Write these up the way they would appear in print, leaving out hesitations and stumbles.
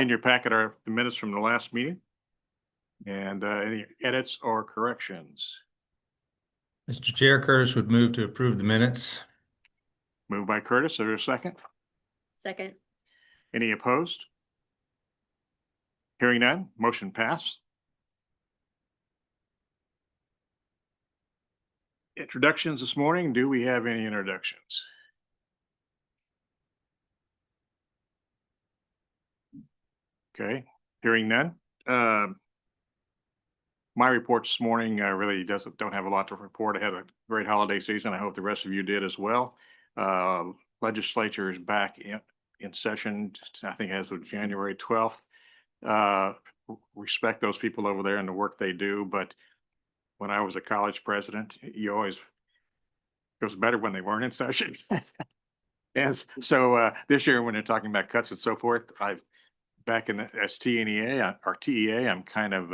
In your packet are the minutes from the last meeting. And any edits or corrections? Mr. Chair, Curtis would move to approve the minutes. Moved by Curtis. Is there a second? Second. Any opposed? Hearing none, motion passed. Introductions this morning. Do we have any introductions? Okay, hearing none. My report this morning really don't have a lot to report. I had a great holiday season. I hope the rest of you did as well. Legislature is back in session, I think as of January 12th. Respect those people over there and the work they do, but when I was a college president, it was better when they weren't in session. And so this year, when they're talking about cuts and so forth, back in as TNEA or TEA, I'm kind of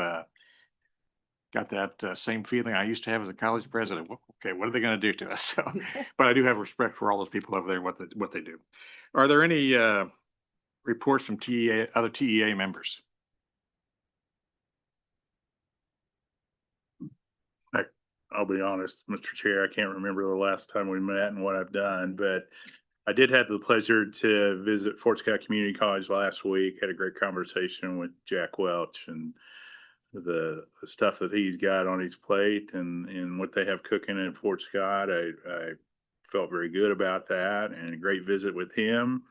got that same feeling I used to have as a college president. Okay, what are they going to do to us? So, but I do have respect for all those people over there and what they do. Are there any reports from other TEA members? I'll be honest, Mr. Chair, I can't remember the last time we met and what I've done, but I did have the pleasure to visit Fort Scott Community College last week. Had a great conversation with Jack Welch and the stuff that he's got on his plate and what they have cooking in Fort Scott. I felt very good about that, and a great visit with him.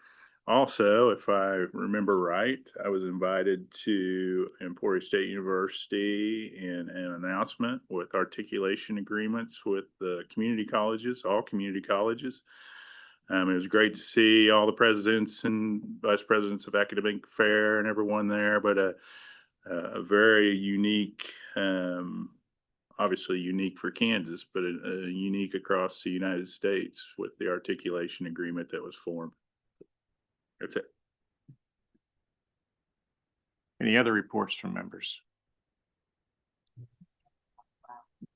Also, if I remember right, I was invited to Emporia State University in an announcement with articulation agreements with the community colleges, all community colleges. It was great to see all the presidents and vice presidents of academic affair and everyone there, but a very unique, obviously unique for Kansas, but a unique across the United States with the articulation agreement that was formed. That's it. Any other reports from members?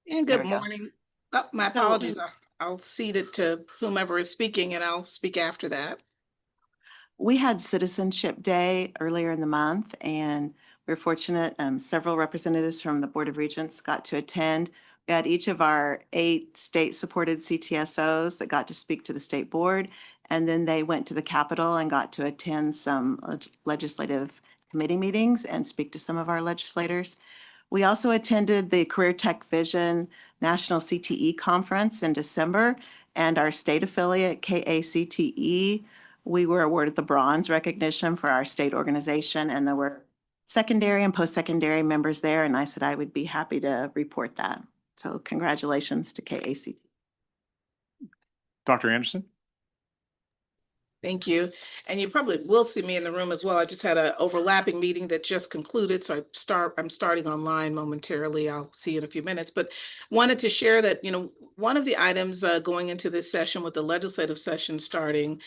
And good morning. Oh, my apologies. I'll cede it to whomever is speaking and I'll speak after that. We had Citizenship Day earlier in the month, and we're fortunate several representatives from the Board of Regents got to attend. We had each of our 8 state-supported CTSOs that got to speak to the state board, and then they went to the Capitol and got to attend some legislative committee meetings and speak to some of our legislators. We also attended the Career Tech Vision National CTE Conference in December, and our state affiliate, KACTE, we were awarded the bronze recognition for our state organization, and there were secondary and post-secondary members there, and I said I would be happy to report that. So congratulations to KACTE. Dr. Anderson? Thank you. And you probably will see me in the room as well. I just had an overlapping meeting that just concluded, so I'm starting online momentarily. I'll see you in a few minutes, but wanted to share that, one of the items going into this session with the legislative session starting,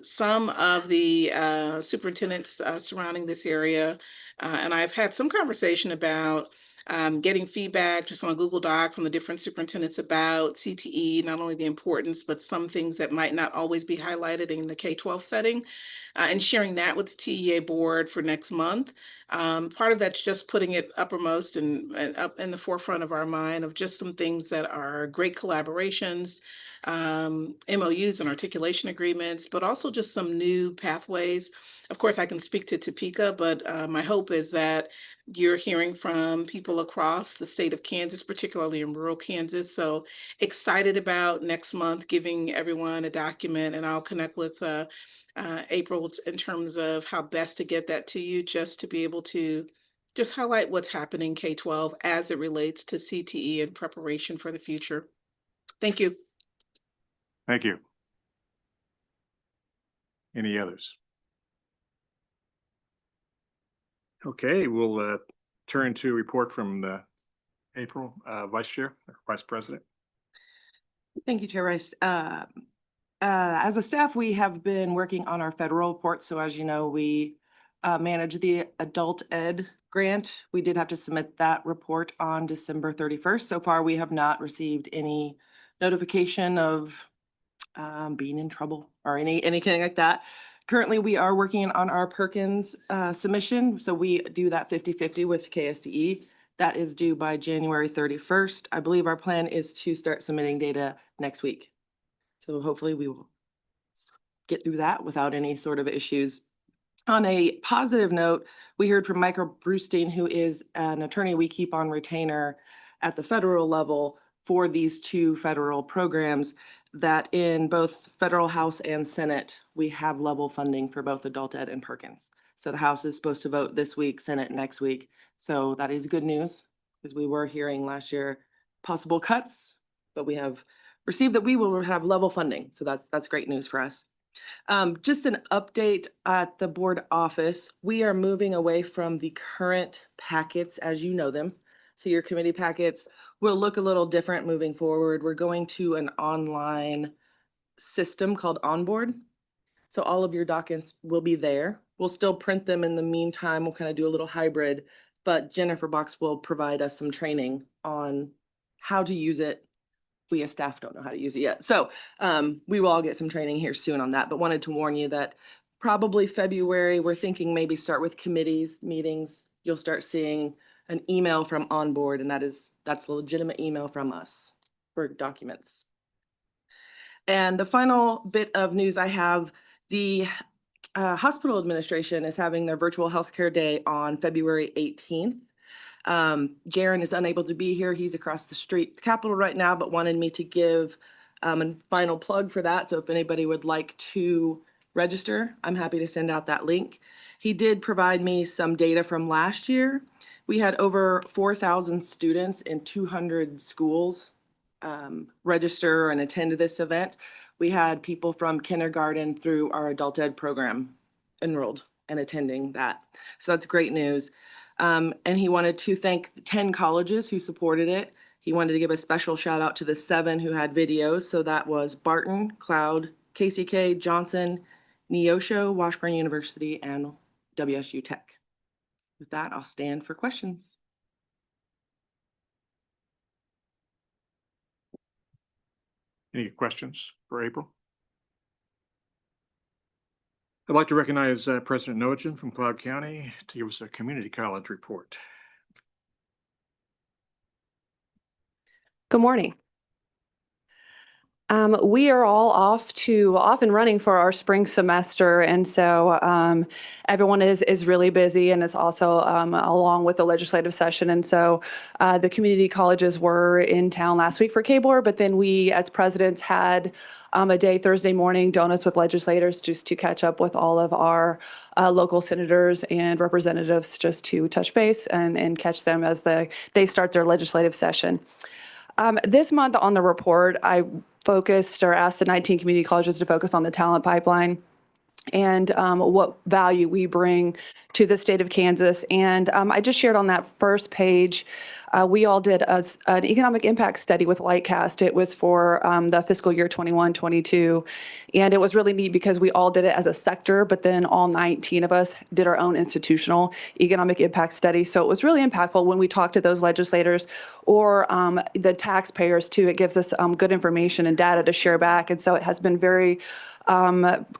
some of the superintendents surrounding this area, and I've had some conversation about getting feedback just on Google Doc from the different superintendents about CTE, not only the importance, but some things that might not always be highlighted in the K-12 setting, and sharing that with the TEA board for next month. Part of that's just putting it uppermost and up in the forefront of our mind of just some things that are great collaborations, MOUs and articulation agreements, but also just some new pathways. Of course, I can speak to Topeka, but my hope is that you're hearing from people across the state of Kansas, particularly in rural Kansas. So excited about next month giving everyone a document, and I'll connect with April in terms of how best to get that to you, just to be able to just highlight what's happening K-12 as it relates to CTE and preparation for the future. Thank you. Thank you. Any others? Okay, we'll turn to a report from the April, Vice Chair, or Vice President. Thank you, Chair Rice. As a staff, we have been working on our federal report. So as you know, we manage the adult ed grant. We did have to submit that report on December 31st. So far, we have not received any notification of being in trouble or anything like that. Currently, we are working on our Perkins submission, so we do that 50-50 with KSDE. That is due by January 31st. I believe our plan is to start submitting data next week. So hopefully we will get through that without any sort of issues. On a positive note, we heard from Michael Brustein, who is an attorney we keep on retainer at the federal level for these two federal programs, that in both federal House and Senate, we have level funding for both adult ed and Perkins. So the House is supposed to vote this week, Senate next week. So that is good news, because we were hearing last year possible cuts, but we have received that we will have level funding. So that's great news for us. Just an update at the board office. We are moving away from the current packets as you know them. So your committee packets will look a little different moving forward. We're going to an online system called Onboard. So all of your documents will be there. We'll still print them in the meantime. We'll kind of do a little hybrid, but Jennifer Box will provide us some training on how to use it. We as staff don't know how to use it yet. So we will all get some training here soon on that, but wanted to warn you that probably February, we're thinking maybe start with committees, meetings. You'll start seeing an email from Onboard, and that's a legitimate email from us for documents. And the final bit of news I have, the hospital administration is having their virtual healthcare day on February 18th. Jaron is unable to be here. He's across the street, Capitol right now, but wanted me to give a final plug for that. So if anybody would like to register, I'm happy to send out that link. He did provide me some data from last year. We had over 4,000 students in 200 schools register and attend this event. We had people from kindergarten through our adult ed program enrolled and attending that. So that's great news. And he wanted to thank 10 colleges who supported it. He wanted to give a special shout out to the 7 who had videos. So that was Barton, Cloud, KCK, Johnson, Neosho, Washburn University, and WSU Tech. With that, I'll stand for questions. Any questions for April? I'd like to recognize President Noachian from Cloud County to give us a community college report. Good morning. We are all off and running for our spring semester. And so everyone is really busy, and it's also along with the legislative session. And so the community colleges were in town last week for KBOR, but then we as presidents had a day Thursday morning, donuts with legislators, just to catch up with all of our local senators and representatives, just to touch base and catch them as they start their legislative session. This month on the report, I focused or asked the 19 community colleges to focus on the talent pipeline and what value we bring to the state of Kansas. And I just shared on that first page, we all did an economic impact study with Lightcast. It was for the fiscal year 21-22. And it was really neat because we all did it as a sector, but then all 19 of us did our own institutional economic impact study. So it was really impactful when we talked to those legislators or the taxpayers too. It gives us good information and data to share back. And so it has been very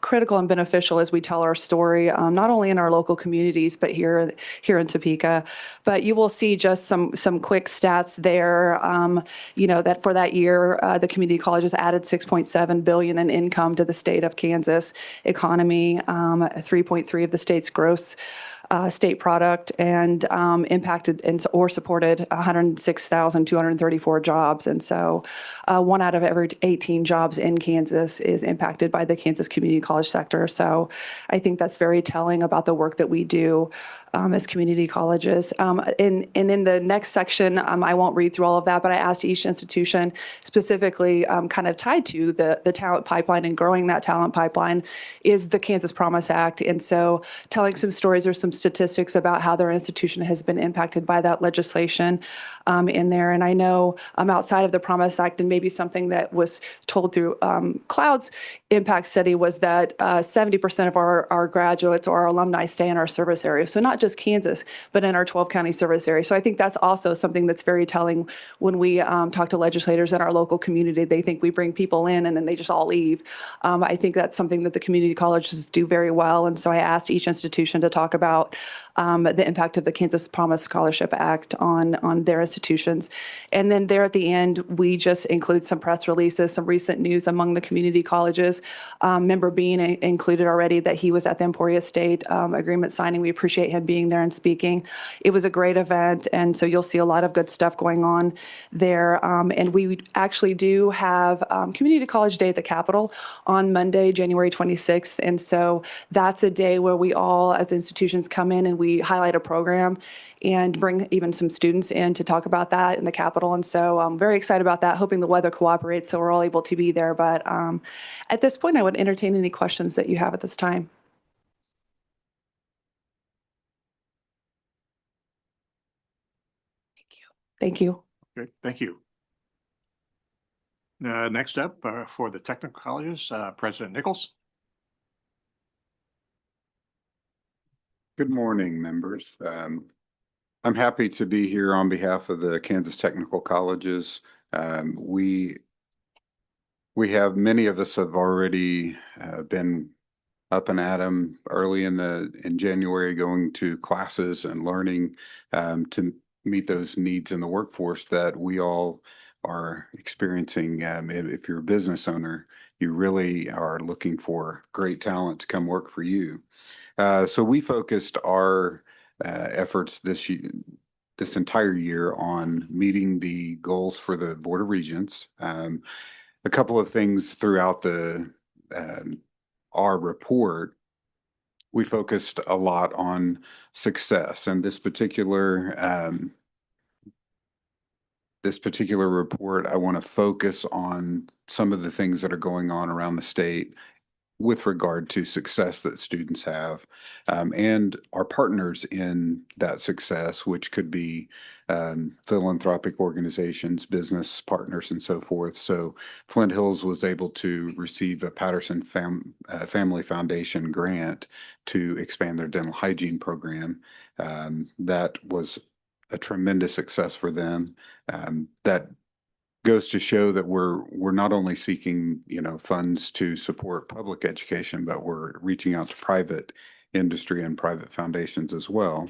critical and beneficial as we tell our story, not only in our local communities, but here in Topeka. But you will see just some quick stats there, that for that year, the community colleges added $6.7 billion in income to the state of Kansas economy, 3.3 of the state's gross state product, and impacted or supported 106,234 jobs. And so 1 out of every 18 jobs in Kansas is impacted by the Kansas community college sector. So I think that's very telling about the work that we do as community colleges. And in the next section, I won't read through all of that, but I asked each institution specifically kind of tied to the talent pipeline and growing that talent pipeline is the Kansas Promise Act. And so telling some stories or some statistics about how their institution has been impacted by that legislation. in there. And I know outside of the Promise Act, and maybe something that was told through Cloud's impact study, was that 70% of our graduates or our alumni stay in our service area. So not just Kansas, but in our 12 county service area. So I think that's also something that's very telling when we talk to legislators in our local community. They think we bring people in and then they just all leave. I think that's something that the community colleges do very well. And so I asked each institution to talk about the impact of the Kansas Promise Scholarship Act on their institutions. And then there at the end, we just include some press releases, some recent news among the community colleges. Member Bean included already that he was at the Emporia State agreement signing. We appreciate him being there and speaking. It was a great event, and so you'll see a lot of good stuff going on there. And we actually do have Community College Day at the Capitol on Monday, January 26th. And so that's a day where we all, as institutions, come in and we highlight a program and bring even some students in to talk about that in the Capitol. And so I'm very excited about that, hoping the weather cooperates so we're all able to be there. But at this point, I would entertain any questions that you have at this time. Thank you. Good, thank you. Next up, for the technical colleges, President Nichols. Good morning, members. I'm happy to be here on behalf of the Kansas Technical Colleges. We have, many of us have already been up and at 'em early in January, going to classes and learning to meet those needs in the workforce that we all are experiencing. If you're a business owner, you really are looking for great talent to come work for you. So we focused our efforts this entire year on meeting the goals for the Board of Regents. A couple of things throughout our report, we focused a lot on success, and this particular report, I want to focus on some of the things that are going on around the state with regard to success that students have, and our partners in that success, which could be philanthropic organizations, business partners, and so forth. So Flint Hills was able to receive a Patterson Family Foundation grant to expand their dental hygiene program. That was a tremendous success for them. That goes to show that we're not only seeking, funds to support public education, but we're reaching out to private industry and private foundations as well.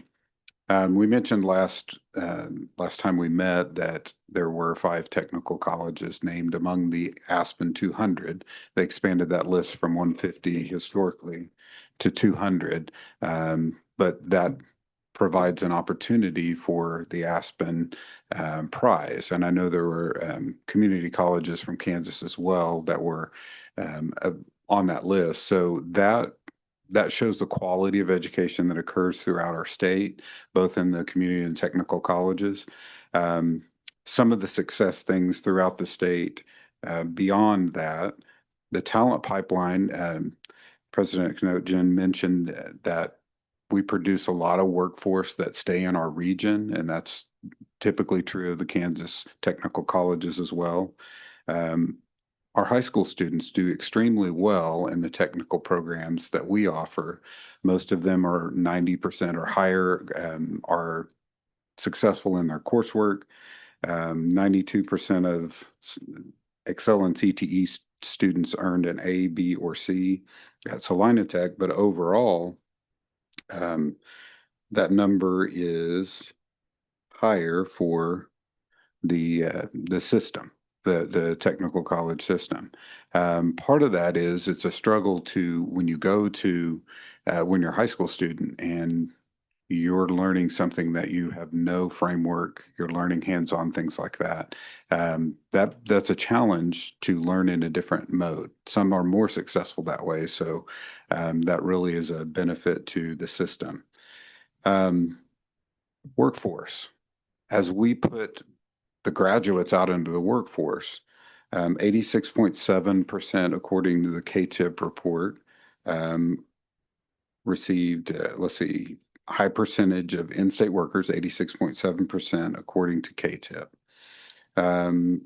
We mentioned last time we met that there were 5 technical colleges named among the Aspen 200. They expanded that list from 150 historically to 200, but that provides an opportunity for the Aspen prize. And I know there were community colleges from Kansas as well that were on that list. So that shows the quality of education that occurs throughout our state, both in the community and technical colleges. Some of the success things throughout the state, beyond that, the talent pipeline, President Knoten mentioned that we produce a lot of workforce that stay in our region, and that's typically true of the Kansas technical colleges as well. Our high school students do extremely well in the technical programs that we offer. Most of them are 90% or higher, are successful in their coursework. 92% of Excellence ETE students earned an A, B, or C at Salina Tech, but overall, that number is higher for the system, the technical college system. Part of that is it's a struggle to when you're a high school student and you're learning something that you have no framework, you're learning hands-on things like that. That's a challenge to learn in a different mode. Some are more successful that way, so that really is a benefit to the system. Workforce. As we put the graduates out into the workforce, 86.7% according to the KTIP report, received, high percentage of in-state workers, 86.7%, according to KTIP.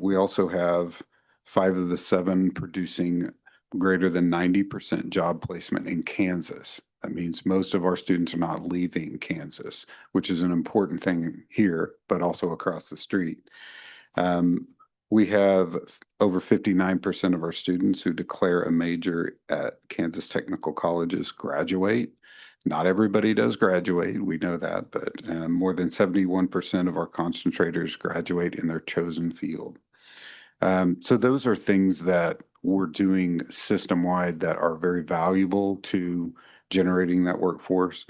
We also have 5 of the 7 producing greater than 90% job placement in Kansas. That means most of our students are not leaving Kansas, which is an important thing here, but also across the street. We have over 59% of our students who declare a major at Kansas Technical Colleges graduate. Not everybody does graduate, we know that, but more than 71% of our concentrators graduate in their chosen field. So those are things that we're doing system-wide that are very valuable to generating that workforce.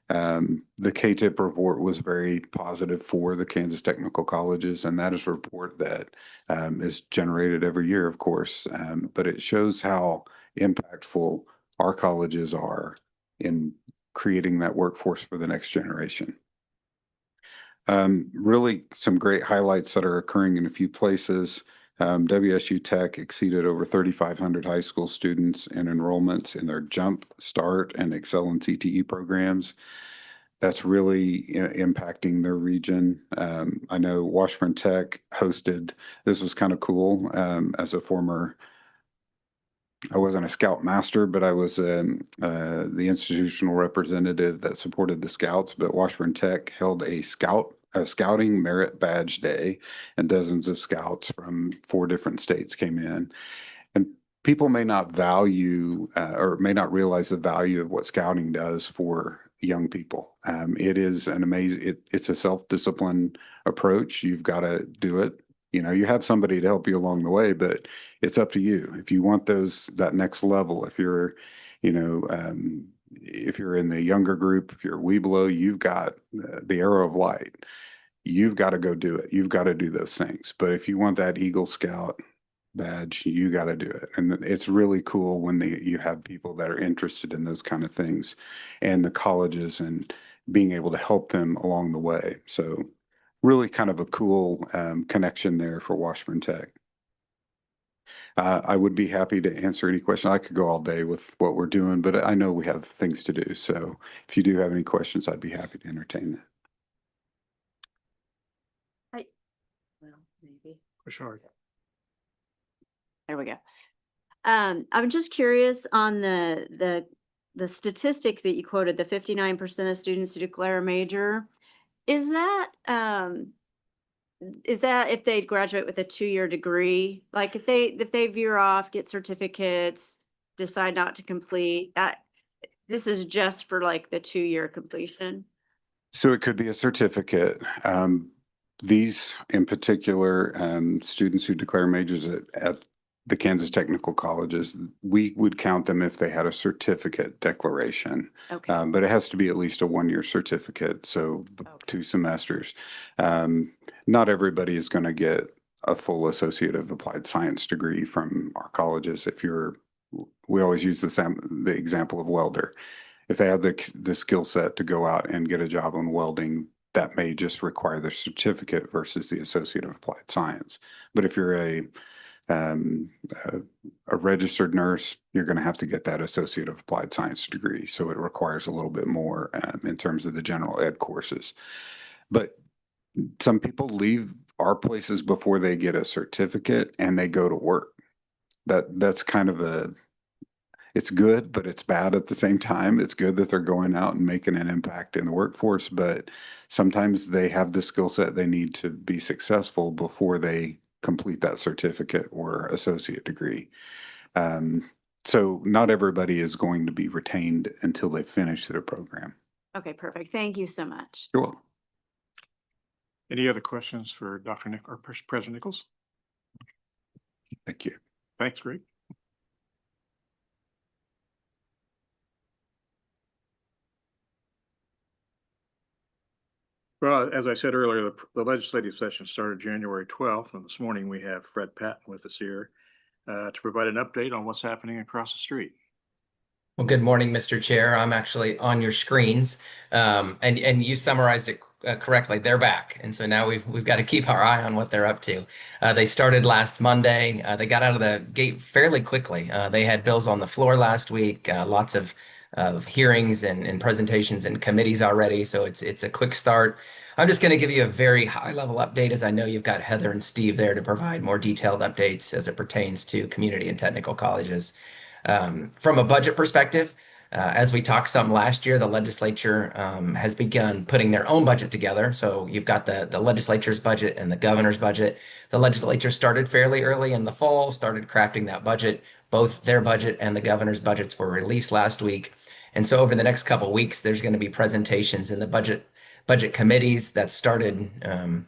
The KTIP report was very positive for the Kansas Technical Colleges, and that is a report that is generated every year, of course, but it shows how impactful our colleges are in creating that workforce for the next generation. Really some great highlights that are occurring in a few places. WSU Tech exceeded over 3,500 high school students in enrollments in their Jump, Start, and Excel and CTE programs. That's really impacting their region. I know Washburn Tech hosted, this was kind of cool, as a former, I wasn't a scout master, but I was the institutional representative that supported the scouts, but Washburn Tech held a scouting merit badge day, and dozens of scouts from 4 different states came in. And people may not value or may not realize the value of what scouting does for young people. It is an amazing, it's a self-discipline approach. You've got to do it. You know, you have somebody to help you along the way, but it's up to you. If you want that next level, if you're, you know, if you're in the younger group, if you're Webelow, you've got the arrow of light. You've got to go do it. You've got to do those things. But if you want that Eagle Scout badge, you got to do it. And it's really cool when you have people that are interested in those kind of things, and the colleges and being able to help them along the way. So really kind of a cool connection there for Washburn Tech. I would be happy to answer any question. I could go all day with what we're doing, but I know we have things to do. So if you do have any questions, I'd be happy to entertain them. Well, maybe. Push hard. There we go. I'm just curious on the statistic that you quoted, the 59% of students who declare a major. Is that if they graduate with a 2-year degree? Like if they veer off, get certificates, decide not to complete that, this is just for like the 2-year completion? So it could be a certificate. These in particular, students who declare majors at the Kansas Technical Colleges, we would count them if they had a certificate declaration. Okay. But it has to be at least a 1-year certificate, so 2 semesters. Not everybody is going to get a full Associate of Applied Science degree from our colleges. We always use the example of welder. If they have the skill set to go out and get a job in welding, that may just require their certificate versus the Associate of Applied Science. But if you're a registered nurse, you're going to have to get that Associate of Applied Science degree. So it requires a little bit more in terms of the general ed courses. But some people leave our places before they get a certificate and they go to work. That's kind of it's good, but it's bad at the same time. It's good that they're going out and making an impact in the workforce, but sometimes they have the skill set they need to be successful before they complete that certificate or associate degree. So not everybody is going to be retained until they finish their program. Okay, perfect. Thank you so much. You're welcome. Any other questions for Dr. Nick or President Nichols? Thank you. Thanks, Greg. Well, as I said earlier, the legislative session started January 12th, and this morning we have Fred Patton with us here to provide an update on what's happening across the street. Well, good morning, Mr. Chair. I'm actually on your screens, and you summarized it correctly. They're back, and so now we've got to keep our eye on what they're up to. They started last Monday. They got out of the gate fairly quickly. They had bills on the floor last week. Lots of of hearings and presentations and committees already. So it's a quick start. I'm just going to give you a very high level update, as I know you've got Heather and Steve there to provide more detailed updates as it pertains to community and technical colleges. From a budget perspective, as we talked some last year, the legislature has begun putting their own budget together. So you've got the legislature's budget and the governor's budget. The legislature started fairly early in the fall, started crafting that budget. Both their budget and the governor's budgets were released last week. And so over the next couple of weeks, there's going to be presentations in the budget committees that started,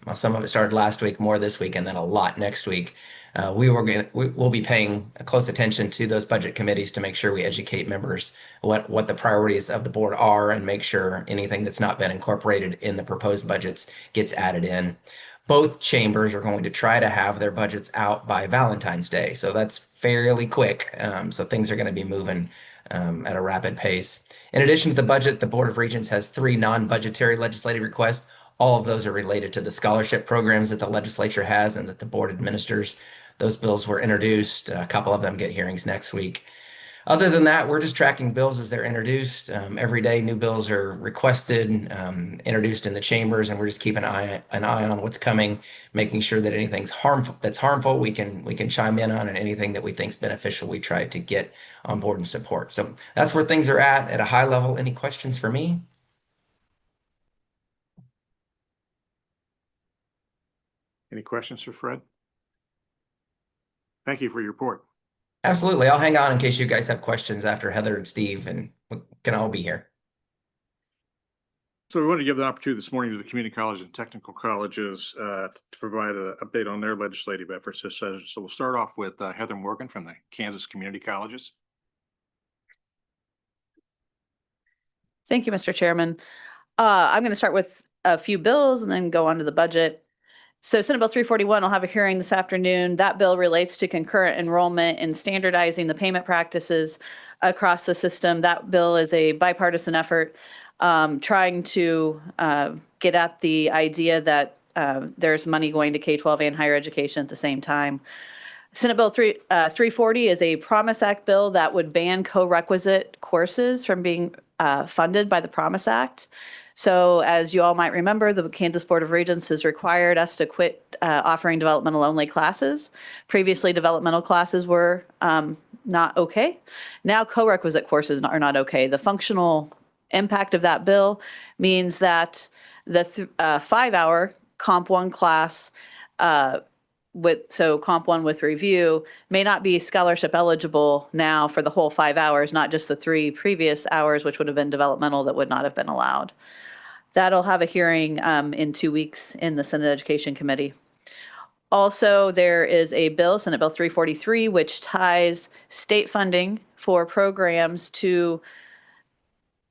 well, some of it started last week, more this week, and then a lot next week. We'll be paying close attention to those budget committees to make sure we educate members what the priorities of the board are and make sure anything that's not been incorporated in the proposed budgets gets added in. Both chambers are going to try to have their budgets out by Valentine's Day, so that's fairly quick. So things are going to be moving at a rapid pace. In addition to the budget, the Board of Regents has 3 non-budgetary legislative requests. All of those are related to the scholarship programs that the legislature has and that the board administers. Those bills were introduced. A couple of them get hearings next week. Other than that, we're just tracking bills as they're introduced. Every day, new bills are requested, introduced in the chambers, and we're just keeping an eye on what's coming, making sure that anything's harmful we can chime in on, and anything that we think is beneficial we try to get on board and support. So that's where things are at a high level. Any questions for me? Any questions for Fred? Thank you for your report. Absolutely. I'll hang on in case you guys have questions after Heather and Steve, and we can all be here. So we wanted to give the opportunity this morning to the community college and technical colleges to provide an update on their legislative efforts this session. So we'll start off with Heather Morgan from the Kansas Community Colleges. Thank you, Mr. Chairman. I'm going to start with a few bills and then go on to the budget. So Senate Bill 341 will have a hearing this afternoon. That bill relates to concurrent enrollment and standardizing the payment practices across the system. That bill is a bipartisan effort trying to get at the idea that there's money going to K-12 and higher education at the same time. Senate Bill 340 is a Promise Act bill that would ban co-requisite courses from being funded by the Promise Act. So as you all might remember, the Kansas Board of Regents has required us to quit offering developmental only classes. Previously, developmental classes were not okay. Now co-requisite courses are not okay. The functional impact of that bill means that the 5-hour Comp 1 class Comp 1 with review may not be scholarship eligible now for the whole 5 hours, not just the 3 previous hours, which would have been developmental that would not have been allowed. That'll have a hearing in 2 weeks in the Senate Education Committee. Also, there is a bill, Senate Bill 343, which ties state funding for programs to,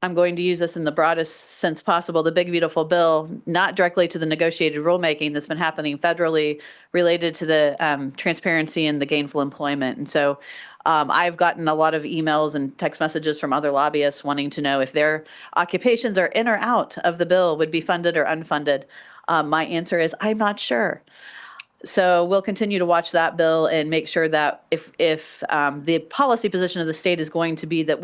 I'm going to use this in the broadest sense possible, the big beautiful bill, not directly to the negotiated rulemaking that's been happening federally related to the transparency and the gainful employment. And so I've gotten a lot of emails and text messages from other lobbyists wanting to know if their occupations are in or out of the bill, would be funded or unfunded. My answer is I'm not sure. So we'll continue to watch that bill and make sure that if the policy position of the state is going to be that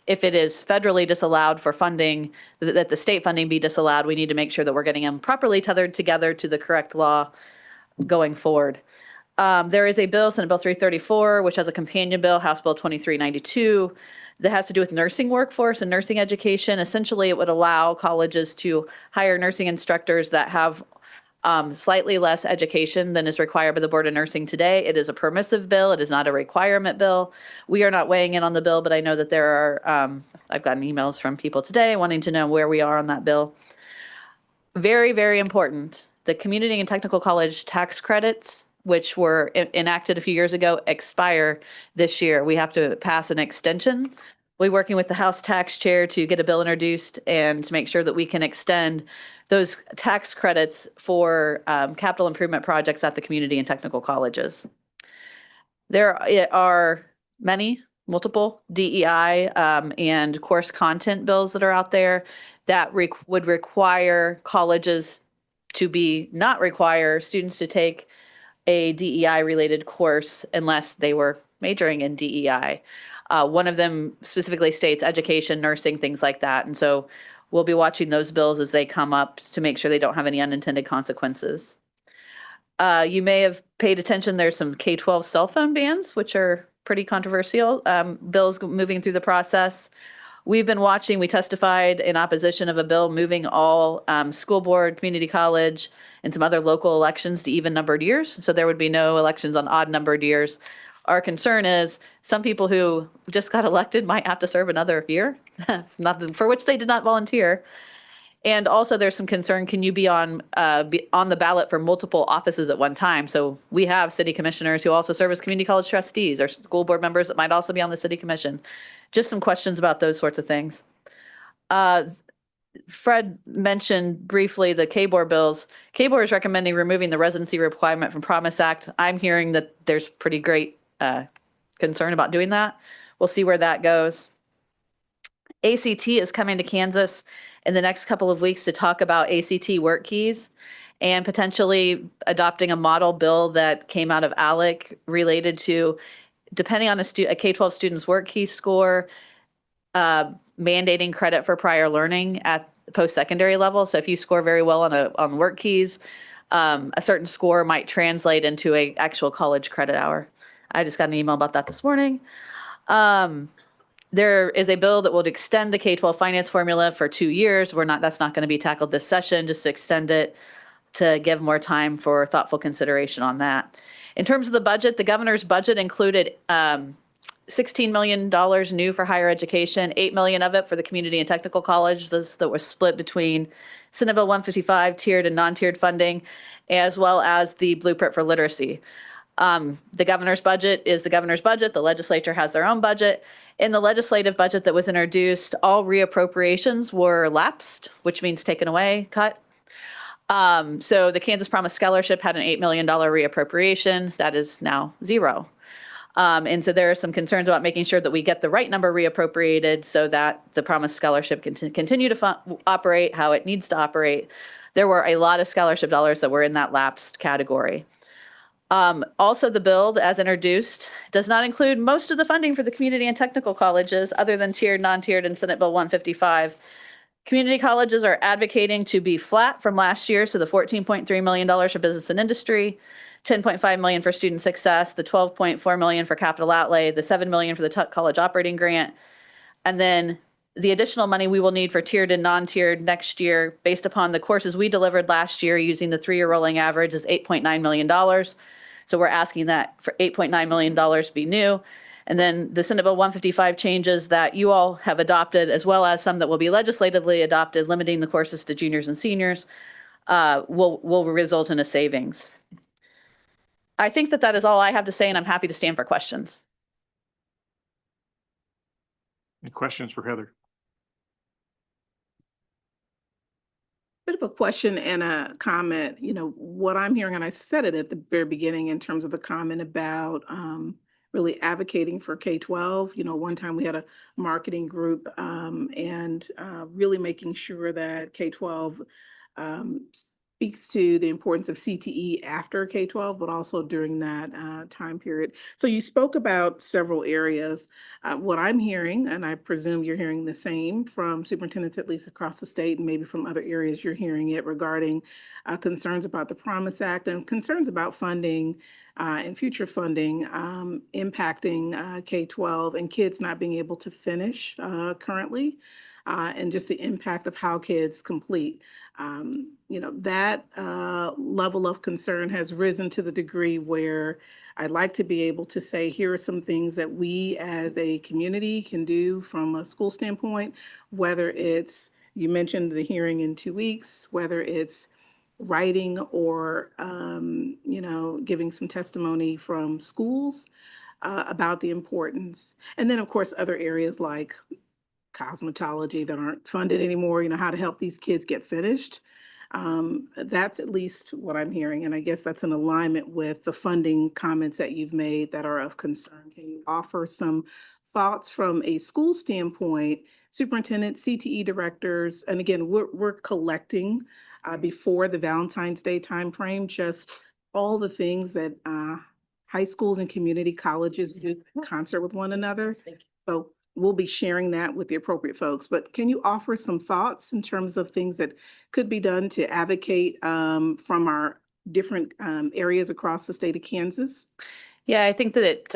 if it is federally disallowed for funding, that the state funding be disallowed, we need to make sure that we're getting them properly tethered together to the correct law going forward. There is a bill, Senate Bill 334, which has a companion bill, House Bill 2392, that has to do with nursing workforce and nursing education. Essentially, it would allow colleges to hire nursing instructors that have slightly less education than is required by the Board of Nursing today. It is a permissive bill. It is not a requirement bill. We are not weighing in on the bill, but I know that there are, I've gotten emails from people today wanting to know where we are on that bill. Very, very important. The community and technical college tax credits, which were enacted a few years ago, expire this year. We have to pass an extension. We're working with the House tax chair to get a bill introduced and to make sure that we can extend those tax credits for capital improvement projects at the community and technical colleges. There are multiple DEI and course content bills that are out there that would require colleges to not require students to take a DEI related course unless they were majoring in DEI. One of them specifically states education, nursing, things like that. And so we'll be watching those bills as they come up to make sure they don't have any unintended consequences. You may have paid attention, there's some K-12 cell phone bans, which are pretty controversial, bills moving through the process. We've been watching, we testified in opposition of a bill moving all school board, community college, and some other local elections to even numbered years. So there would be no elections on odd numbered years. Our concern is some people who just got elected might have to serve another year, not for which they did not volunteer. And also there's some concern, can you be on the ballot for multiple offices at one time? So we have city commissioners who also serve as community college trustees or school board members that might also be on the city commission. Just some questions about those sorts of things. Fred mentioned briefly the KBOR bills. KBOR is recommending removing the residency requirement from Promise Act. I'm hearing that there's pretty great concern about doing that. We'll see where that goes. ACT is coming to Kansas in the next couple of weeks to talk about ACT work keys and potentially adopting a model bill that came out of ALEC related to, depending on a K-12 student's work key score, mandating credit for prior learning at the post-secondary level. So if you score very well on work keys, a certain score might translate into an actual college credit hour. I just got an email about that this morning. There is a bill that would extend the K-12 finance formula for 2 years. That's not going to be tackled this session, just to extend it to give more time for thoughtful consideration on that. In terms of the budget, the governor's budget included $16 million new for higher education, $8 million of it for the community and technical colleges that was split between Senate Bill 155 tiered and non-tiered funding, as well as the blueprint for literacy. The governor's budget is the governor's budget. The legislature has their own budget. In the legislative budget that was introduced, all reappropriations were lapsed, which means taken away, cut. So the Kansas Promise Scholarship had an $8 million reappropriation. That is now zero. And so there are some concerns about making sure that we get the right number reappropriated so that the Promise Scholarship can continue to operate how it needs to operate. There were a lot of scholarship dollars that were in that lapsed category. Also, the bill as introduced does not include most of the funding for the community and technical colleges other than tiered, non-tiered, and Senate Bill 155. Community colleges are advocating to be flat from last year, so the $14.3 million for business and industry, $10.5 million for student success, the $12.4 million for capital outlay, the $7 million for the college operating grant, and then the additional money we will need for tiered and non-tiered next year based upon the courses we delivered last year using the 3-year rolling average is $8.9 million. So we're asking that for $8.9 million be new. And then the Senate Bill 155 changes that you all have adopted, as well as some that will be legislatively adopted, limiting the courses to juniors and seniors, will result in a savings. I think that is all I have to say, and I'm happy to stand for questions. Any questions for Heather? Bit of a question and a comment. You know, what I'm hearing, and I said it at the very beginning in terms of the comment about really advocating for K-12. You know, one time we had a marketing group and really making sure that K-12 speaks to the importance of CTE after K-12, but also during that time period. So you spoke about several areas. What I'm hearing, and I presume you're hearing the same from superintendents at least across the state, and maybe from other areas you're hearing it regarding concerns about the Promise Act and concerns about funding and future funding impacting K-12 and kids not being able to finish currently, and just the impact of how kids complete. You know, that level of concern has risen to the degree where I'd like to be able to say, here are some things that we as a community can do from a school standpoint, whether it's, you mentioned the hearing in 2 weeks, whether it's writing or, you know, giving some testimony from schools about the importance. And then, of course, other areas like cosmetology that aren't funded anymore, you know, how to help these kids get finished. That's at least what I'm hearing. And I guess that's in alignment with the funding comments that you've made that are of concern. Can you offer some thoughts from a school standpoint, superintendent, CTE directors? And again, we're collecting before the Valentine's Day timeframe, just all the things that high schools and community colleges do in concert with one another. So So we'll be sharing that with the appropriate folks, but can you offer some thoughts in terms of things that could be done to advocate from our different areas across the state of Kansas? Yeah, I think that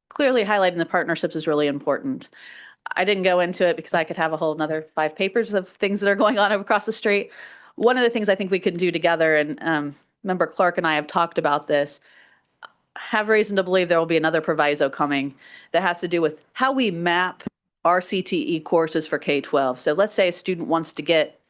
clearly highlighting the partnerships is really important. I didn't go into it because I could have a whole another 5 papers of things that are going on across the street. One of the things I think we could do together, and Member Clark and I have talked about this, have reason to believe there will be another proviso coming that has to do with how we map our CTE courses for K-12. So let's say a student wants to get,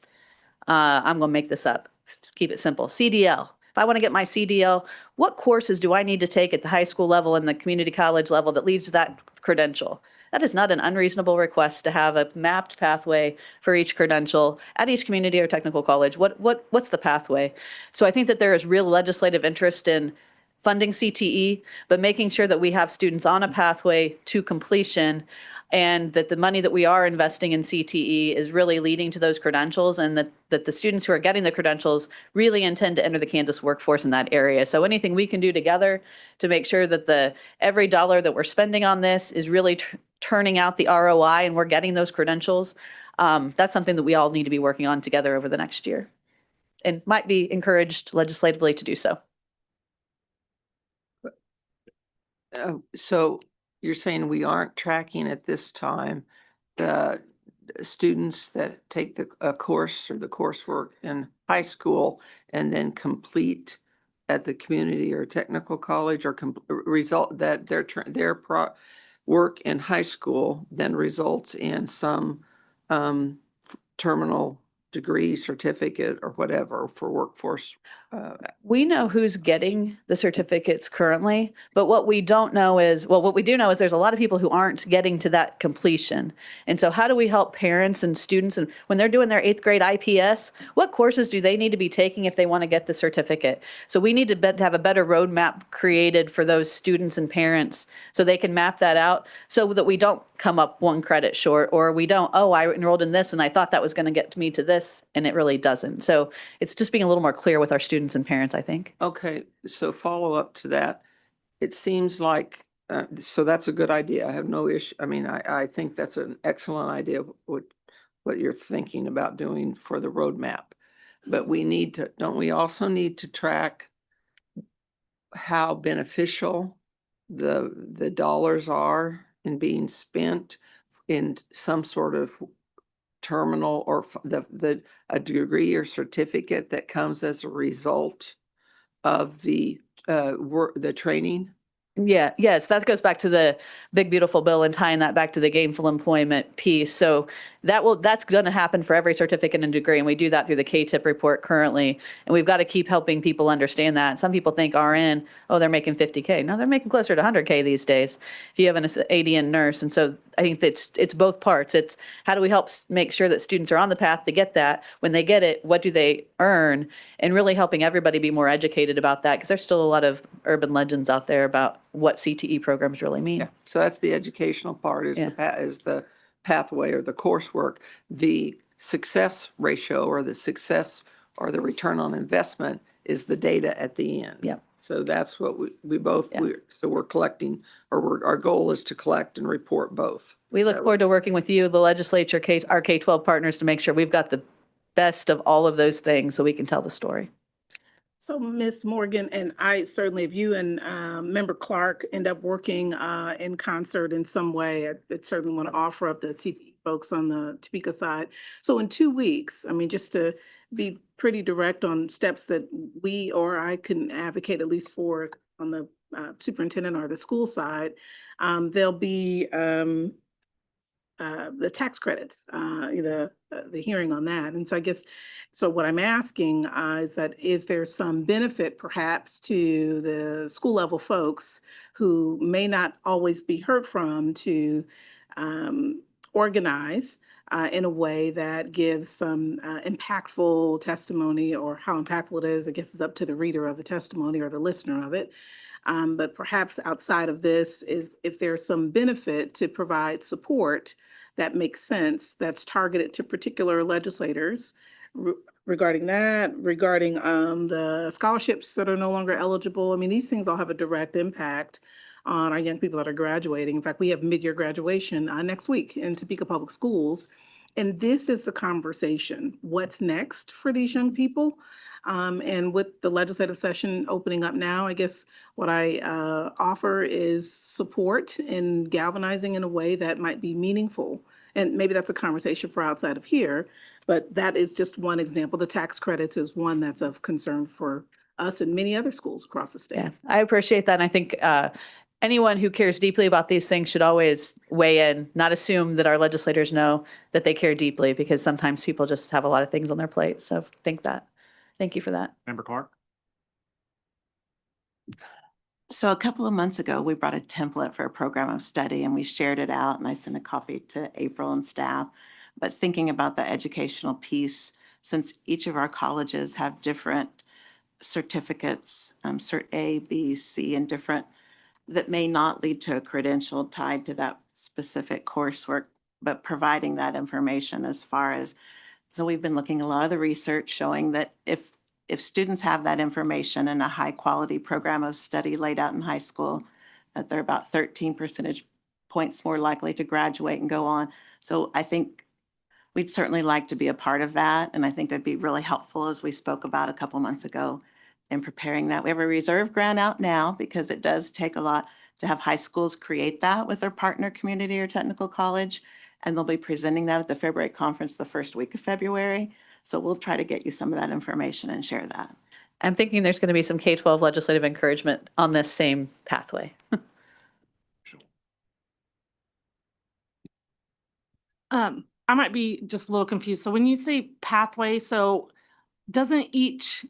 I'm going to make this up, keep it simple, CDL. If I want to get my CDL, what courses do I need to take at the high school level and the community college level that leads to that credential? That is not an unreasonable request to have a mapped pathway for each credential at each community or technical college. What's the pathway? So I think that there is real legislative interest in funding CTE, but making sure that we have students on a pathway to completion, and that the money that we are investing in CTE is really leading to those credentials, and that the students who are getting the credentials really intend to enter the Kansas workforce in that area. So anything we can do together to make sure that every dollar that we're spending on this is really turning out the ROI and we're getting those credentials, that's something that we all need to be working on together over the next year, and might be encouraged legislatively to do so. So you're saying we aren't tracking at this time the students that take a course or the coursework in high school and then complete at the community or technical college, or result that their work in high school then results in some terminal degree, certificate, or whatever for workforce. We know who's getting the certificates currently, but what we don't know is, well, what we do know is there's a lot of people who aren't getting to that completion. And so how do we help parents and students, and when they're doing their 8th grade IPS, what courses do they need to be taking if they want to get the certificate? So we need to have a better roadmap created for those students and parents so they can map that out, so that we don't come up 1 credit short, or we don't, oh, I enrolled in this and I thought that was going to get me to this, and it really doesn't. So it's just being a little more clear with our students and parents, I think. Okay, so follow up to that. It seems like, so that's a good idea. I have no issue. I mean, I think that's an excellent idea, what you're thinking about doing for the roadmap. But we need to, don't we also need to track how beneficial the dollars are in being spent in some sort of terminal, or a degree or certificate that comes as a result of the training? Yeah, yes, that goes back to the big beautiful bill and tying that back to the gainful employment piece. So that's going to happen for every certificate and degree, and we do that through the KTIP report currently. And we've got to keep helping people understand that. Some people think RN, oh, they're making 50K. No, they're making closer to 100K these days if you have an ADN nurse. And so I think that it's both parts. It's how do we help make sure that students are on the path to get that? When they get it, what do they earn? And really helping everybody be more educated about that, because there's still a lot of urban legends out there about what CTE programs really mean. Yeah, so that's the educational part, is the pathway or the coursework. The success ratio, or the success or the return on investment, is the data at the end. Yeah. So that's what we both, Yeah. so we're collecting, or our goal is to collect and report both. We look forward to working with you, the legislature, our K-12 partners, to make sure we've got the best of all of those things so we can tell the story. So Ms. Morgan, and I certainly, if you and Member Clark end up working in concert in some way, I'd certainly want to offer up the CTE folks on the Topeka side. So in 2 weeks, I mean, just to be pretty direct on steps that we or I can advocate, at least for on the superintendent or the school side, there'll be the tax credits, the hearing on that. And so I guess, so what I'm asking is that, is there some benefit perhaps to the school level folks who may not always be heard from to organize in a way that gives some impactful testimony, or how impactful it is, I guess, is up to the reader of the testimony or the listener of it. But perhaps outside of this, is if there's some benefit to provide support that makes sense, that's targeted to particular legislators regarding that, regarding the scholarships that are no longer eligible. I mean, these things all have a direct impact on our young people that are graduating. In fact, we have mid-year graduation next week in Topeka Public Schools. And this is the conversation. What's next for these young people? And with the legislative session opening up now, I guess what I offer is support in galvanizing in a way that might be meaningful. And maybe that's a conversation for outside of here, but that is just one example. The tax credits is one that's of concern for us and many other schools across the state. Yeah, I appreciate that. And I think anyone who cares deeply about these things should always weigh in, not assume that our legislators know that they care deeply, because sometimes people just have a lot of things on their plate. So thank you for that. Member Clark? So a couple of months ago, we brought a template for a program of study and we shared it out, and I sent a copy to April and staff. But thinking about the educational piece, since each of our colleges have different certificates, Cert A, B, C, and different, that may not lead to a credential tied to that specific coursework, but providing that information as far as, so we've been looking at a lot of the research showing that if students have that information in a high quality program of study laid out in high school, that they're about 13 percentage points more likely to graduate and go on. So I think we'd certainly like to be a part of that. And I think that'd be really helpful, as we spoke about a couple months ago, in preparing that. We have a reserve grant out now because it does take a lot to have high schools create that with their partner community or technical college. And they'll be presenting that at the February conference the first week of February. So we'll try to get you some of that information and share that. I'm thinking there's going to be some K-12 legislative encouragement on this same pathway. I might be just a little confused. So when you say pathway, so doesn't each,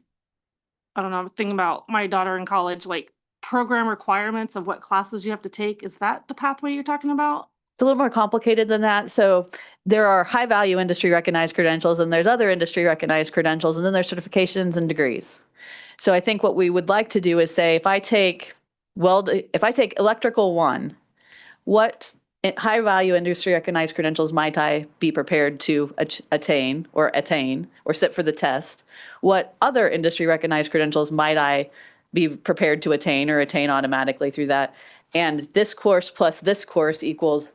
I don't know, I'm thinking about my daughter in college, like program requirements of what classes you have to take. Is that the pathway you're talking about? It's a little more complicated than that. So there are high value industry recognized credentials, and there's other industry recognized credentials, and then there's certifications and degrees. So I think what we would like to do is say, if I take electrical 1, what high value industry recognized credentials might I be prepared to attain or sit for the test? What other industry recognized credentials might I be prepared to attain or attain automatically through that? And this course plus this course equals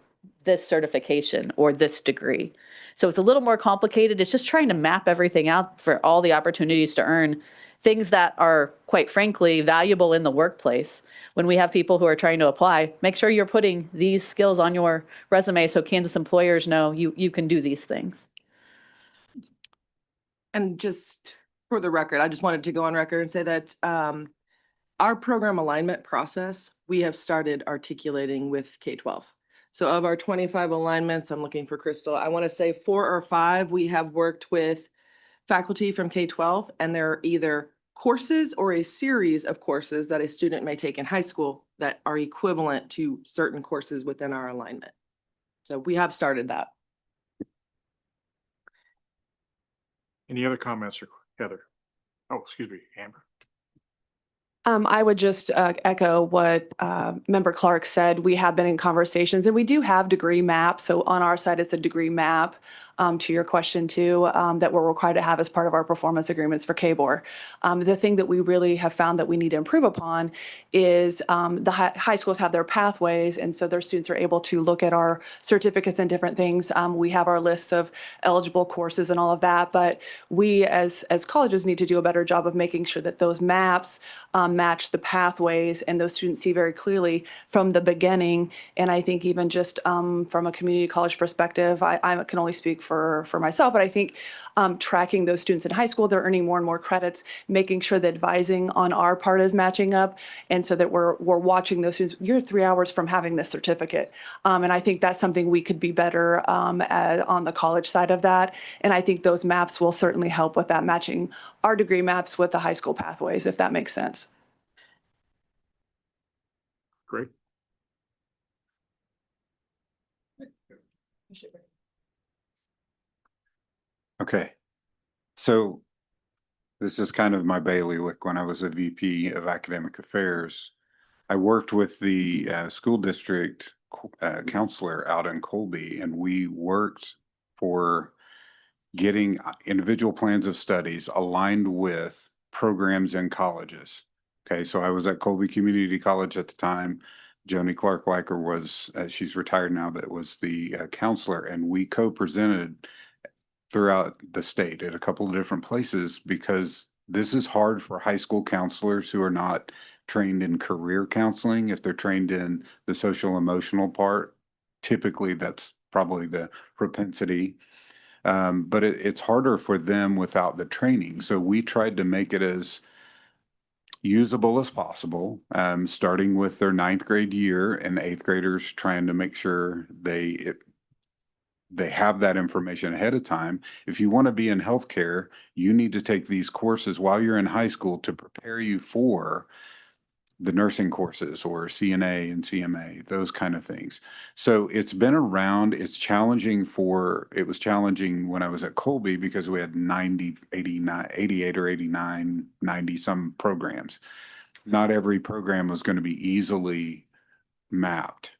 this certification or this degree. So it's a little more complicated. It's just trying to map everything out for all the opportunities to earn things that are, quite frankly, valuable in the workplace. When we have people who are trying to apply, make sure you're putting these skills on your resume so Kansas employers know you can do these things. And just for the record, I just wanted to go on record and say that our program alignment process, we have started articulating with K-12. So of our 25 alignments, I'm looking for Crystal, I want to say 4 or 5, we have worked with faculty from K-12, and they're either courses or a series of courses that a student may take in high school that are equivalent to certain courses within our alignment. So we have started that. Any other comments, or Heather? Oh, excuse me, Amber. I would just echo what Member Clark said. We have been in conversations, and we do have degree maps. So on our side, it's a degree map, to your question too, that we're required to have as part of our performance agreements for KBOR. The thing that we really have found that we need to improve upon is the high schools have their pathways, and so their students are able to look at our certificates and different things. We have our lists of eligible courses and all of that, but we as colleges need to do a better job of making sure that those maps match the pathways, and those students see very clearly from the beginning. And I think even just from a community college perspective, I can only speak for myself, but I think tracking those students in high school, they're earning more and more credits, making sure that advising on our part is matching up, and so that we're watching those students. You're 3 hours from having this certificate, and I think that's something we could be better on the college side of that. And I think those maps will certainly help with that, matching our degree maps with the high school pathways, if that makes sense. Great. Okay. So this is kind of my bailiwick. When I was a VP of Academic Affairs, I worked with the school district counselor out in Colby, and we worked for getting individual plans of studies aligned with programs in colleges. Okay, so I was at Colby Community College at the time. Joni Clark-Weicker was, she's retired now, but was the counselor, and we co-presented throughout the state at a couple of different places because this is hard for high school counselors who are not trained in career counseling. If they're trained in the social emotional part, typically that's probably the propensity. But it's harder for them without the training. So we tried to make it as usable as possible, starting with their 9th grade year and 8th graders, trying to make sure they have that information ahead of time. If you want to be in healthcare, you need to take these courses while you're in high school to prepare you for the nursing courses or CNA and CMA, those kind of things. So it's been around. It's challenging it was challenging when I was at Colby because we had 90, 89, 88 or 89, 90 some programs. Not every program was going to be easily mapped.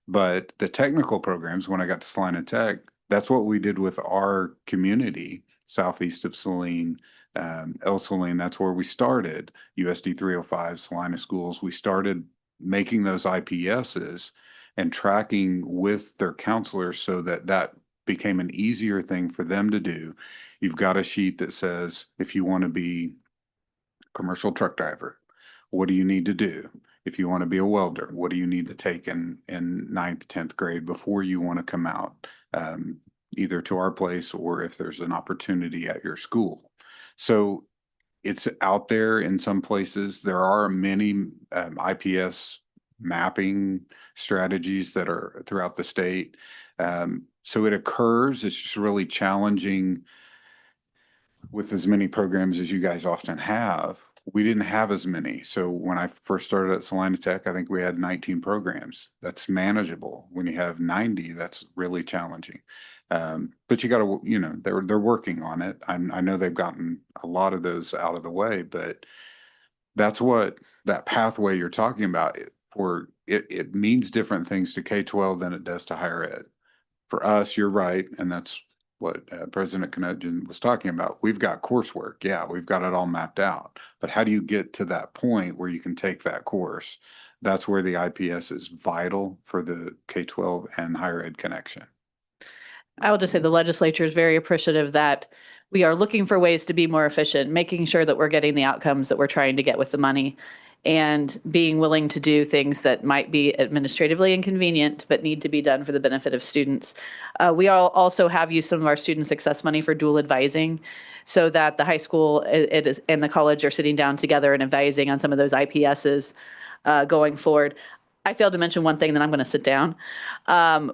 But the technical programs, when I got to Salina Tech, that's what we did with our community, southeast of Saline, El Saline, that's where we started, USD 305, Salina Schools. We started making those IPSs and tracking with their counselors so that that became an easier thing for them to do. You've got a sheet that says, if you want to be a commercial truck driver, what do you need to do? If you want to be a welder, what do you need to take in 9th, 10th grade before you want to come out, either to our place or if there's an opportunity at your school? So it's out there in some places. There are many IPS mapping strategies that are throughout the state. So it occurs. It's just really challenging with as many programs as you guys often have. We didn't have as many. So when I first started at Salina Tech, I think we had 19 programs. That's manageable. When you have 90, that's really challenging. But you got to, you know, they're working on it. I know they've gotten a lot of those out of the way, but that's what that pathway you're talking about it means different things to K-12 than it does to higher ed. For us, you're right, and that's what President Knudsen was talking about. We've got coursework. Yeah, we've got it all mapped out. But how do you get to that point where you can take that course? That's where the IPS is vital for the K-12 and higher ed connection. I will just say the legislature is very appreciative that we are looking for ways to be more efficient, making sure that we're getting the outcomes that we're trying to get with the money, and being willing to do things that might be administratively inconvenient but need to be done for the benefit of students. We also have used some of our student success money for dual advising so that the high school and the college are sitting down together and advising on some of those IPSs going forward. I failed to mention one thing, then I'm going to sit down.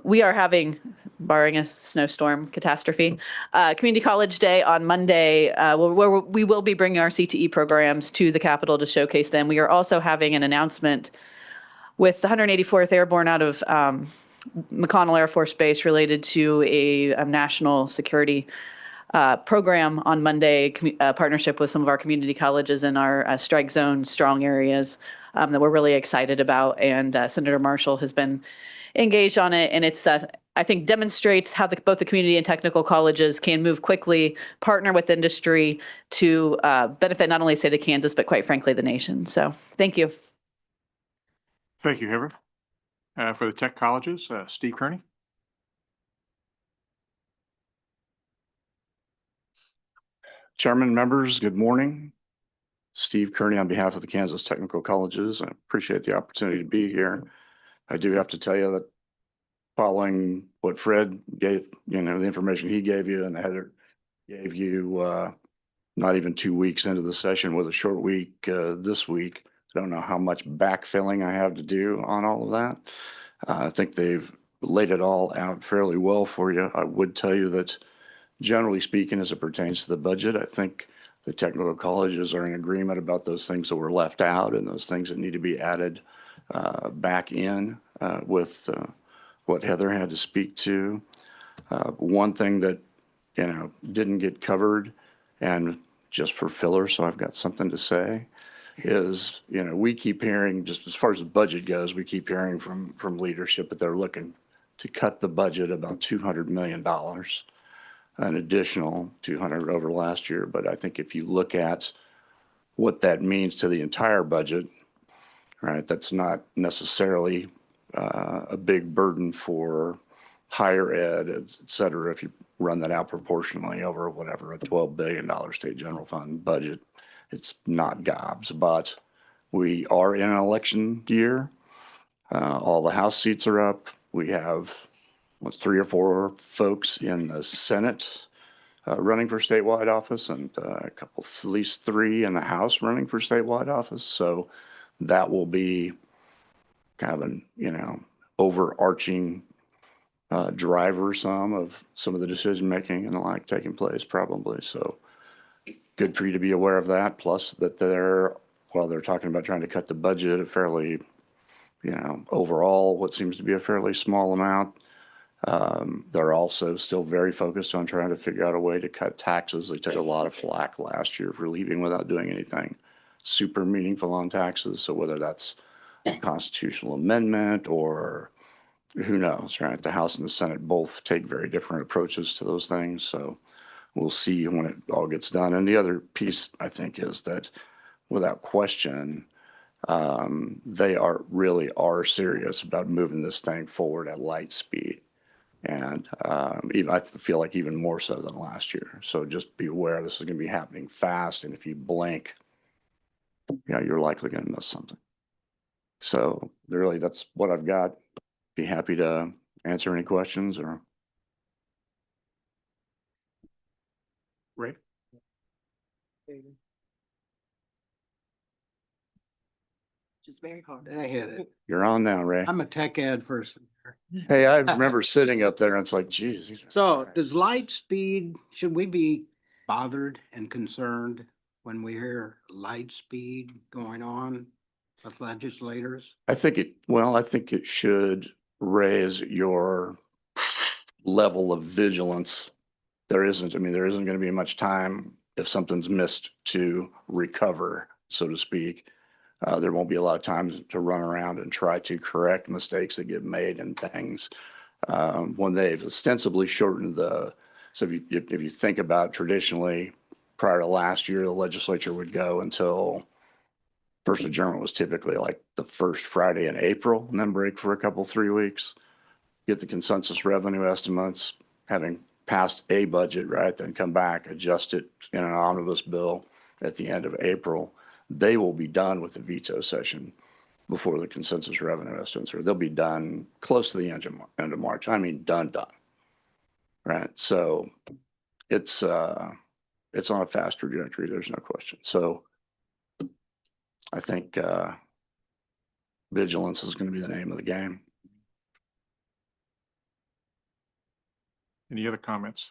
We are having, barring a snowstorm catastrophe, Community College Day on Monday, where we will be bringing our CTE programs to the Capitol to showcase them. We are also having an announcement with the 184th Airborne out of McConnell Air Force Base related to a national security program on Monday, partnership with some of our community colleges in our strike zone strong areas that we're really excited about. And Senator Marshall has been engaged on it. And it's, I think, demonstrates how both the community and technical colleges can move quickly, partner with industry to benefit not only the state of Kansas, but quite frankly, the nation. So thank you. Thank you, Heather. For the tech colleges, Steve Kearney. Chairman, members, good morning. Steve Kearney on behalf of the Kansas Technical Colleges. I appreciate the opportunity to be here. I do have to tell you that following what Fred gave, the information he gave you and Heather gave you, not even 2 weeks into the session with a short week this week. I don't know how much backfilling I have to do on all of that. I think they've laid it all out fairly well for you. I would tell you that generally speaking, as it pertains to the budget, I think the technical colleges are in agreement about those things that were left out and those things that need to be added back in with what Heather had to speak to. One thing that, didn't get covered, and just for filler, so I've got something to say, is, we keep hearing, just as far as the budget goes, we keep hearing from leadership that they're looking to cut the budget about $200 million. An additional 200 over last year. But I think if you look at what that means to the entire budget, right, that's not necessarily a big burden for higher ed, et cetera, if you run that out proportionally over whatever, a $12 billion state general fund budget. It's not gobs, but we are in an election year. All the House seats are up. We have, what's 3 or 4 folks in the Senate running for statewide office, and a couple, at least 3 in the House running for statewide office. So that will be kind of an, overarching driver some of the decision making and the like taking place probably. So good for you to be aware of that. Plus that while they're talking about trying to cut the budget a fairly, overall what seems to be a fairly small amount, they're also still very focused on trying to figure out a way to cut taxes. They took a lot of flack last year for leaving without doing anything super meaningful on taxes. So whether that's a constitutional amendment or who knows, right? The House and the Senate both take very different approaches to those things. So we'll see when it all gets done. And the other piece, I think, is that without question, they really are serious about moving this thing forward at light speed. And even I feel like even more so than last year. So just be aware this is going to be happening fast. And if you blink, you're likely going to miss something. So really, that's what I've got. Be happy to answer any questions or. Ray? Just very hard. I hit it. You're on now, Ray. I'm a tech ed person. Hey, I remember sitting up there and it's like, geez. So does light speed, should we be bothered and concerned when we hear light speed going on with legislators? I think it should raise your level of vigilance. There isn't going to be much time if something's missed to recover, so to speak. There won't be a lot of time to run around and try to correct mistakes that get made and things. When they've ostensibly shortened so if you think about traditionally prior to last year, the legislature would go until first adjournment was typically like the first Friday in April and then break for a couple, 3 weeks, get the consensus revenue estimates, having passed a budget, right? Then come back, adjust it in an omnibus bill at the end of April. They will be done with the veto session before the consensus revenue estimates, or they'll be done close to the end of March. I mean, done. Right. So it's on a fast trajectory. There's no question. So I think vigilance is going to be the name of the game. Any other comments?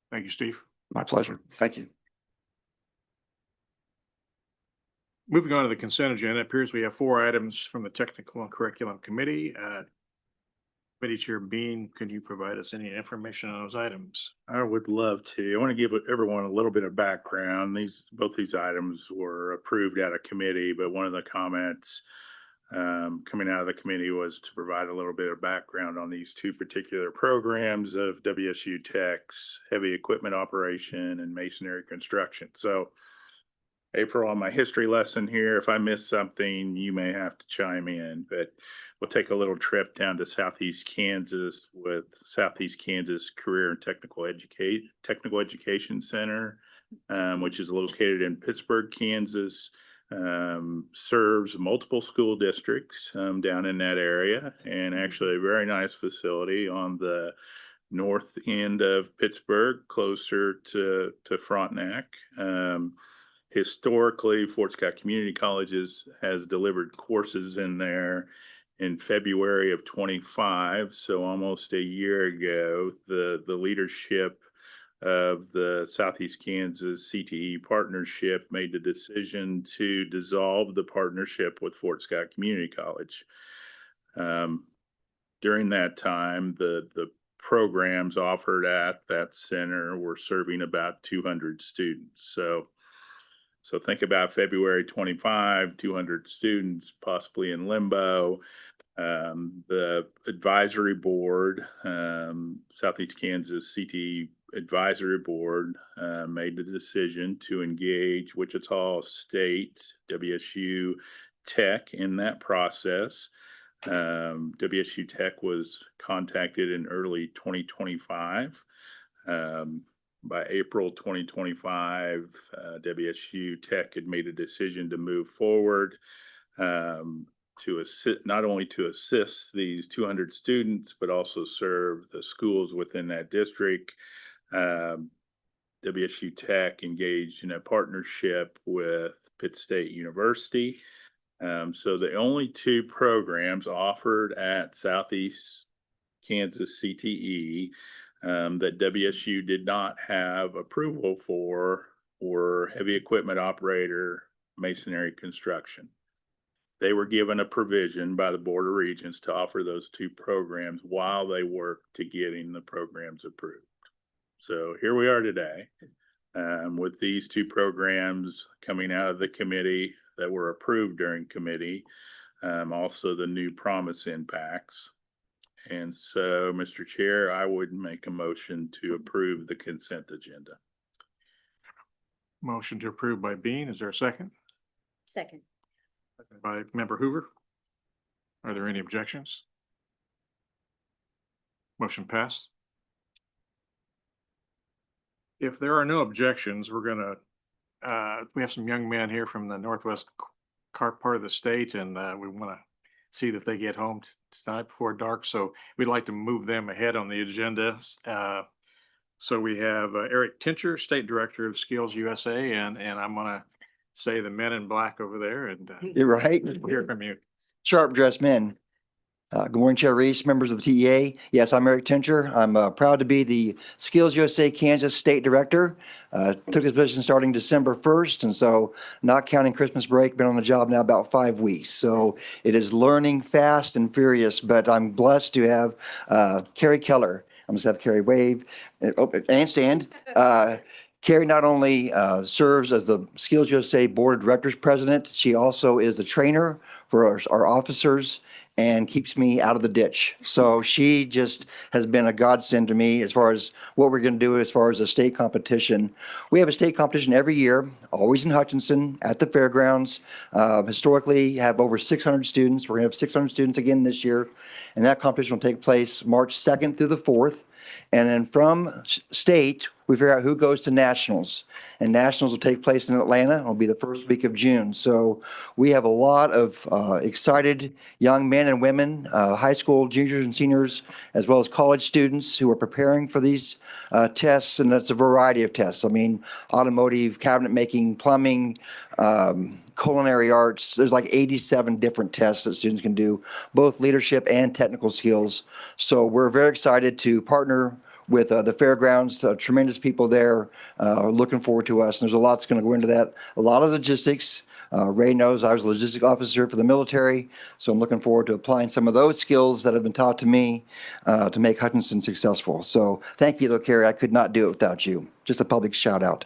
Thank you, Steve. My pleasure. Thank you. Moving on to the consent agenda, it appears we have 4 items from the Technical and Curriculum Committee. Committee Chair Bean, could you provide us any information on those items? I would love to. I want to give everyone a little bit of background. Both these items were approved out of committee, but one of the comments coming out of the committee was to provide a little bit of background on these 2 particular programs of WSU Tech's heavy equipment operation and masonry construction. So April, on my history lesson here, if I miss something, you may have to chime in, but we'll take a little trip down to Southeast Kansas with Southeast Kansas Career and Technical Education Center, which is located in Pittsburg, Kansas, serves multiple school districts down in that area, and actually a very nice facility on the north end of Pittsburgh, closer to Frontenac. Historically, Fort Scott Community Colleges has delivered courses in there in February of 25. So almost a year ago, the leadership of the Southeast Kansas CTE partnership made the decision to dissolve the partnership with Fort Scott Community College. During that time, the programs offered at that center were serving about 200 students. So think about February 25, 200 students possibly in limbo. The advisory board, Southeast Kansas CTE Advisory Board, made the decision to engage Wichita State, WSU Tech in that process. WSU Tech was contacted in early 2025. By April 2025, WSU Tech had made a decision to move forward to assist, not only to assist these 200 students, but also serve the schools within that district. WSU Tech engaged in a partnership with Pitt State University. So the only two programs offered at Southeast Kansas CTE that WSU did not have approval for were heavy equipment operator, masonry construction. They were given a provision by the Board of Regents to offer those two programs while they worked to getting the programs approved. So here we are today with these two programs coming out of the committee that were approved during committee, also the new promise impacts. And so, Mr. Chair, I would make a motion to approve the consent agenda. Motion to approve by Bean. Is there a second? Second. By Member Hoover. Are there any objections? Motion passed. If there are no objections, we're gonna, we have some young men here from the northwest part of the state, and we want to see that they get home tonight before dark. So we'd like to move them ahead on the agenda. So we have Eric Tincher, State Director of Skills USA, and I'm gonna say the men in black over there, and You're right. we'll hear from you. Sharp dressed men. Good morning, Chair Reese, members of the TEA. Yes, I'm Eric Tincher. I'm proud to be the Skills USA Kansas State Director. Took this position starting December 1st, and so not counting Christmas break, been on the job now about 5 weeks. So it is learning fast and furious, but I'm blessed to have Carrie Keller. I'm just have Carrie wave and stand. Carrie not only serves as the Skills USA Board of Directors President, she also is the trainer for our officers and keeps me out of the ditch. So she just has been a godsend to me as far as what we're going to do as far as a state competition. We have a state competition every year, always in Hutchinson at the fairgrounds. Historically, have over 600 students. We're going to have 600 students again this year. And that competition will take place March 2nd through the 4th. And then from state, we figure out who goes to nationals. And nationals will take place in Atlanta. It'll be the first week of June. So we have a lot of excited young men and women, high school juniors and seniors, as well as college students who are preparing for these tests. And that's a variety of tests. I mean, automotive, cabinet making, plumbing, culinary arts. There's like 87 different tests that students can do, both leadership and technical skills. So we're very excited to partner with the fairgrounds, tremendous people there, looking forward to us. And there's a lot that's going to go into that. A lot of logistics. Ray knows I was a logistic officer for the military, so I'm looking forward to applying some of those skills that have been taught to me to make Hutchinson successful. So thank you, though, Carrie. I could not do it without you. Just a public shout out.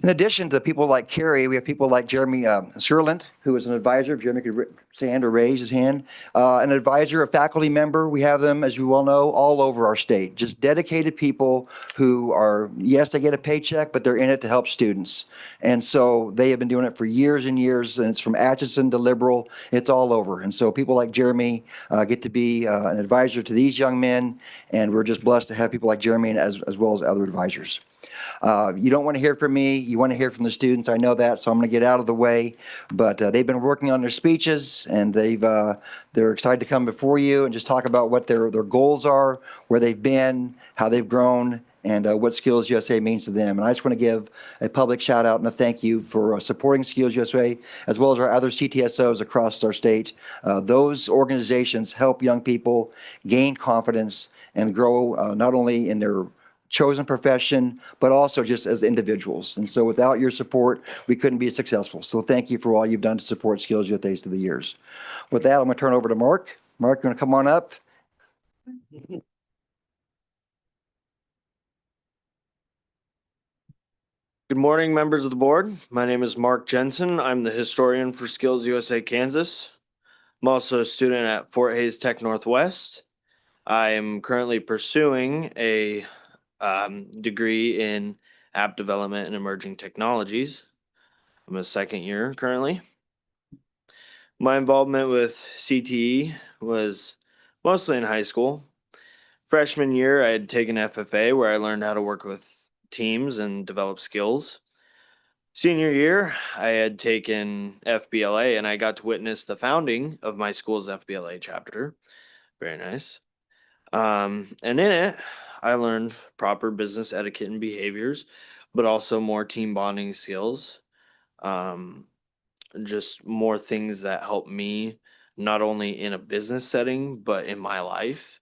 In addition to people like Carrie, we have people like Jeremy Sirland, who is an advisor. If Jeremy could stand or raise his hand. An advisor, a faculty member. We have them, as you well know, all over our state. Just dedicated people who are, yes, they get a paycheck, but they're in it to help students. And so they have been doing it for years and years, and it's from Atchison to Liberal. It's all over. And so people like Jeremy get to be an advisor to these young men, and we're just blessed to have people like Jeremy as well as other advisors. You don't want to hear from me. You want to hear from the students. I know that, so I'm going to get out of the way. But they've been working on their speeches, and they're excited to come before you and just talk about what their goals are, where they've been, how they've grown, and what Skills USA means to them. And I just want to give a public shout out and a thank you for supporting Skills USA, as well as our other CTSOs across our state. Those organizations help young people gain confidence and grow not only in their chosen profession, but also just as individuals. And so without your support, we couldn't be successful. So thank you for all you've done to support Skills USA through the years. With that, I'm going to turn over to Mark. Mark, you want to come on up? Good morning, members of the board. My name is Mark Jensen. I'm the historian for Skills USA Kansas. I'm also a student at Fort Hays Tech Northwest. I am currently pursuing a degree in app development and emerging technologies. I'm a second year currently. My involvement with CTE was mostly in high school. Freshman year, I had taken FFA where I learned how to work with teams and develop skills. Senior year, I had taken FBLA and I got to witness the founding of my school's FBLA chapter. Very nice. And in it, I learned proper business etiquette and behaviors, but also more team bonding skills. Just more things that help me not only in a business setting, but in my life,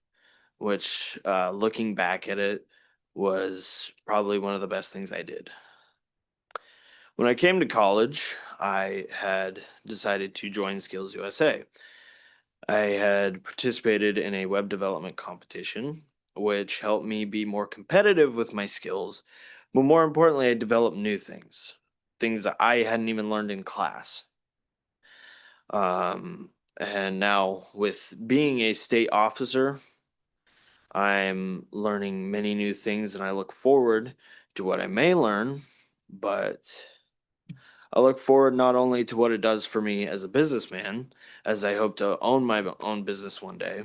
which looking back at it was probably one of the best things I did. When I came to college, I had decided to join Skills USA. I had participated in a web development competition, which helped me be more competitive with my skills, but more importantly, I developed new things that I hadn't even learned in class. And now with being a state officer, I'm learning many new things and I look forward to what I may learn, but I look forward not only to what it does for me as a businessman, as I hope to own my own business one day,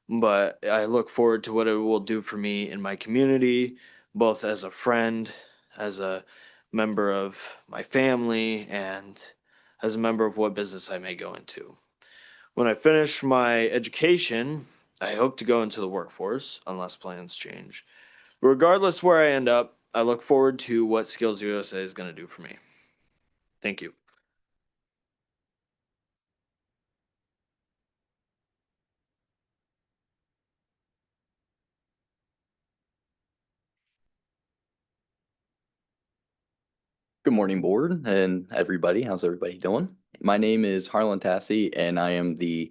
but I look forward to what it will do for me in my community, both as a friend, as a member of my family, and as a member of what business I may go into. When I finish my education, I hope to go into the workforce unless plans change. Regardless where I end up, I look forward to what Skills USA is going to do for me. Thank you. Good morning, board and everybody. How's everybody doing? My name is Harlan Tassi, and I am the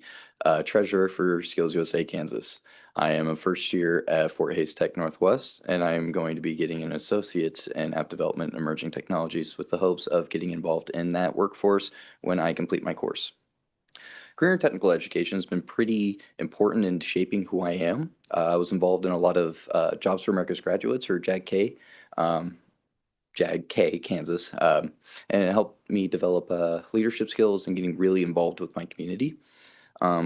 treasurer for Skills USA Kansas. I am a first year at Fort Hays Tech Northwest, and I am going to be getting an associate's in app development and emerging technologies with the hopes of getting involved in that workforce when I complete my course. Career and technical education has been pretty important in shaping who I am. I was involved in a lot of Jobs for America's Graduates, or JAG-K, JAG-K, Kansas, and it helped me develop leadership skills and getting really involved with my community,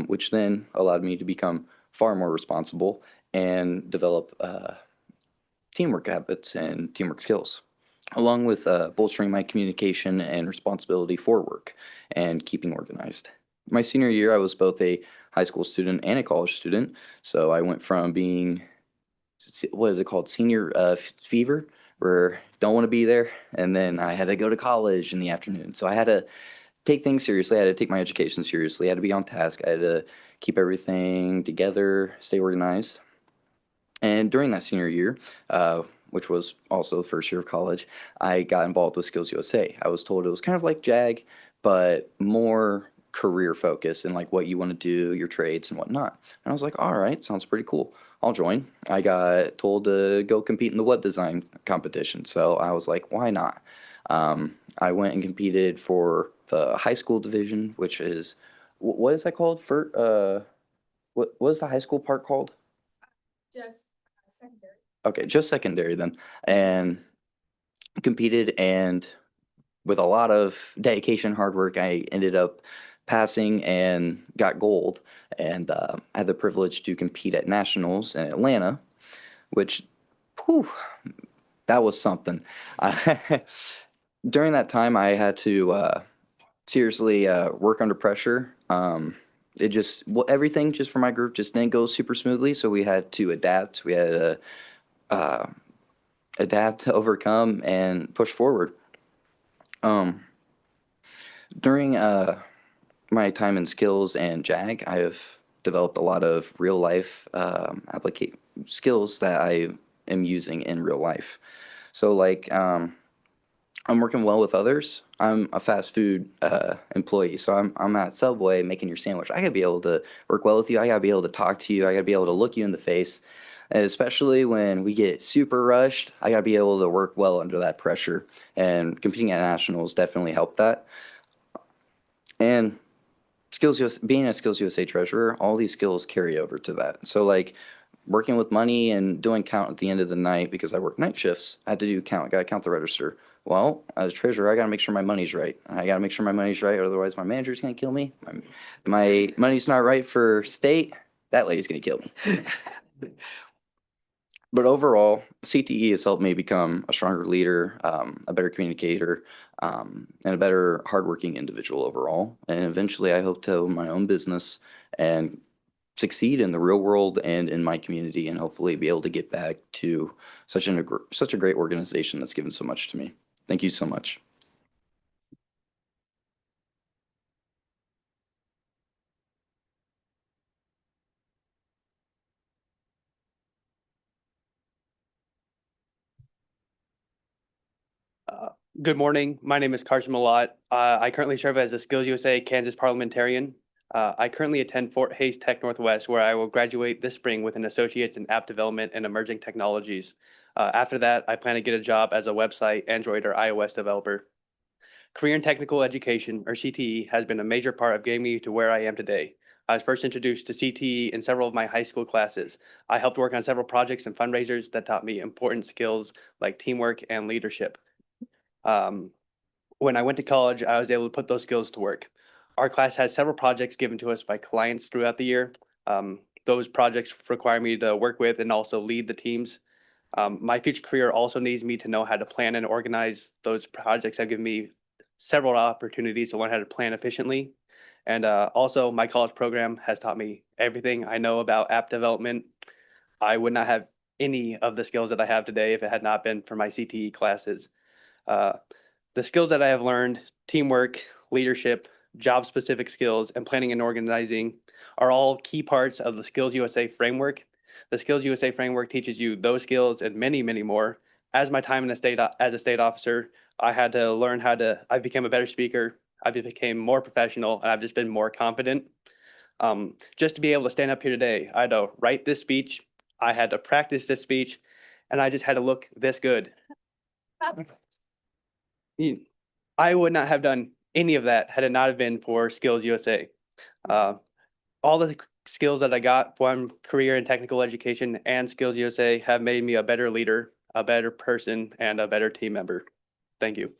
which then allowed me to become far more responsible and develop teamwork habits and teamwork skills, along with bolstering my communication and responsibility for work and keeping organized. My senior year, I was both a high school student and a college student, so I went from being, what is it called, senior fever, where don't want to be there, and then I had to go to college in the afternoon. So I had to take things seriously. I had to take my education seriously. I had to be on task. I had to keep everything together, stay organized. And during that senior year, which was also the first year of college, I got involved with Skills USA. I was told it was kind of like JAG, but more career focused and like what you want to do, your trades and whatnot. And I was like, all right, sounds pretty cool. I'll join. I got told to go compete in the web design competition. So I was like, why not? I went and competed for the high school division, which is, what is that called? What is the high school part called? Just secondary. Okay, just secondary then. And competed, and with a lot of dedication, hard work, I ended up passing and got gold, and I had the privilege to compete at nationals in Atlanta, which, whew, that was something. During that time, I had to seriously work under pressure. It just, everything just for my group just didn't go super smoothly, so we had to adapt. We had to adapt, overcome, and push forward. During my time in Skills and JAG, I have developed a lot of real life application skills that I am using in real life. So like, I'm working well with others. I'm a fast food employee, so I'm at Subway making your sandwich. I gotta be able to work well with you. I gotta be able to talk to you. I gotta be able to look you in the face. And especially when we get super rushed, I gotta be able to work well under that pressure. And competing at nationals definitely helped that. And being a Skills USA treasurer, all these skills carry over to that. So like working with money and doing count at the end of the night because I work night shifts. I had to do count. I got to count the register. Well, as treasurer, I got to make sure my money's right. I got to make sure my money's right. Otherwise, my manager's going to kill me. My money's not right for state. That lady's going to kill me. But overall, CTE has helped me become a stronger leader, a better communicator, and a better hardworking individual overall. And eventually, I hope to own my own business and succeed in the real world and in my community, and hopefully be able to get back to such a great organization that's given so much to me. Thank you so much. Good morning. My name is Carson Malott. I currently serve as a Skills USA Kansas parliamentarian. I currently attend Fort Hays Tech Northwest, where I will graduate this spring with an associate's in app development and emerging technologies. After that, I plan to get a job as a website, Android, or iOS developer. Career and Technical Education, or CTE, has been a major part of getting me to where I am today. I was first introduced to CTE in several of my high school classes. I helped work on several projects and fundraisers that taught me important skills like teamwork and leadership. When I went to college, I was able to put those skills to work. Our class has several projects given to us by clients throughout the year. Those projects require me to work with and also lead the teams. My future career also needs me to know how to plan and organize. Those projects have given me several opportunities to learn how to plan efficiently. And also, my college program has taught me everything I know about app development. I would not have any of the skills that I have today if it had not been for my CTE classes. The skills that I have learned, teamwork, leadership, job-specific skills, and planning and organizing are all key parts of the Skills USA framework. The Skills USA framework teaches you those skills and many, many more. As my time in the state as a state officer, I had to learn I became a better speaker. I became more professional, and I've just been more confident. Just to be able to stand up here today, I had to write this speech, I had to practice this speech, and I just had to look this good. I would not have done any of that had it not have been for Skills USA. All the skills that I got from Career and Technical Education and Skills USA have made me a better leader, a better person, and a better team member. Thank you.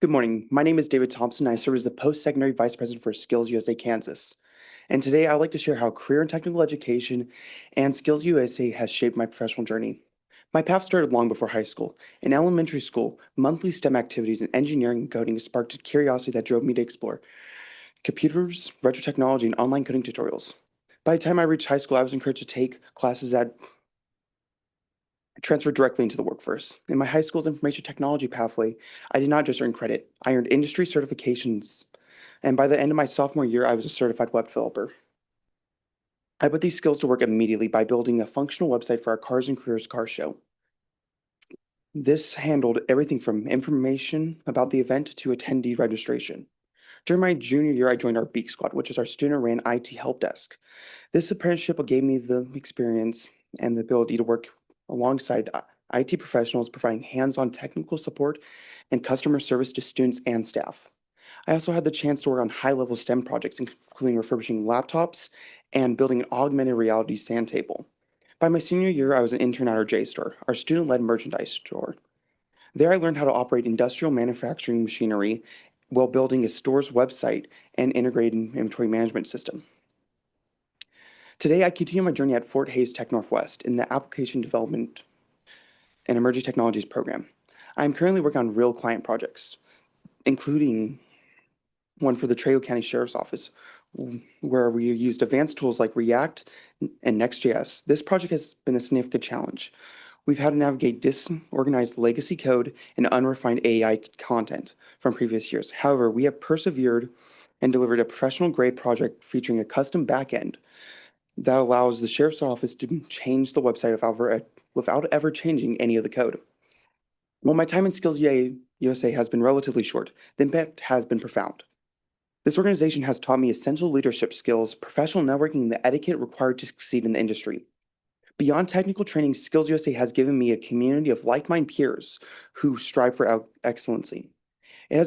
Good morning. My name is David Thompson. I serve as the Post-Secondary Vice President for Skills USA Kansas. And today I'd like to share how Career and Technical Education and Skills USA has shaped my professional journey. My path started long before high school. In elementary school, monthly STEM activities in engineering and coding sparked a curiosity that drove me to explore computers, retro technology, and online coding tutorials. By the time I reached high school, I was encouraged to take classes that transferred directly into the workforce. In my high school's information technology pathway, I did not just earn credit. I earned industry certifications, and by the end of my sophomore year, I was a certified web developer. I put these skills to work immediately by building a functional website for our Cars and Careers car show. This handled everything from information about the event to attendee registration. During my junior year, I joined our Beak Squad, which is our student-ran IT help desk. This apprenticeship gave me the experience and the ability to work alongside IT professionals, providing hands-on technical support and customer service to students and staff. I also had the chance to work on high-level STEM projects, including refurbishing laptops and building an augmented reality sand table. By my senior year, I was an intern at our JSTOR, our student-led merchandise store. There I learned how to operate industrial manufacturing machinery while building a store's website and integrated inventory management system. Today, I continue my journey at Fort Hays Tech Northwest in the Application Development and Emerging Technologies program. I am currently working on real client projects, including one for the Trejo County Sheriff's Office, where we used advanced tools like React and Next.js. This project has been a significant challenge. We've had to navigate disorganized legacy code and unrefined AI content from previous years. However, we have persevered and delivered a professional-grade project featuring a custom backend that allows the Sheriff's Office to change the website without ever changing any of the code. While my time in Skills USA has been relatively short, the impact has been profound. This organization has taught me essential leadership skills, professional networking, and the etiquette required to succeed in the industry. Beyond technical training, Skills USA has given me a community of like-minded peers who strive for excellency. It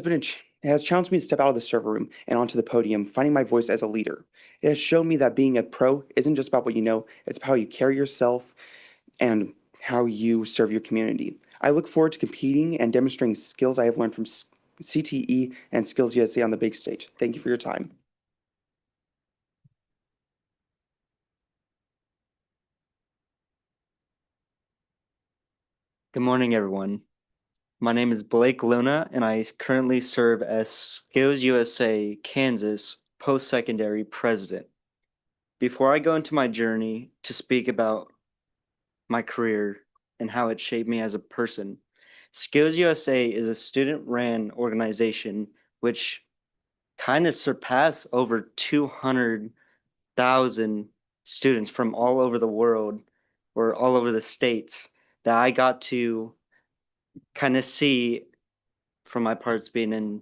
has challenged me to step out of the server room and onto the podium, finding my voice as a leader. It has shown me that being a pro isn't just about what you know, it's about how you carry yourself and how you serve your community. I look forward to competing and demonstrating skills I have learned from CTE and Skills USA on the big stage. Thank you for your time. Good morning, everyone. My name is Blake Luna, and I currently serve as Skills USA Kansas post-secondary president. Before I go into my journey to speak about my career and how it shaped me as a person, Skills USA is a student-ran organization which kind of surpassed over 200,000 students from all over the world or all over the states that I got to kind of see from my parts being in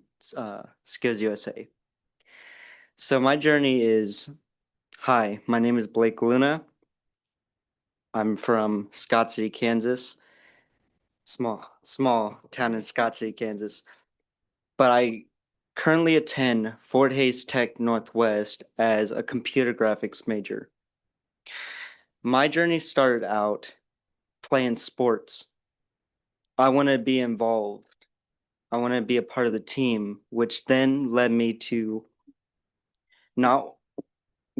Skills USA. So my journey is, hi, my name is Blake Luna. I'm from Scott City, Kansas. Small town in Scott City, Kansas. But I currently attend Fort Hays Tech Northwest as a computer graphics major. My journey started out playing sports. I want to be involved. I want to be a part of the team, which then led me to not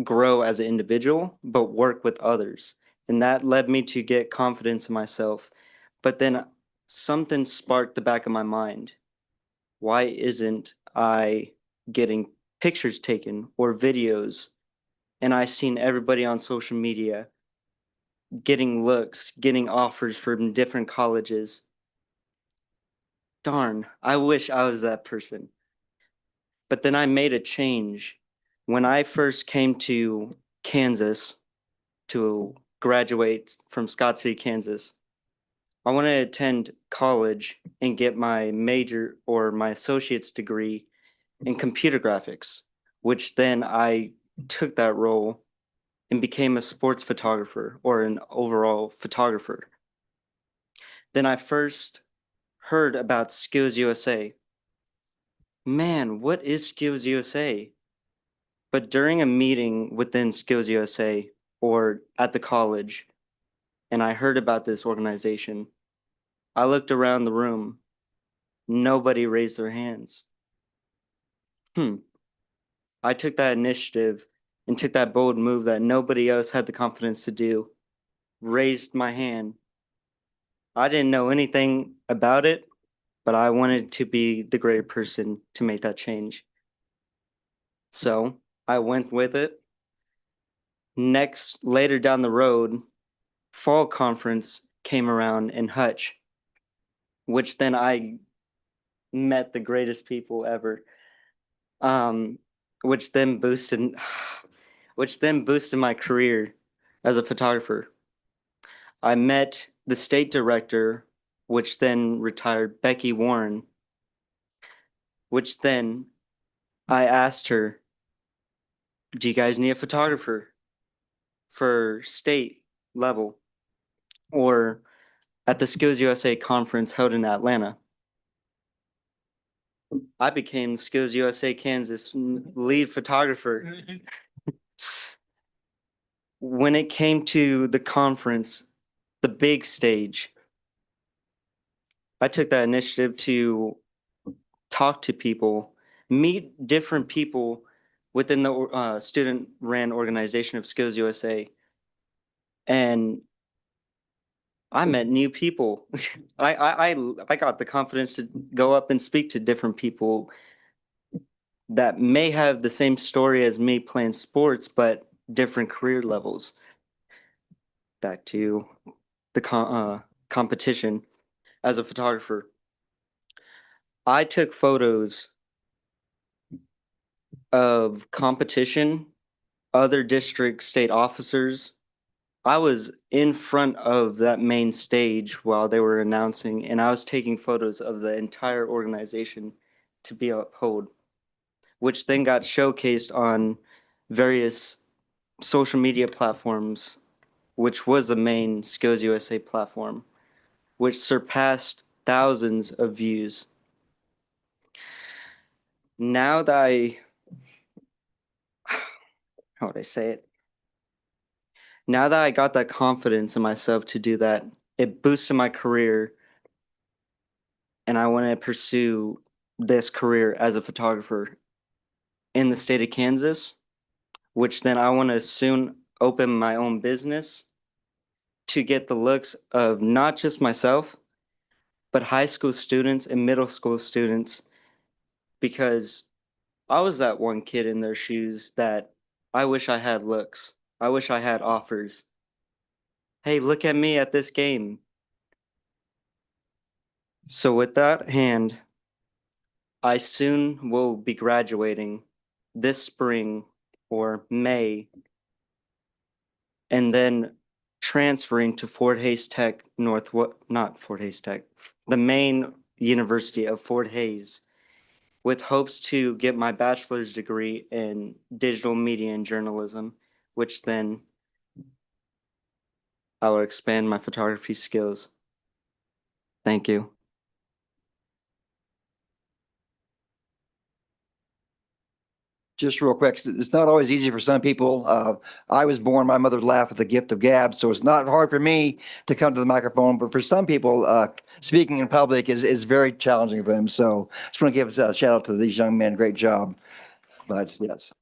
grow as an individual, but work with others. And that led me to get confidence in myself. But then something sparked the back of my mind. Why isn't I getting pictures taken or videos? And I seen everybody on social media getting looks, getting offers from different colleges. Darn, I wish I was that person. But then I made a change. When I first came to Kansas to graduate from Scott City, Kansas, I want to attend college and get my major or my associate's degree in computer graphics, which then I took that role and became a sports photographer or an overall photographer. Then I first heard about Skills USA. Man, what is Skills USA? But during a meeting within Skills USA or at the college, and I heard about this organization, I looked around the room. Nobody raised their hands. I took that initiative and took that bold move that nobody else had the confidence to do. Raised my hand. I didn't know anything about it, but I wanted to be the great person to make that change. So I went with it. Later down the road, fall conference came around in Hutch, which then I met the greatest people ever, which then boosted my career as a photographer. I met the state director, which then retired, Becky Warren, which then I asked her, do you guys need a photographer for state level or at the Skills USA conference held in Atlanta? I became Skills USA Kansas lead photographer. When it came to the conference, the big stage, I took that initiative to talk to people, meet different people within the student-ran organization of Skills USA. And I met new people. I got the confidence to go up and speak to different people that may have the same story as me playing sports, but different career levels. Back to the competition as a photographer. I took photos of competition, other district state officers. I was in front of that main stage while they were announcing, and I was taking photos of the entire organization to be upheld, which then got showcased on various social media platforms which was the main Skills USA platform, which surpassed thousands of views. Now that how would I say it? Now that I got that confidence in myself to do that, it boosted my career, and I want to pursue this career as a photographer in the state of Kansas, which then I want to soon open my own business to get the looks of not just myself, but high school students and middle school students, because I was that one kid in their shoes that I wish I had looks. I wish I had offers. Hey, look at me at this game. So with that hand, I soon will be graduating this spring or May, and then transferring to Fort Hays Tech not Fort Hays Tech, the main university of Fort Hays, with hopes to get my bachelor's degree in digital media and journalism, which then I will expand my photography skills. Thank you. Just real quick, it's not always easy for some people. I was born, my mother laughed with the gift of gab, so it's not hard for me to come to the microphone, but for some people, speaking in public is very challenging for them. So I just want to give a shout out to these young men. Great job. But yes.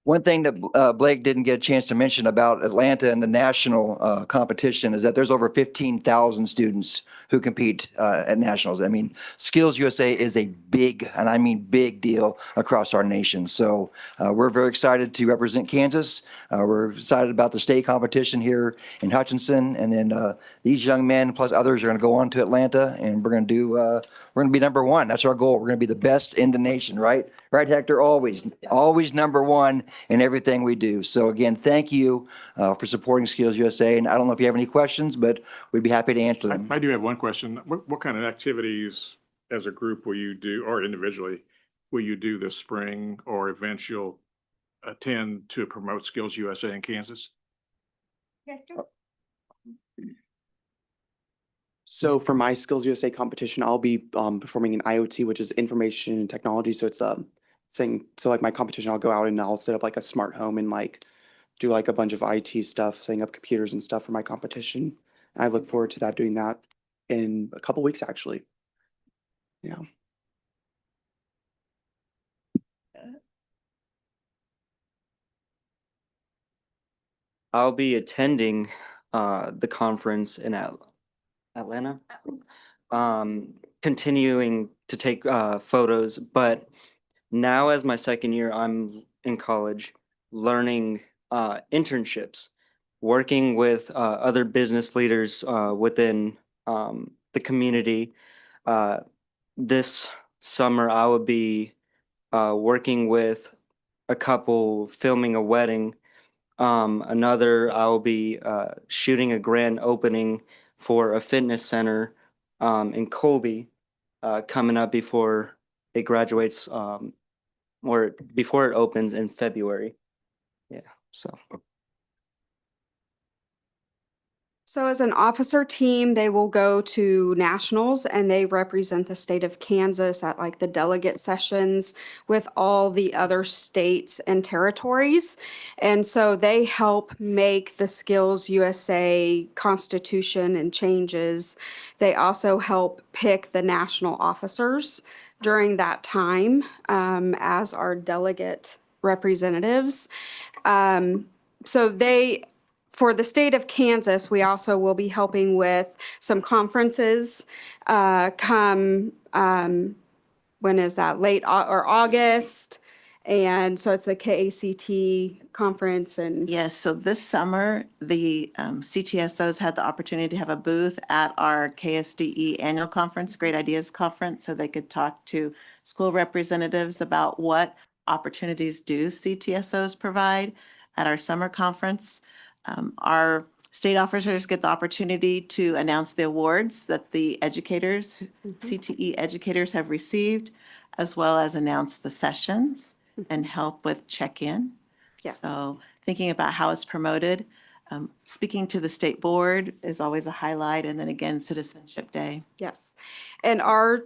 One thing that Blake didn't get a chance to mention about Atlanta and the national competition is that there's over 15,000 students who compete at nationals. I mean, Skills USA is a big, and I mean big deal across our nation. So we're very excited to represent Kansas. We're excited about the state competition here in Hutchinson. And then these young men plus others are going to go on to Atlanta, and we're going to do, we're going to be number one. That's our goal. We're going to be the best in the nation, right? Right, Hector? Always number one in everything we do. So again, thank you for supporting Skills USA. And I don't know if you have any questions, but we'd be happy to answer them. I do have one question. What kind of activities as a group will you do, or individually, will you do this spring, or events you'll attend to promote Skills USA in Kansas? So for my Skills USA competition, I'll be performing in IoT, which is information and technology. So it's like my competition, I'll go out and I'll set up like a smart home and like do like a bunch of IT stuff, setting up computers and stuff for my competition. I look forward to doing that in a couple weeks, actually. Yeah. I'll be attending the conference in Atlanta, continuing to take photos, but now as my second year, I'm in college learning internships, working with other business leaders within the community. This summer, I will be working with a couple filming a wedding. Another, I will be shooting a grand opening for a fitness center in Colby coming up before it graduates or before it opens in February. Yeah, so. So as an officer team, they will go to nationals and they represent the state of Kansas at like the delegate sessions with all the other states and territories. And so they help make the Skills USA Constitution and changes. They also help pick the national officers during that time as our delegate representatives. For the state of Kansas, we also will be helping with some conferences come, when is that, late or August? And so it's the KACT conference and. Yes, so this summer, the CTSOs had the opportunity to have a booth at our KSDE annual conference, Great Ideas Conference, so they could talk to school representatives about what opportunities do CTSOs provide at our summer conference. Our state officers get the opportunity to announce the awards that the educators, CTE educators have received, as well as announce the sessions and help with check-in. Yes. So thinking about how it's promoted. Speaking to the state board is always a highlight, and then again, Citizenship Day. Yes. And our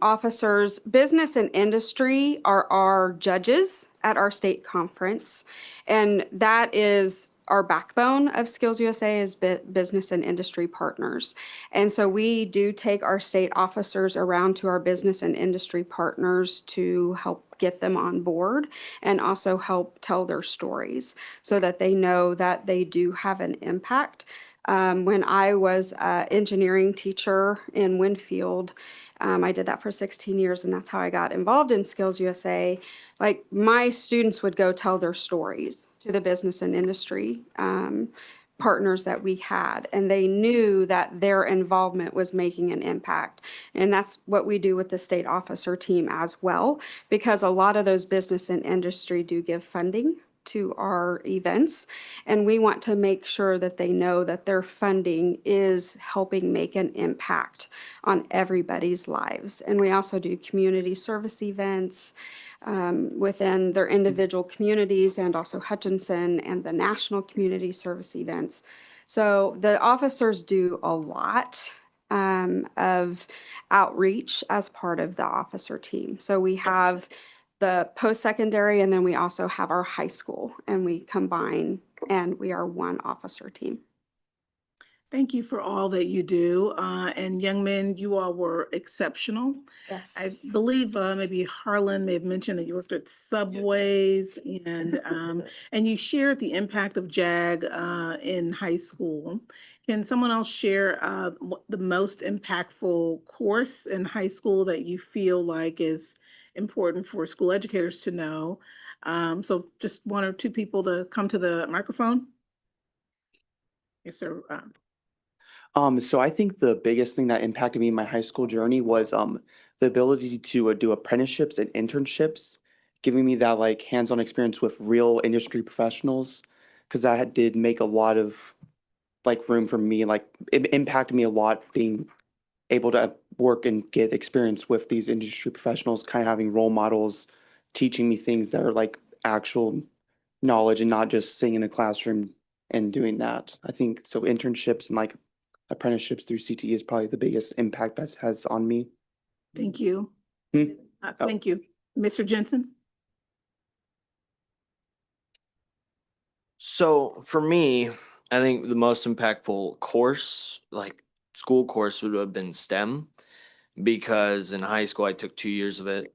officers, business and industry are our judges at our state conference. And that is our backbone of Skills USA is business and industry partners. And so we do take our state officers around to our business and industry partners to help get them on board and also help tell their stories so that they know that they do have an impact. When I was an engineering teacher in Winfield, I did that for 16 years, and that's how I got involved in Skills USA. Like, my students would go tell their stories to the business and industry partners that we had, and they knew that their involvement was making an impact. And that's what we do with the state officer team as well, because a lot of those business and industry do give funding to our events, and we want to make sure that they know that their funding is helping make an impact on everybody's lives. And we also do community service events within their individual communities, and also Hutchinson and the national community service events. So the officers do a lot of outreach as part of the officer team. So we have the post-secondary, and then we also have our high school, and we combine, and we are one officer team. Thank you for all that you do. And young men, you all were exceptional. Yes. I believe maybe Harlan may have mentioned that you worked at Subways, and you shared the impact of JAG in high school. Can someone else share what the most impactful course in high school that you feel like is important for school educators to know? So just one or two people to come to the microphone. Yes, sir. So I think the biggest thing that impacted me in my high school journey was the ability to do apprenticeships and internships, giving me that like hands-on experience with real industry professionals, because that did make a lot of like room for me, like it impacted me a lot being able to work and get experience with these industry professionals, kind of having role models, teaching me things that are like actual knowledge and not just sitting in a classroom and doing that. I think so internships and like apprenticeships through CTE is probably the biggest impact that has on me. Thank you. Hmm? Thank you. Mr. Jensen? So for me, I think the most impactful course, like school course, would have been STEM, because in high school I took 2 years of it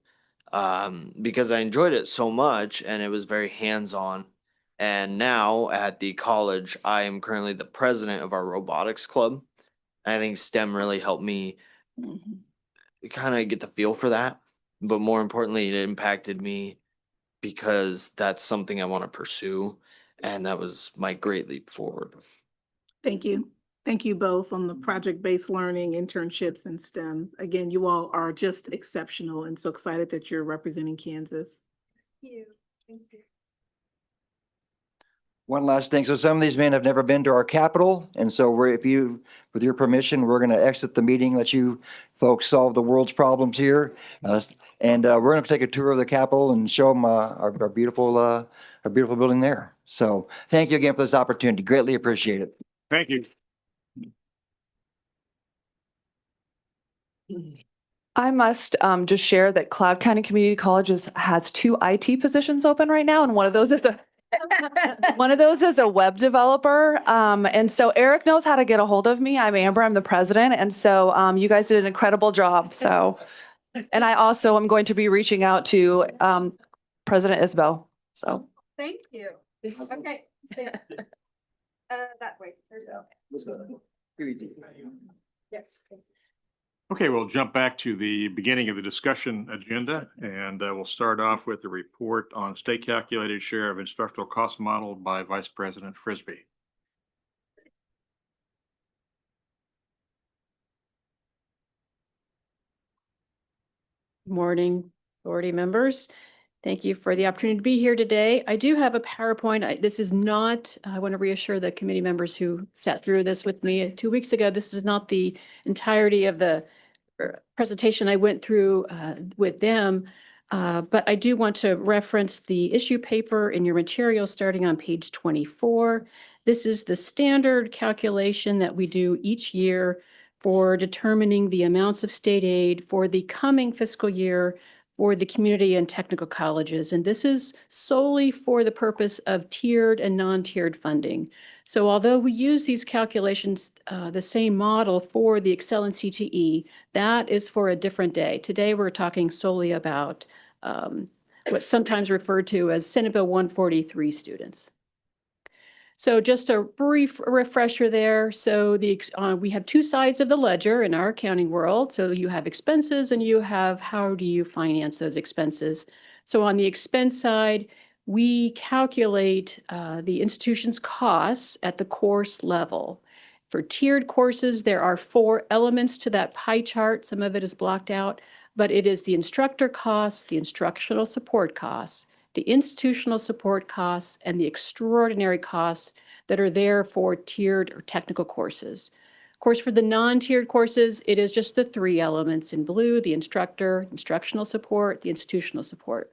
because I enjoyed it so much and it was very hands-on. And now at the college, I am currently the president of our robotics club. I think STEM really helped me kind of get the feel for that. But more importantly, it impacted me because that's something I want to pursue. And that was my great leap forward. Thank you. Thank you both on the project-based learning, internships, and STEM. Again, you all are just exceptional, and so excited that you're representing Kansas. Thank you. Thank you. One last thing. So some of these men have never been to our Capitol. And so with your permission, we're going to exit the meeting, let you folks solve the world's problems here. And we're going to take a tour of the Capitol and show them our beautiful building there. So thank you again for this opportunity. Greatly appreciate it. Thank you. I must just share that Cloud County Community Colleges has 2 IT positions open right now, and one of those is a web developer. And so Eric knows how to get a hold of me. I'm Amber, I'm the president. And so you guys did an incredible job. So, and I also am going to be reaching out to President Isabel. So. Thank you. Okay. That way. Yes. Okay, we'll jump back to the beginning of the discussion agenda, and we'll start off with a report on state calculated share of instructional cost model by Vice President Frisbee. Morning, authority members. Thank you for the opportunity to be here today. I do have a PowerPoint. This is not, I want to reassure the committee members who sat through this with me 2 weeks ago. This is not the entirety of the presentation I went through with them. But I do want to reference the issue paper in your material starting on page 24. This is the standard calculation that we do each year for determining the amounts of state aid for the coming fiscal year for the community and technical colleges. And this is solely for the purpose of tiered and non-tiered funding. So although we use these calculations, the same model for the Excel and CTE, that is for a different day. Today, we're talking solely about what's sometimes referred to as Senate Bill 143 students. So just a brief refresher there. So we have two sides of the ledger in our accounting world. So you have expenses and you have how do you finance those expenses. So on the expense side, we calculate the institution's costs at the course level. For tiered courses, there are 4 elements to that pie chart. Some of it is blocked out, but it is the instructor costs, the instructional support costs, the institutional support costs, and the extraordinary costs that are there for tiered or technical courses. Of course, for the non-tiered courses, it is just the 3 elements in blue: the instructor, instructional support, the institutional support.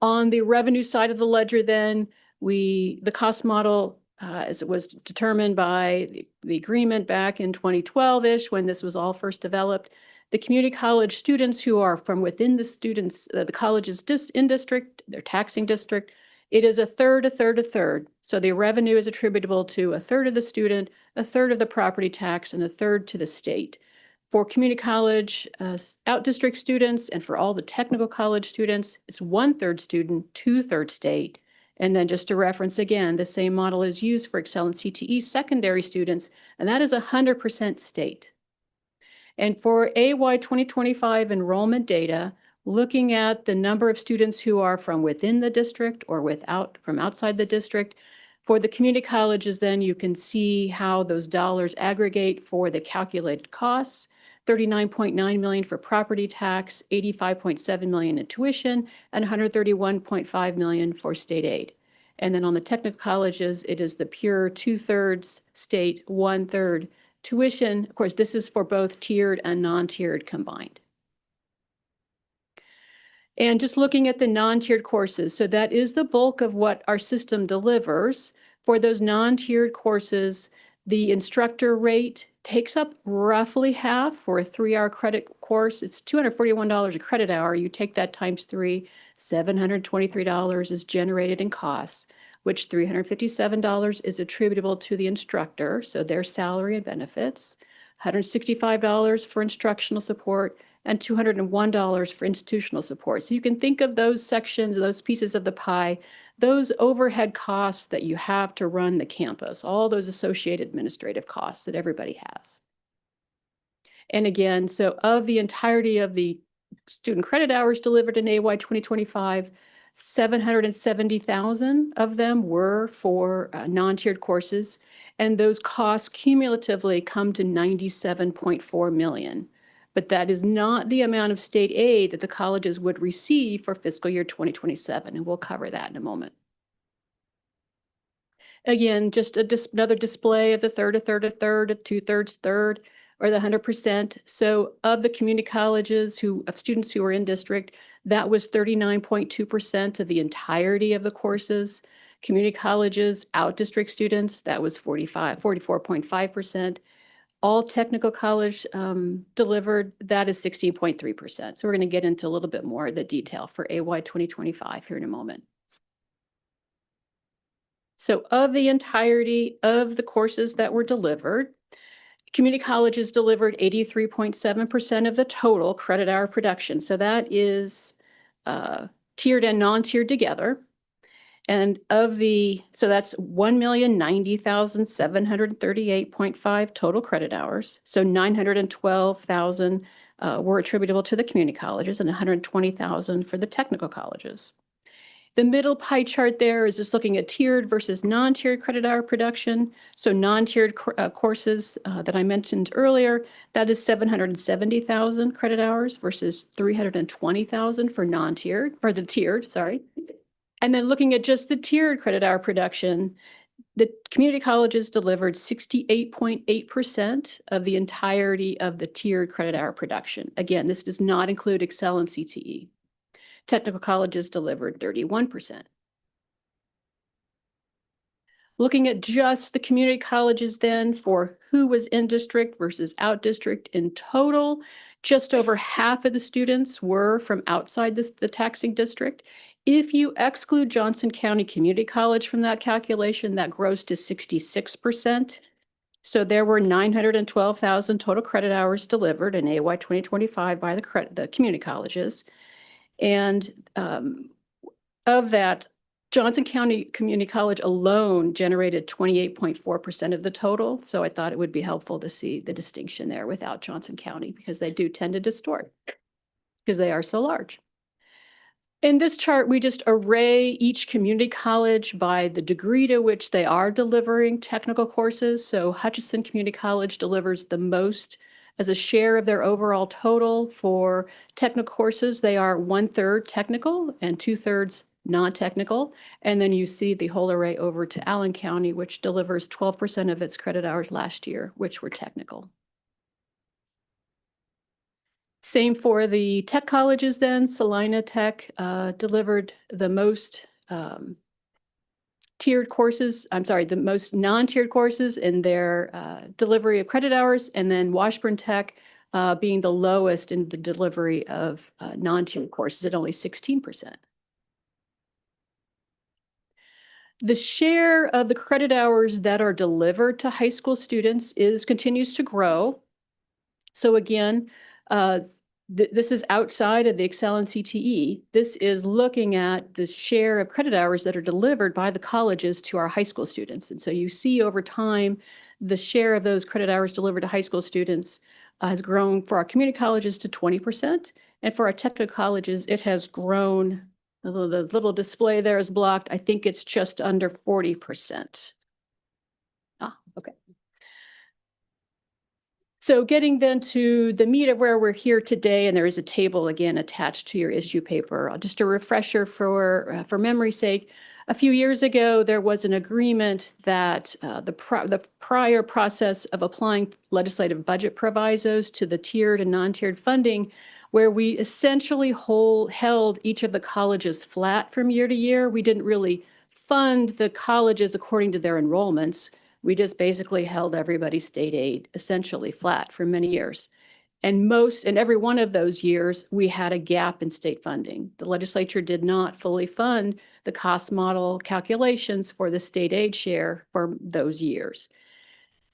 On the revenue side of the ledger, then, the cost model, as it was determined by the agreement back in 2012-ish, when this was all first developed, the community college students who are from within the college's in-district, their taxing district, it is a third, a third, a third. So the revenue is attributable to a third of the student, a third of the property tax, and a third to the state. For community college out-district students and for all the technical college students, it's 1/3 student, 2/3 state. And then just to reference again, the same model is used for Excel and CTE secondary students, and that is 100% state. And for AY 2025 enrollment data, looking at the number of students who are from within the district or from outside the district, for the community colleges, then you can see how those dollars aggregate for the calculated costs: $39.9 million for property tax, $85.7 million in tuition, and $131.5 million for state aid. And then on the technical colleges, it is the pure 2/3 state, 1/3 tuition. Of course, this is for both tiered and non-tiered combined. And just looking at the non-tiered courses, so that is the bulk of what our system delivers. For those non-tiered courses, the instructor rate takes up roughly half. For a 3-hour credit course, it's $241 a credit hour. You take that times 3, $723 is generated in costs, which $357 is attributable to the instructor, so their salary and benefits, $165 for instructional support, and $201 for institutional support. So you can think of those sections, those pieces of the pie, those overhead costs that you have to run the campus, all those associated administrative costs that everybody has. And again, so of the entirety of the student credit hours delivered in AY 2025, 770,000 of them were for non-tiered courses, and those costs cumulatively come to $97.4 million. But that is not the amount of state aid that the colleges would receive for fiscal year 2027, and we'll cover that in a moment. Again, just another display of the third, a third, a third, a 2/3 third, or the 100%. So of the community colleges of students who are in district, that was 39.2% of the entirety of the courses. Community colleges, out-district students, that was 44.5%. All technical college delivered, that is 16.3%. So we're going to get into a little bit more of the detail for AY 2025 here in a moment. So of the entirety of the courses that were delivered, community colleges delivered 83.7% of the total credit hour production. So that is tiered and non-tiered together. And so that's 1,090,738.5 total credit hours. So 912,000 were attributable to the community colleges and 120,000 for the technical colleges. The middle pie chart there is just looking at tiered versus non-tiered credit hour production. So non-tiered courses that I mentioned earlier, that is 770,000 credit hours versus 320,000 for non-tiered, for the tiered, sorry. And then looking at just the tiered credit hour production, the community colleges delivered 68.8% of the entirety of the tiered credit hour production. Again, this does not include Excel and CTE. Technical colleges delivered 31%. Looking at just the community colleges then for who was in district versus out district in total, just over half of the students were from outside the taxing district. If you exclude Johnson County Community College from that calculation, that grows to 66%. So there were 912,000 total credit hours delivered in AY 2025 by the community colleges. And of that, Johnson County Community College alone generated 28.4% of the total. So I thought it would be helpful to see the distinction there without Johnson County, because they do tend to distort because they are so large. In this chart, we just array each community college by the degree to which they are delivering technical courses. So Hutchinson Community College delivers the most as a share of their overall total for technical courses. They are 1/3 technical and 2/3 non-technical. And then you see the whole array over to Allen County, which delivers 12% of its credit hours last year, which were technical. Same for the tech colleges then. Salina Tech delivered the most tiered courses, the most non-tiered courses in their delivery of credit hours, and then Washburn Tech being the lowest in the delivery of non-tiered courses at only 16%. The share of the credit hours that are delivered to high school students continues to grow. So again, this is outside of the Excel and CTE. This is looking at the share of credit hours that are delivered by the colleges to our high school students. And so you see over time, the share of those credit hours delivered to high school students has grown for our community colleges to 20%. And for our technical colleges, it has grown. The little display there is blocked. I think it's just under 40%. Okay. So getting then to the meat of where we're here today, and there is a table again attached to your issue paper. Just a refresher for memory's sake. A few years ago, there was an agreement that the prior process of applying legislative budget provisos to the tiered and non-tiered funding, where we essentially held each of the colleges flat from year to year. We didn't really fund the colleges according to their enrollments. We just basically held everybody's state aid essentially flat for many years. And every one of those years, we had a gap in state funding. The legislature did not fully fund the cost model calculations for the state aid share for those years.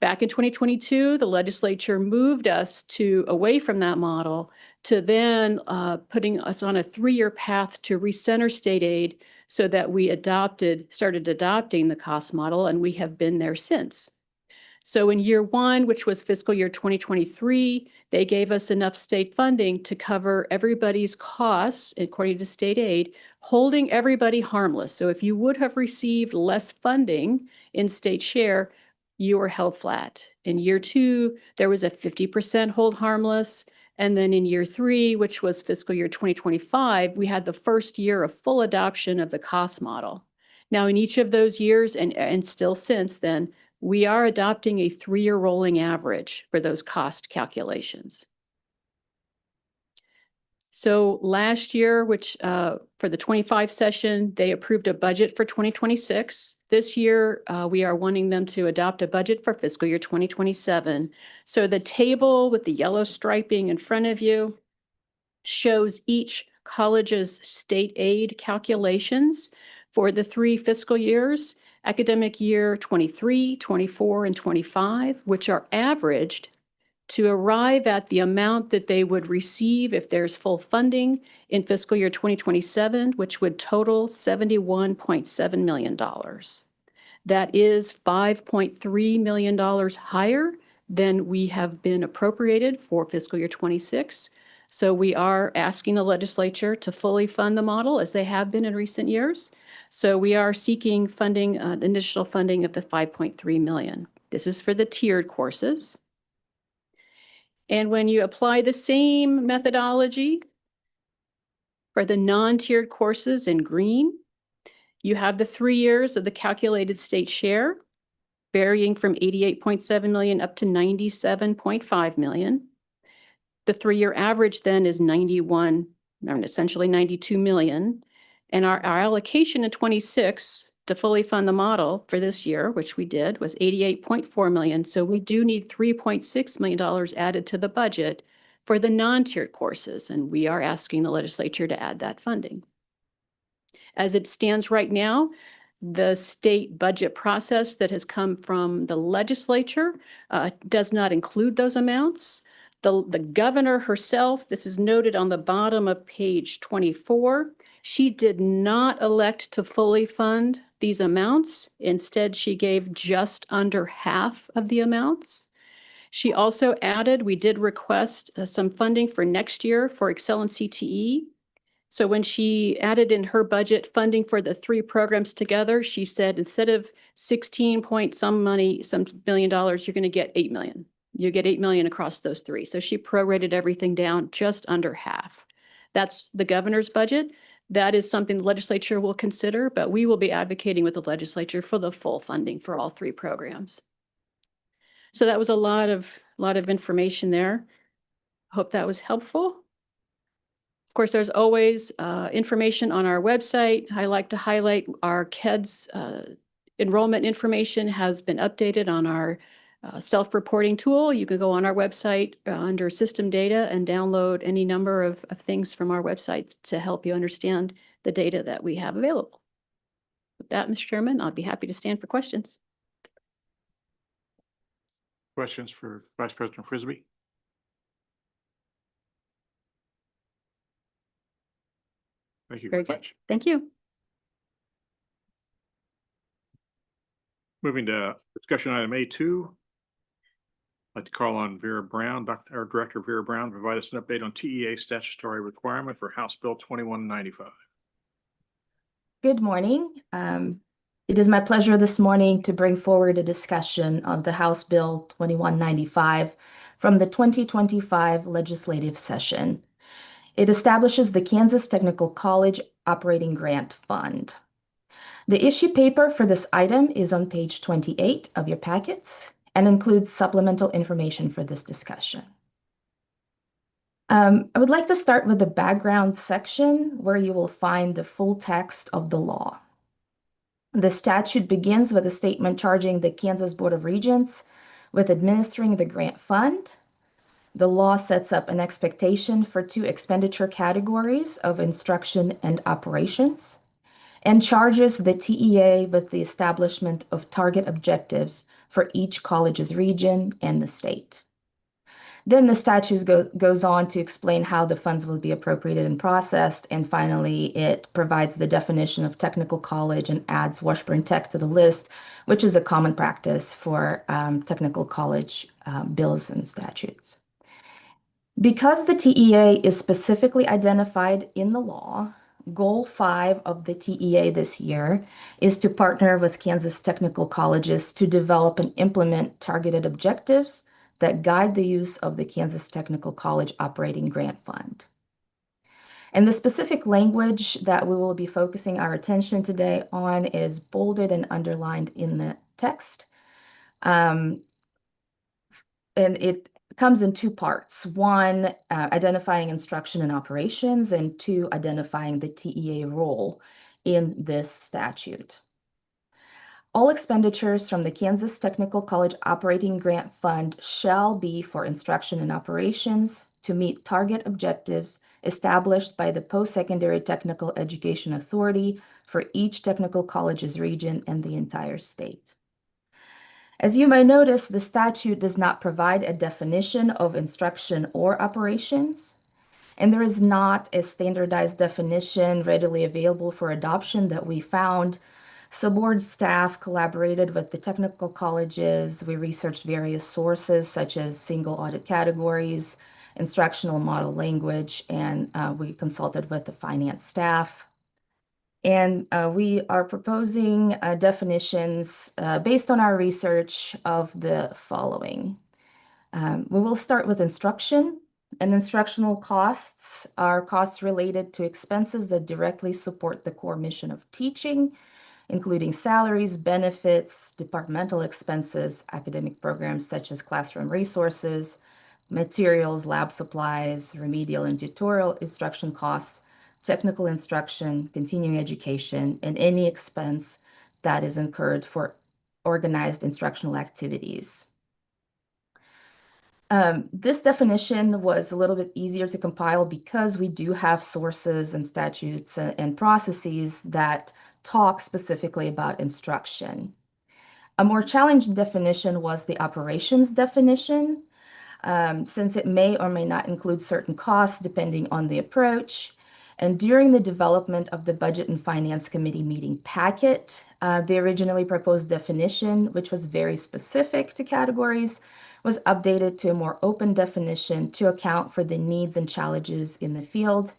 Back in 2022, the legislature moved us away from that model to then putting us on a 3-year path to recenter state aid so that we started adopting the cost model, and we have been there since. So in year 1, which was fiscal year 2023, they gave us enough state funding to cover everybody's costs according to state aid, holding everybody harmless. So if you would have received less funding in state share, you were held flat. In year 2, there was a 50% hold harmless. And then in year 3, which was fiscal year 2025, we had the first year of full adoption of the cost model. Now in each of those years and still since then, we are adopting a 3-year rolling average for those cost calculations. So last year, which for the 25 session, they approved a budget for 2026. This year, we are wanting them to adopt a budget for fiscal year 2027. So the table with the yellow striping in front of you shows each college's state aid calculations for the 3 fiscal years, academic year 23, 24, and 25, which are averaged to arrive at the amount that they would receive if there's full funding in fiscal year 2027, which would total $71.7 million. That is $5.3 million higher than we have been appropriated for fiscal year 26. So we are asking the legislature to fully fund the model as they have been in recent years. So we are seeking funding, initial funding of the $5.3 million. This is for the tiered courses. And when you apply the same methodology for the non-tiered courses in green, You have the 3 years of the calculated state share, varying from 88.7 million up to 97.5 million. The 3-year average then is 91, essentially 92 million. And our allocation in 26 to fully fund the model for this year, which we did, was 88.4 million. So we do need $3.6 million added to the budget for the non-tiered courses, and we are asking the legislature to add that funding. As it stands right now, the state budget process that has come from the legislature does not include those amounts. The governor herself, this is noted on the bottom of page 24, she did not elect to fully fund these amounts. Instead, she gave just under half of the amounts. She also added, we did request some funding for next year for Excel and CTE. So when she added in her budget funding for the 3 programs together, she said, instead of 16 point some billion dollars, you're going to get 8 million. You get 8 million across those 3. So she prorated everything down just under half. That's the governor's budget. That is something the legislature will consider, but we will be advocating with the legislature for the full funding for all 3 programs. So that was a lot of information there. Hope that was helpful. Of course, there's always information on our website. I like to highlight our KEDS enrollment information has been updated on our self-reporting tool. You can go on our website under system data and download any number of things from our website to help you understand the data that we have available. With that, Mr. Chairman, I'd be happy to stand for questions. Questions for Vice President Frisbee? Thank you very much. Thank you. Moving to discussion item A2. I'd like to call on Vera Brown, our Director Vera Brown, to provide us an update on TEA statutory requirement for House Bill 2195. Good morning. It is my pleasure this morning to bring forward a discussion on the House Bill 2195 from the 2025 legislative session. It establishes the Kansas Technical College Operating Grant Fund. The issue paper for this item is on page 28 of your packets and includes supplemental information for this discussion. I would like to start with the background section where you will find the full text of the law. The statute begins with a statement charging the Kansas Board of Regents with administering the grant fund. The law sets up an expectation for 2 expenditure categories of instruction and operations and charges the TEA with the establishment of target objectives for each college's region and the state. Then the statute goes on to explain how the funds will be appropriated and processed. And finally, it provides the definition of technical college and adds Washburn Tech to the list, which is a common practice for technical college bills and statutes. Because the TEA is specifically identified in the law, Goal 5 of the TEA this year is to partner with Kansas technical colleges to develop and implement targeted objectives that guide the use of the Kansas Technical College Operating Grant Fund. And the specific language that we will be focusing our attention today on is bolded and underlined in the text. And it comes in 2 parts. 1, identifying instruction and operations, and 2, identifying the TEA role in this statute. All expenditures from the Kansas Technical College Operating Grant Fund shall be for instruction and operations to meet target objectives established by the Post-Secondary Technical Education Authority for each technical college's region and the entire state. As you may notice, the statute does not provide a definition of instruction or operations, and there is not a standardized definition readily available for adoption that we found. So board staff collaborated with the technical colleges. We researched various sources such as single audit categories, instructional model language, and we consulted with the finance staff. And we are proposing definitions based on our research of the following. We will start with instruction, and instructional costs are costs related to expenses that directly support the core mission of teaching, including salaries, benefits, departmental expenses, academic programs such as classroom resources, materials, lab supplies, remedial and tutorial instruction costs, technical instruction, continuing education, and any expense that is incurred for organized instructional activities. This definition was a little bit easier to compile because we do have sources and statutes and processes that talk specifically about instruction. A more challenging definition was the operations definition, since it may or may not include certain costs depending on the approach. And during the development of the Budget and Finance Committee meeting packet, the originally proposed definition, which was very specific to categories, was updated to a more open definition to account for the needs and challenges in the field.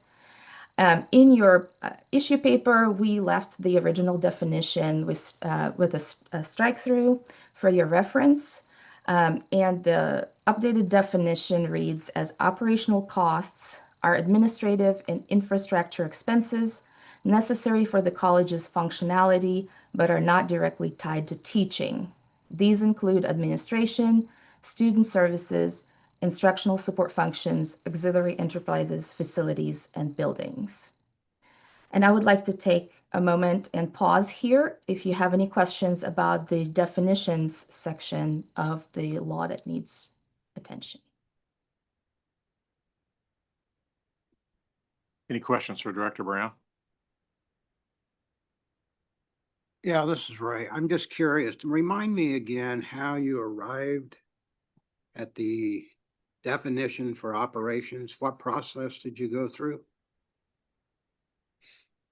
In your issue paper, we left the original definition with a strike through for your reference. And the updated definition reads as operational costs are administrative and infrastructure expenses necessary for the college's functionality, but are not directly tied to teaching. These include administration, student services, instructional support functions, auxiliary enterprises, facilities, and buildings. And I would like to take a moment and pause here if you have any questions about the definitions section of the law that needs attention. Any questions for Director Brown? Yeah, this is Ray. I'm just curious. Remind me again how you arrived at the definition for operations. What process did you go through?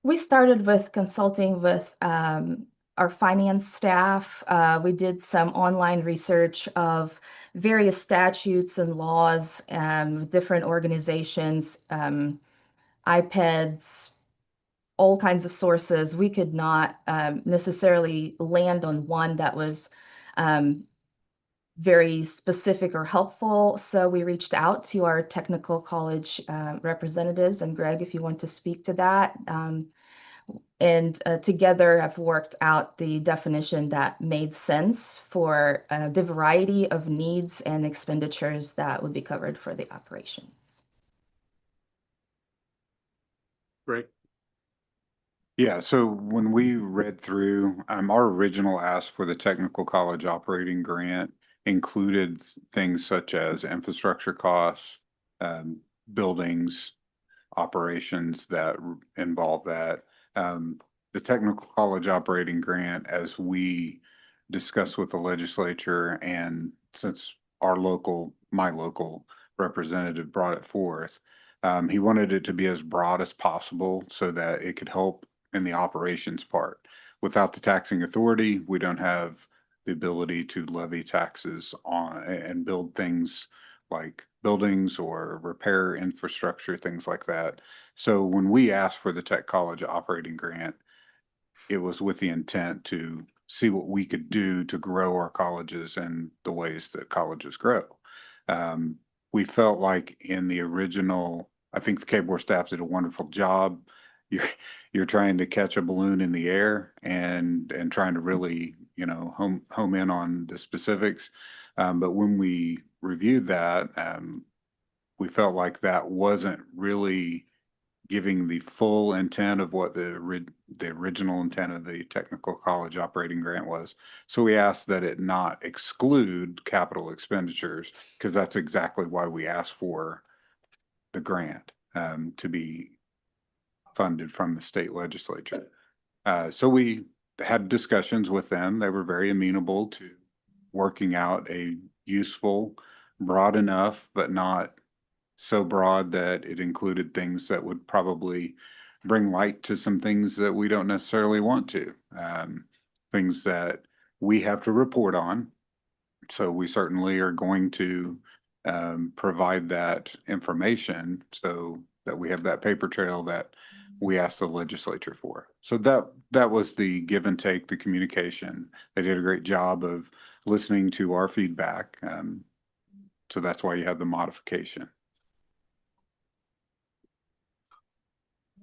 We started with consulting with our finance staff. We did some online research of various statutes and laws with different organizations, iPads, all kinds of sources. We could not necessarily land on one that was very specific or helpful. So we reached out to our technical college representatives, and Greg, if you want to speak to that. And together have worked out the definition that made sense for the variety of needs and expenditures that would be covered for the operations. Great. Yeah, so when we read through, our original ask for the technical college operating grant included things such as infrastructure costs, buildings, operations that involve that. The technical college operating grant, as we discussed with the legislature, and since my local representative brought it forth, he wanted it to be as broad as possible so that it could help in the operations part. Without the taxing authority, we don't have the ability to levy taxes on and build things like buildings or repair infrastructure, things like that. So when we asked for the tech college operating grant, it was with the intent to see what we could do to grow our colleges in the ways that colleges grow. We felt like in the original, I think the KBOR staff did a wonderful job. You're trying to catch a balloon in the air and trying to really, home in on the specifics. But when we reviewed that, we felt like that wasn't really giving the full intent of what the original intent of the technical college operating grant was. So we asked that it not exclude capital expenditures, because that's exactly why we asked for the grant to be funded from the state legislature. So we had discussions with them. They were very amenable to working out a useful, broad enough, but not so broad that it included things that would probably bring light to some things that we don't necessarily want to, things that we have to report on. So we certainly are going to provide that information so that we have that paper trail that we asked the legislature for. So that was the give and take, the communication. They did a great job of listening to our feedback. So that's why you have the modification.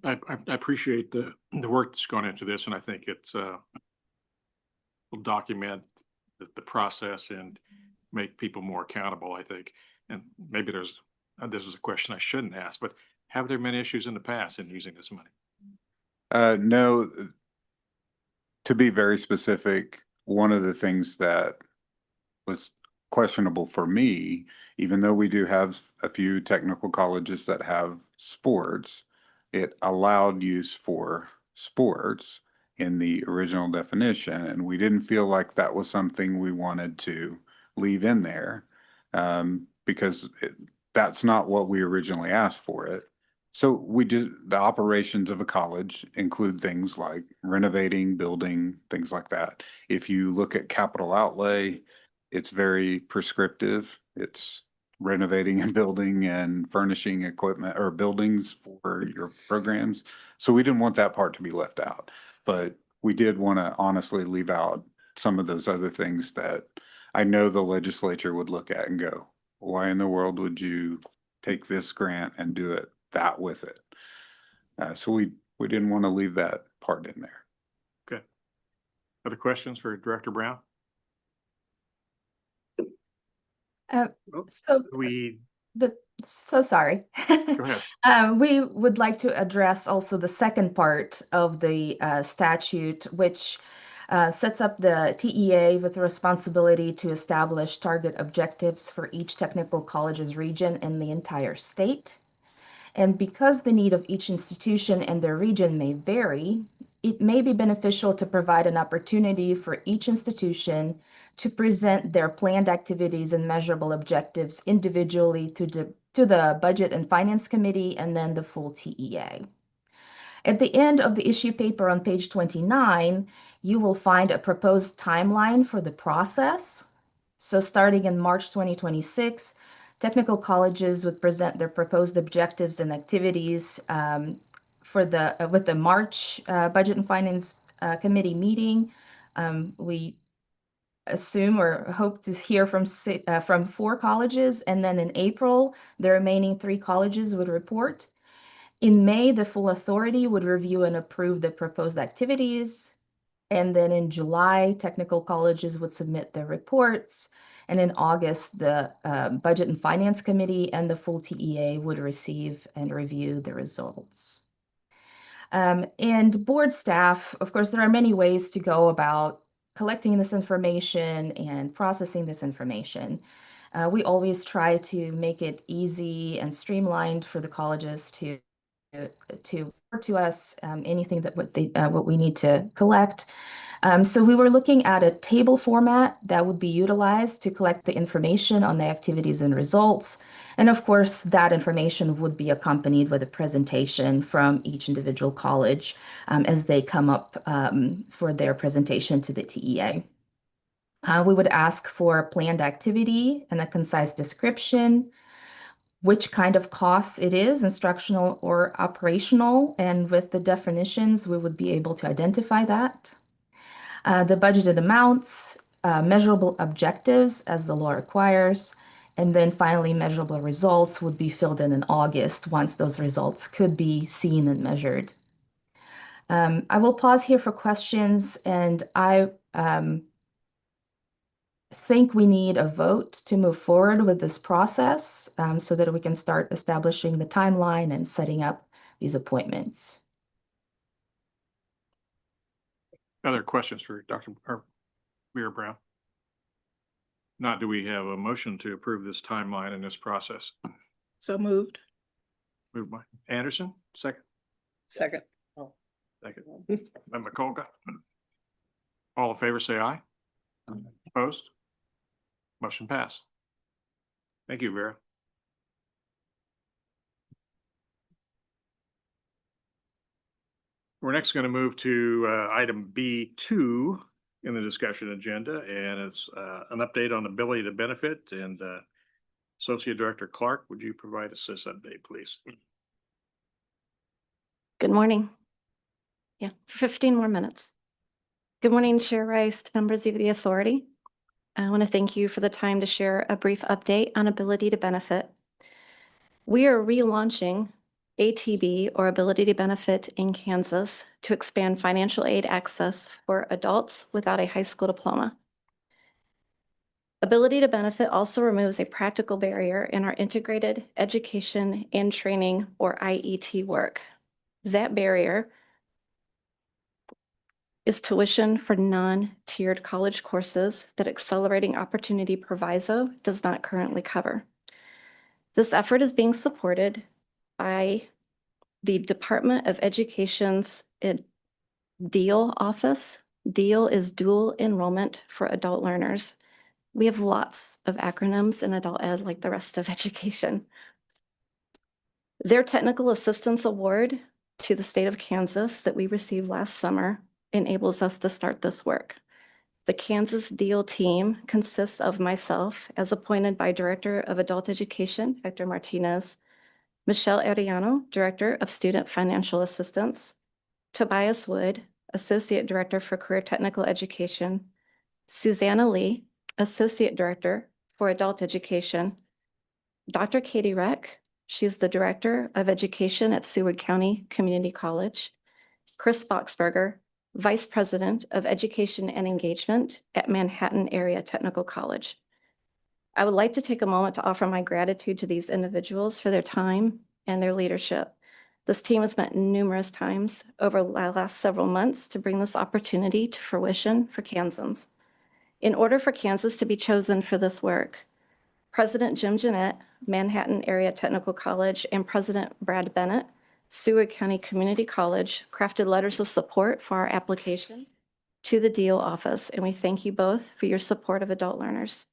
I appreciate the work that's gone into this, and I think it's will document the process and make people more accountable, I think. And maybe this is a question I shouldn't ask, but have there been issues in the past in using this money? No, to be very specific, one of the things that was questionable for me, even though we do have a few technical colleges that have sports, it allowed use for sports in the original definition, and we didn't feel like that was something we wanted to leave in there, because that's not what we originally asked for it. So the operations of a college include things like renovating, building, things like that. If you look at capital outlay, it's very prescriptive. It's renovating and building and furnishing equipment or buildings for your programs. So we didn't want that part to be left out, but we did want to honestly leave out some of those other things that I know the legislature would look at and go, why in the world would you take this grant and do that with it? So we didn't want to leave that part in there. Okay. Other questions for Director Brown? So We, so sorry. go ahead. We would like to address also the second part of the statute, which sets up the TEA with the responsibility to establish target objectives for each technical college's region and the entire state. And because the need of each institution and their region may vary, it may be beneficial to provide an opportunity for each institution to present their planned activities and measurable objectives individually to the Budget and Finance Committee and then the full TEA. At the end of the issue paper on page 29, you will find a proposed timeline for the process. So starting in March 2026, technical colleges would present their proposed objectives and activities with the March Budget and Finance Committee meeting. We assume or hope to hear from 4 colleges, and then in April, the remaining 3 colleges would report. In May, the full authority would review and approve the proposed activities. And then in July, technical colleges would submit their reports. And in August, the Budget and Finance Committee and the full TEA would receive and review the results. And board staff, of course, there are many ways to go about collecting this information and processing this information. We always try to make it easy and streamlined for the colleges to report to us anything that what we need to collect. So we were looking at a table format that would be utilized to collect the information on the activities and results. And of course, that information would be accompanied with a presentation from each individual college as they come up for their presentation to the TEA. We would ask for planned activity and a concise description, which kind of costs it is, instructional or operational, and with the definitions, we would be able to identify that. The budgeted amounts, measurable objectives as the law requires, and then finally measurable results would be filled in August once those results could be seen and measured. I will pause here for questions, and I think we need a vote to move forward with this process so that we can start establishing the timeline and setting up these appointments. Other questions for Dr. Mayor Brown? Not, do we have a motion to approve this timeline and this process? So moved. Moved by Anderson, second. Second. Second. By McColga. All in favor, say aye. Opposed? Motion passed. Thank you, Vera. We're next going to move to item B2 in the discussion agenda, and it's an update on ability to benefit. And Associate Director Clark, would you provide us this update, please? Good morning. Yeah, 15 more minutes. Good morning, Chair Rice, members of the authority. I want to thank you for the time to share a brief update on ability to benefit. We are relaunching ATB, or Ability to Benefit in Kansas, to expand financial aid access for adults without a high school diploma. Ability to Benefit also removes a practical barrier in our integrated education and training, or IET work. That barrier is tuition for non-tiered college courses that Accelerating Opportunity Proviso does not currently cover. This effort is being supported by the Department of Education's DEAL office. DEAL is Dual Enrollment for Adult Learners. We have lots of acronyms in adult ed like the rest of education. Their Technical Assistance Award to the state of Kansas that we received last summer enables us to start this work. The Kansas DEAL team consists of myself, as appointed by Director of Adult Education, Hector Martinez, Michelle Ariano, Director of Student Financial Assistance, Tobias Wood, Associate Director for Career Technical Education, Susanna Lee, Associate Director for Adult Education, Dr. Katie Reck, she's the Director of Education at Seward County Community College, Chris Boxberger, Vice President of Education and Engagement at Manhattan Area Technical College. I would like to take a moment to offer my gratitude to these individuals for their time and their leadership. This team has met numerous times over the last several months to bring this opportunity to fruition for Kansans. In order for Kansas to be chosen for this work, President Jim Jeanette, Manhattan Area Technical College, and President Brad Bennett, Seward County Community College, crafted letters of support for our application to the DEAL office, and we thank you both for your support of adult learners.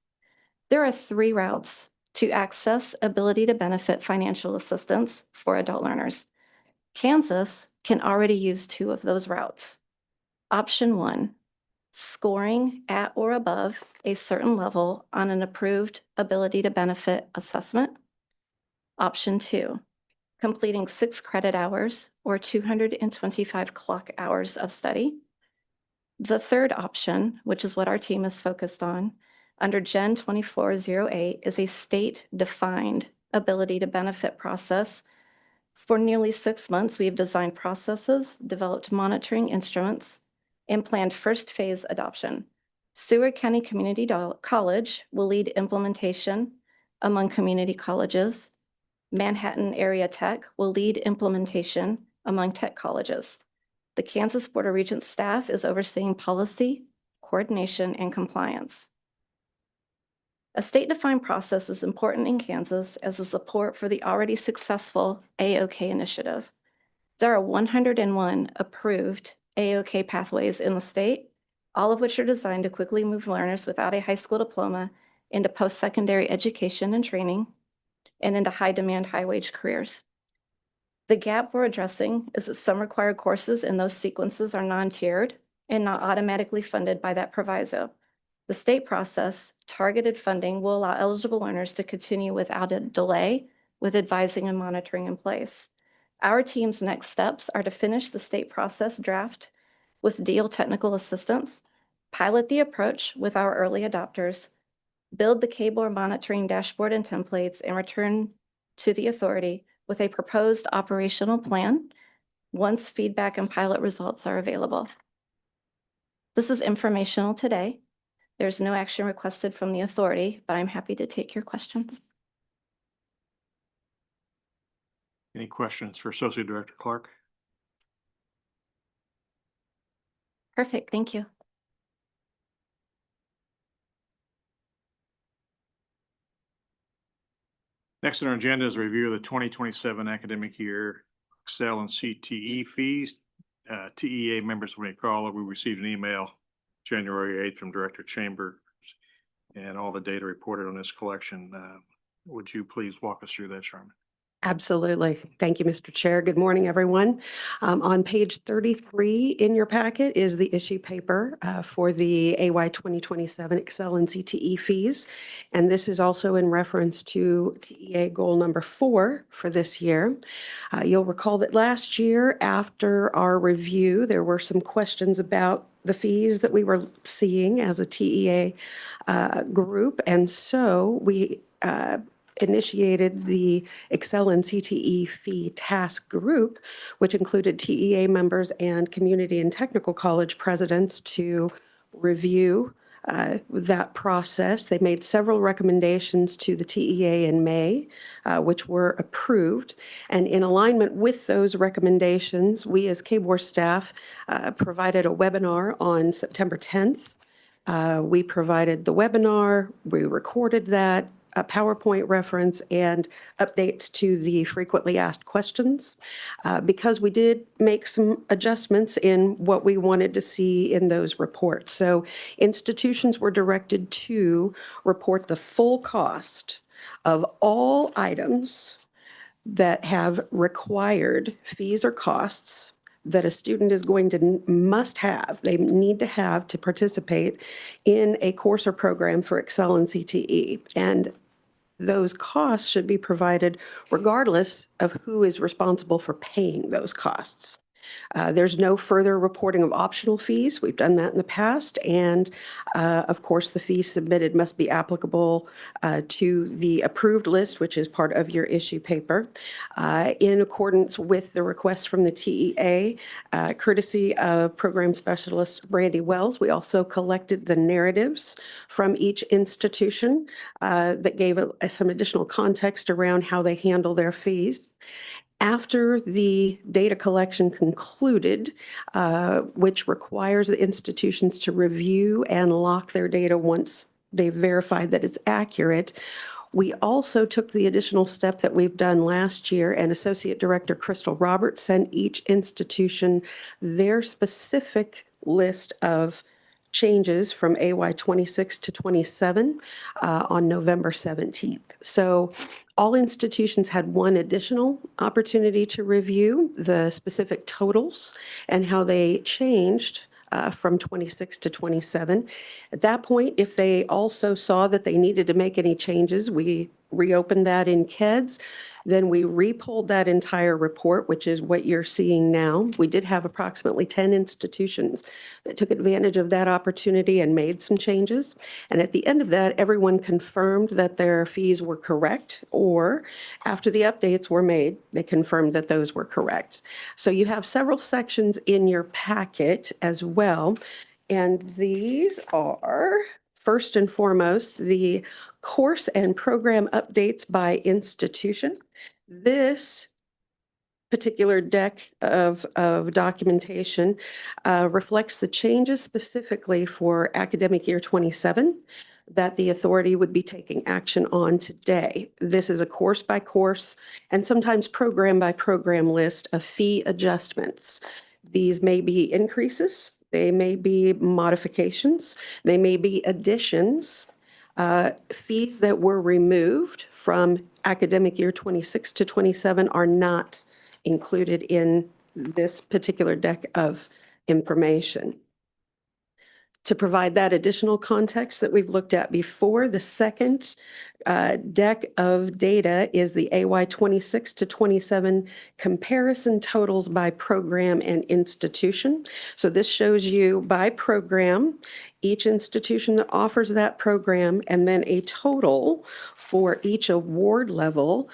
There are 3 routes to access Ability to Benefit financial assistance for adult learners. Kansas can already use 2 of those routes. Option 1, scoring at or above a certain level on an approved Ability to Benefit assessment. Option 2, completing 6 credit hours or 225 clock hours of study. The third option, which is what our team is focused on, under Gen 2408, is a state-defined Ability to Benefit process. For nearly 6 months, we have designed processes, developed monitoring instruments, and planned first phase adoption. Seward County Community College will lead implementation among community colleges. Manhattan Area Tech will lead implementation among tech colleges. The Kansas Board of Regents staff is overseeing policy, coordination, and compliance. A state-defined process is important in Kansas as a support for the already successful AOK initiative. There are 101 approved AOK pathways in the state, all of which are designed to quickly move learners without a high school diploma into post-secondary education and training and into high-demand, high-wage careers. The gap we're addressing is that some required courses in those sequences are non-tiered and not automatically funded by that proviso. The state process, targeted funding, will allow eligible learners to continue without a delay with advising and monitoring in place. Our team's next steps are to finish the state process draft with DEAL technical assistance, pilot the approach with our early adopters, build the KBOR monitoring dashboard and templates, and return to the authority with a proposed operational plan once feedback and pilot results are available. This is informational today. There's no action requested from the authority, but I'm happy to take your questions. Any questions for Associate Director Clark? Perfect, thank you. Next on our agenda is a review of the 2027 academic year Excel and CTE fees. TEA members may recall we received an email January 8th from Director Chambers and all the data reported on this collection. Would you please walk us through that, Sharman? Absolutely. Thank you, Mr. Chair. Good morning, everyone. On page 33 in your packet is the issue paper for the AY 2027 Excel and CTE fees. And this is also in reference to TEA goal number 4 for this year. You'll recall that last year after our review, there were some questions about the fees that we were seeing as a TEA group. And so we initiated the Excel and CTE fee task group, which included TEA members and community and technical college presidents to review that process. They made several recommendations to the TEA in May, which were approved. And in alignment with those recommendations, we as KBOR staff provided a webinar on September 10th. We provided the webinar, we recorded that, a PowerPoint reference, and updates to the frequently asked questions, because we did make some adjustments in what we wanted to see in those reports. So institutions were directed to report the full cost of all items that have required fees or costs that a student is going to must have, they need to have to participate in a course or program for Excel and CTE. And those costs should be provided regardless of who is responsible for paying those costs. There's no further reporting of optional fees. We've done that in the past. And of course, the fees submitted must be applicable to the approved list, which is part of your issue paper. In accordance with the request from the TEA, courtesy of Program Specialist Brandy Wells, we also collected the narratives from each institution that gave some additional context around how they handle their fees. After the data collection concluded, which requires the institutions to review and lock their data once they've verified that it's accurate, we also took the additional step that we've done last year, and Associate Director Crystal Roberts sent each institution their specific list of changes from AY 26 to 27 on November 17th. So all institutions had one additional opportunity to review the specific totals and how they changed from 26 to 27. At that point, if they also saw that they needed to make any changes, we reopened that in KEDS. Then we repulled that entire report, which is what you're seeing now. We did have approximately 10 institutions that took advantage of that opportunity and made some changes. And at the end of that, everyone confirmed that their fees were correct, or after the updates were made, they confirmed that those were correct. So you have several sections in your packet as well. And these are, first and foremost, the course and program updates by institution. This particular deck of documentation reflects the changes specifically for academic year 27 that the authority would be taking action on today. This is a course by course and sometimes program by program list of fee adjustments. These may be increases, they may be modifications, they may be additions. Fees that were removed from academic year 26 to 27 are not included in this particular deck of information. To provide that additional context that we've looked at before, the second deck of data is the AY 26 to 27 comparison totals by program and institution. So this shows you by program, each institution that offers that program, and then a total for each award level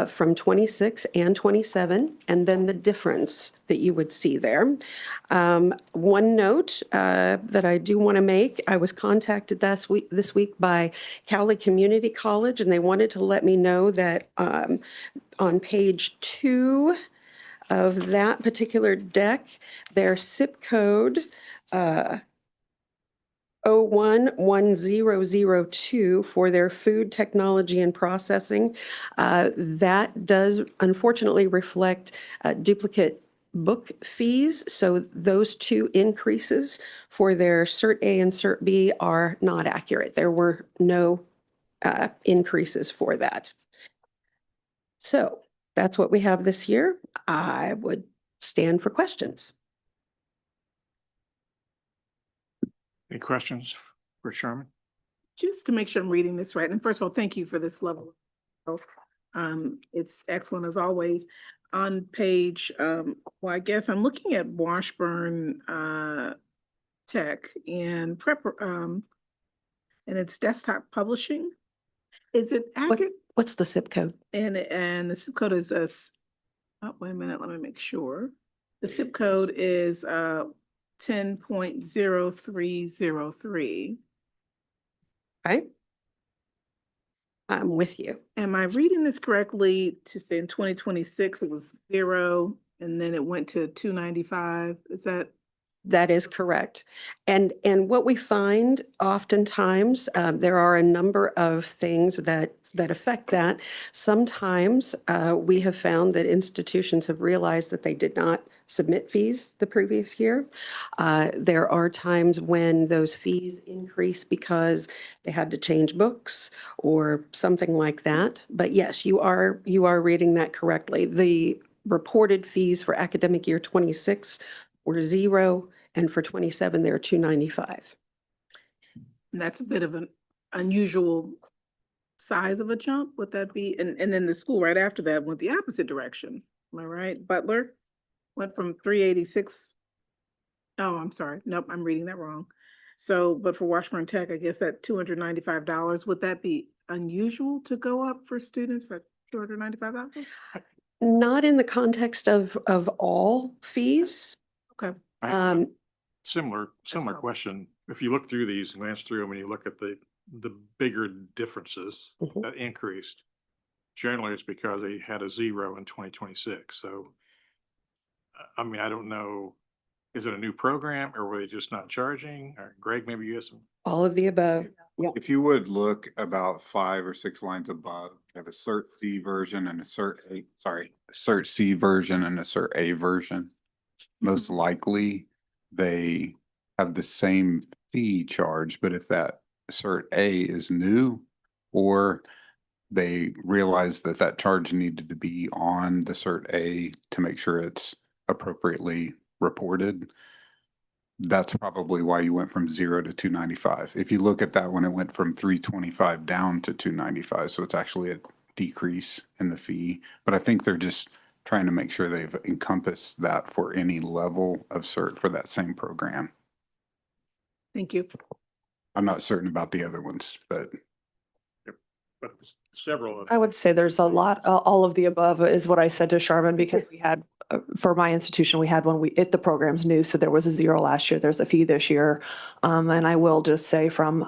from 26 and 27, and then the difference that you would see there. One note that I do want to make, I was contacted this week by Cowley Community College, and they wanted to let me know that on page 2 of that particular deck, their SIP code 011002 for their food technology and processing. That does unfortunately reflect duplicate book fees. So those two increases for their Cert A and Cert B are not accurate. There were no increases for that. So that's what we have this year. I would stand for questions. Any questions for Sherman? Just to make sure I'm reading this right, and first of all, thank you for this level. It's excellent as always. On page, well, I guess I'm looking at Washburn Tech and it's desktop publishing. Is it accurate? What's the zip code? And the zip code is oh, wait a minute, let me make sure. The zip code is 10.0303. Okay. I'm with you. Am I reading this correctly to say in 2026 it was 0 and then it went to 295? Is that? That is correct. And what we find oftentimes, there are a number of things that affect that. Sometimes we have found that institutions have realized that they did not submit fees the previous year. There are times when those fees increase because they had to change books or something like that. But yes, you are reading that correctly. The reported fees for academic year 26 were 0, and for 27, they're 295. And that's a bit of an unusual size of a jump. Would that be? And then the school right after that went the opposite direction. Am I right? Butler went from 386. Oh, I'm sorry. Nope, I'm reading that wrong. So, but for Washburn Tech, I guess that $295, would that be unusual to go up for students for $295? Not in the context of all fees. Okay. I have a Um, Similar question. If you look through these, glance through them, and you look at the bigger differences Mhm. that increased, generally it's because they had a 0 in 2026. So, I mean, I don't know, is it a new program or were they just not charging? Or Greg, maybe you have some. All of the above. Yep. If you would look about 5 or 6 lines above, you have a Cert C version and a Cert C version and a Cert A version. Most likely, they have the same fee charge, but if that Cert A is new, or they realized that that charge needed to be on the Cert A to make sure it's appropriately reported, that's probably why you went from 0 to 295. If you look at that one, it went from 325 down to 295. So it's actually a decrease in the fee. But I think they're just trying to make sure they've encompassed that for any level of cert for that same program. Thank you. I'm not certain about the other ones, but But several of I would say there's a lot, all of the above is what I said to Sharman, because we had, for my institution, we had when the program's new, so there was a 0 last year, there's a fee this year. And I will just say from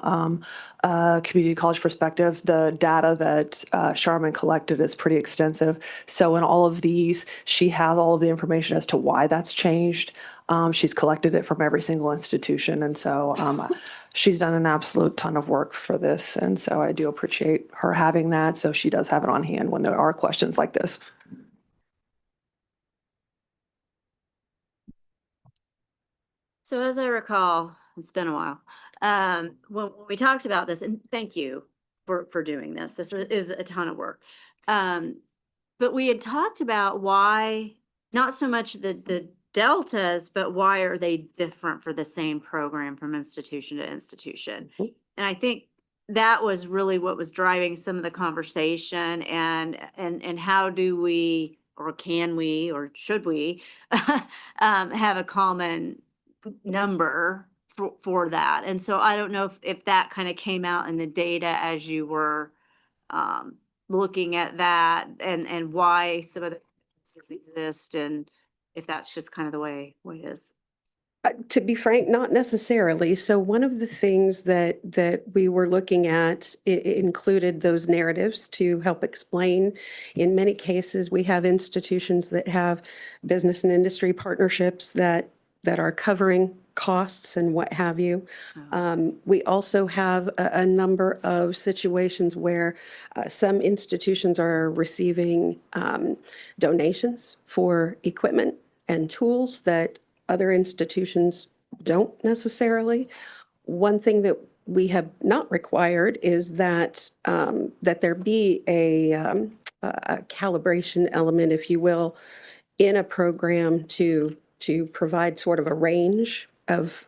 a community college perspective, the data that Sharman collected is pretty extensive. So in all of these, she has all of the information as to why that's changed. She's collected it from every single institution. And so she's done an absolute ton of work for this. And so I do appreciate her having that. So she does have it on hand when there are questions like this. So as I recall, it's been a while, when we talked about this, and thank you for doing this. This is a ton of work. But we had talked about why, not so much the deltas, but why are they different for the same program from institution to institution? And I think that was really what was driving some of the conversation, and how do we, or can we, or should we have a common number for that. And so I don't know if that kind of came out in the data as you were looking at that, and why some of the differences exist, and if that's just kind of the way it is. To be frank, not necessarily. So one of the things that we were looking at included those narratives to help explain. In many cases, we have institutions that have business and industry partnerships that are covering costs and what have you. We also have a number of situations where some institutions are receiving donations for equipment and tools that other institutions don't necessarily. One thing that we have not required is that that there be a calibration element, if you will, in a program to provide sort of a range of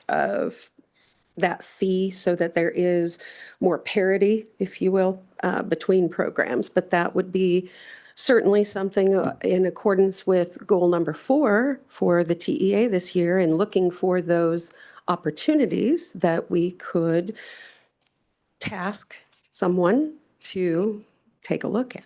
that fee so that there is more parity, if you will, between programs. But that would be certainly something in accordance with goal number 4 for the TEA this year, and looking for those opportunities that we could task someone to take a look at.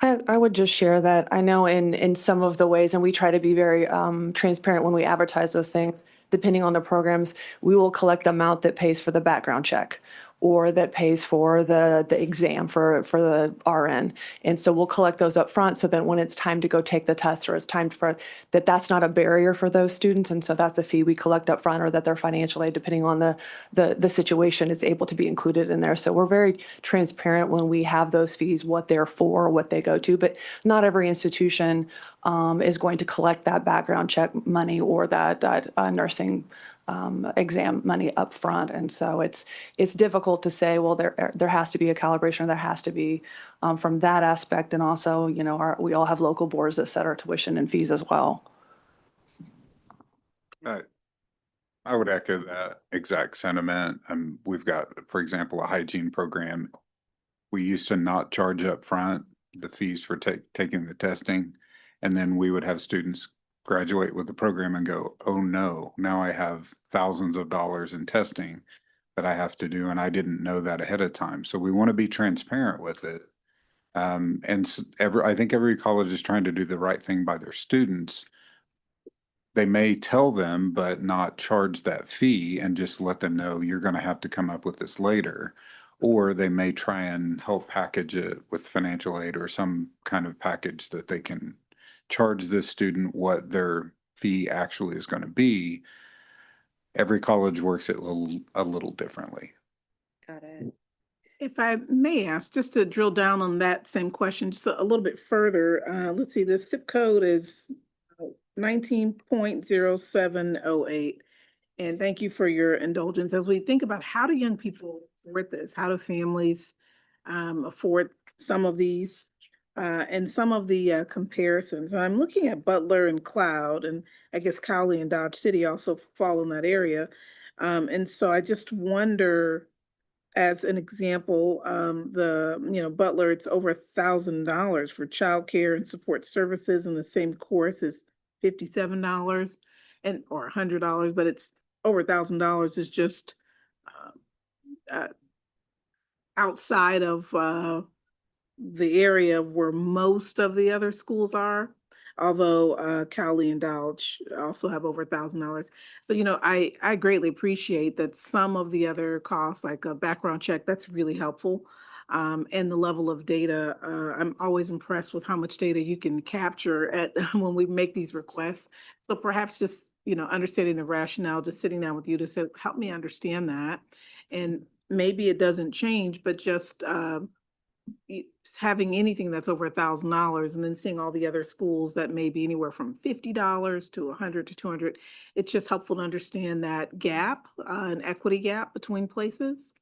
I would just share that I know in some of the ways, and we try to be very transparent when we advertise those things, depending on the programs, we will collect the amount that pays for the background check or that pays for the exam for the RN. And so we'll collect those up front so that when it's time to go take the test or it's time for that's not a barrier for those students. And so that's a fee we collect up front, or that their financial aid, depending on the situation, is able to be included in there. So we're very transparent when we have those fees, what they're for, what they go to. But not every institution is going to collect that background check money or that nursing exam money up front. And so it's difficult to say, well, there has to be a calibration, or there has to be from that aspect. And also, you know, we all have local boards that set our tuition and fees as well. I would echo that exact sentiment. We've got, for example, a hygiene program. We used to not charge up front the fees for taking the testing. And then we would have students graduate with the program and go, oh no, now I have thousands of dollars in testing that I have to do, and I didn't know that ahead of time. So we want to be transparent with it. I think every college is trying to do the right thing by their students. They may tell them, but not charge that fee and just let them know you're going to have to come up with this later. Or they may try and help package it with financial aid or some kind of package that they can charge this student what their fee actually is going to be. Every college works it a little differently. Got it. If I may ask, just to drill down on that same question, just a little bit further, let's see, the zip code is 19.0708. And thank you for your indulgence. As we think about how do young people afford this, how do families afford some of these and some of the comparisons. I'm looking at Butler and Cloud, and I guess Cowley and Dodge City also fall in that area. And so I just wonder, as an example, Butler, it's over $1,000 for childcare and support services, and the same course is $57 or $100, but it's over $1,000 is just outside of the area where most of the other schools are, although Cowley and Dodge also have over $1,000. So, I greatly appreciate that some of the other costs, like a background check, that's really helpful. And the level of data, I'm always impressed with how much data you can capture when we make these requests. So perhaps just, understanding the rationale, just sitting down with you to say, help me understand that. And maybe it doesn't change, but just having anything that's over $1,000 and then seeing all the other schools that may be anywhere from $50 to $100 to $200, it's just helpful to understand that gap, an equity gap between places.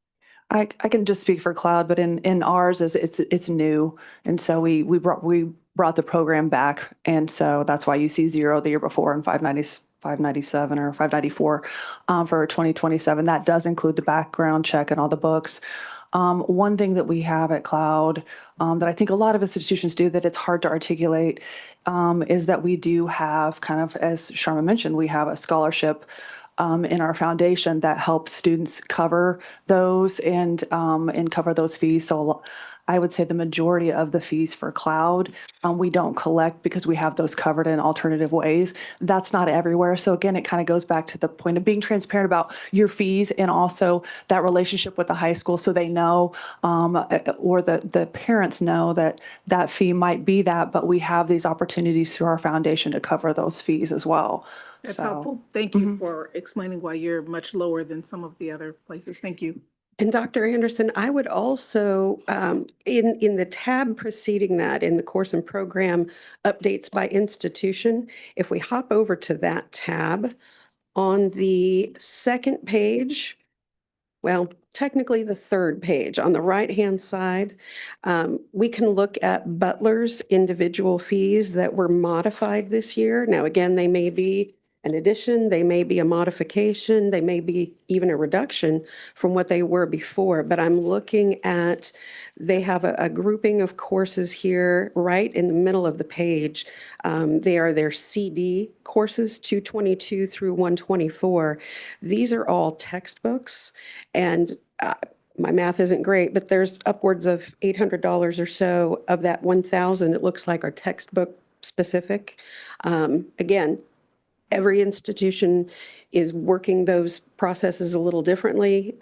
I can just speak for Cloud, but in ours it's new, and so we brought the program back, and so that's why you see 0 the year before and 597 or 594 for 2027. That does include the background check and all the books. One thing that we have at Cloud that I think a lot of institutions do that it's hard to articulate is that we do have, kind of, as Sharma mentioned, we have a scholarship in our foundation that helps students cover those and cover those fees. So I would say the majority of the fees for Cloud, we don't collect because we have those covered in alternative ways. That's not everywhere. So again, it kind of goes back to the point of being transparent about your fees and also that relationship with the high school, so they know, or the parents know that fee might be that, but we have these opportunities through our foundation to cover those fees as well. That's So, helpful. Thank you for explaining why you're much lower than some of the other places. Thank you. And Dr. Anderson, I would also, in the tab preceding that, in the course and program updates by institution, if we hop over to that tab, on the second page, well, technically the third page, on the right-hand side, we can look at Butler's individual fees that were modified this year. Now, again, they may be an addition, they may be a modification, they may be even a reduction from what they were before, but I'm looking at, they have a grouping of courses here right in the middle of the page. They are their CD courses, 222 through 124. These are all textbooks, and my math isn't great, but there's upwards of $800 or so of that 1,000, it looks like, are textbook specific. Again, every institution is working those processes a little differently,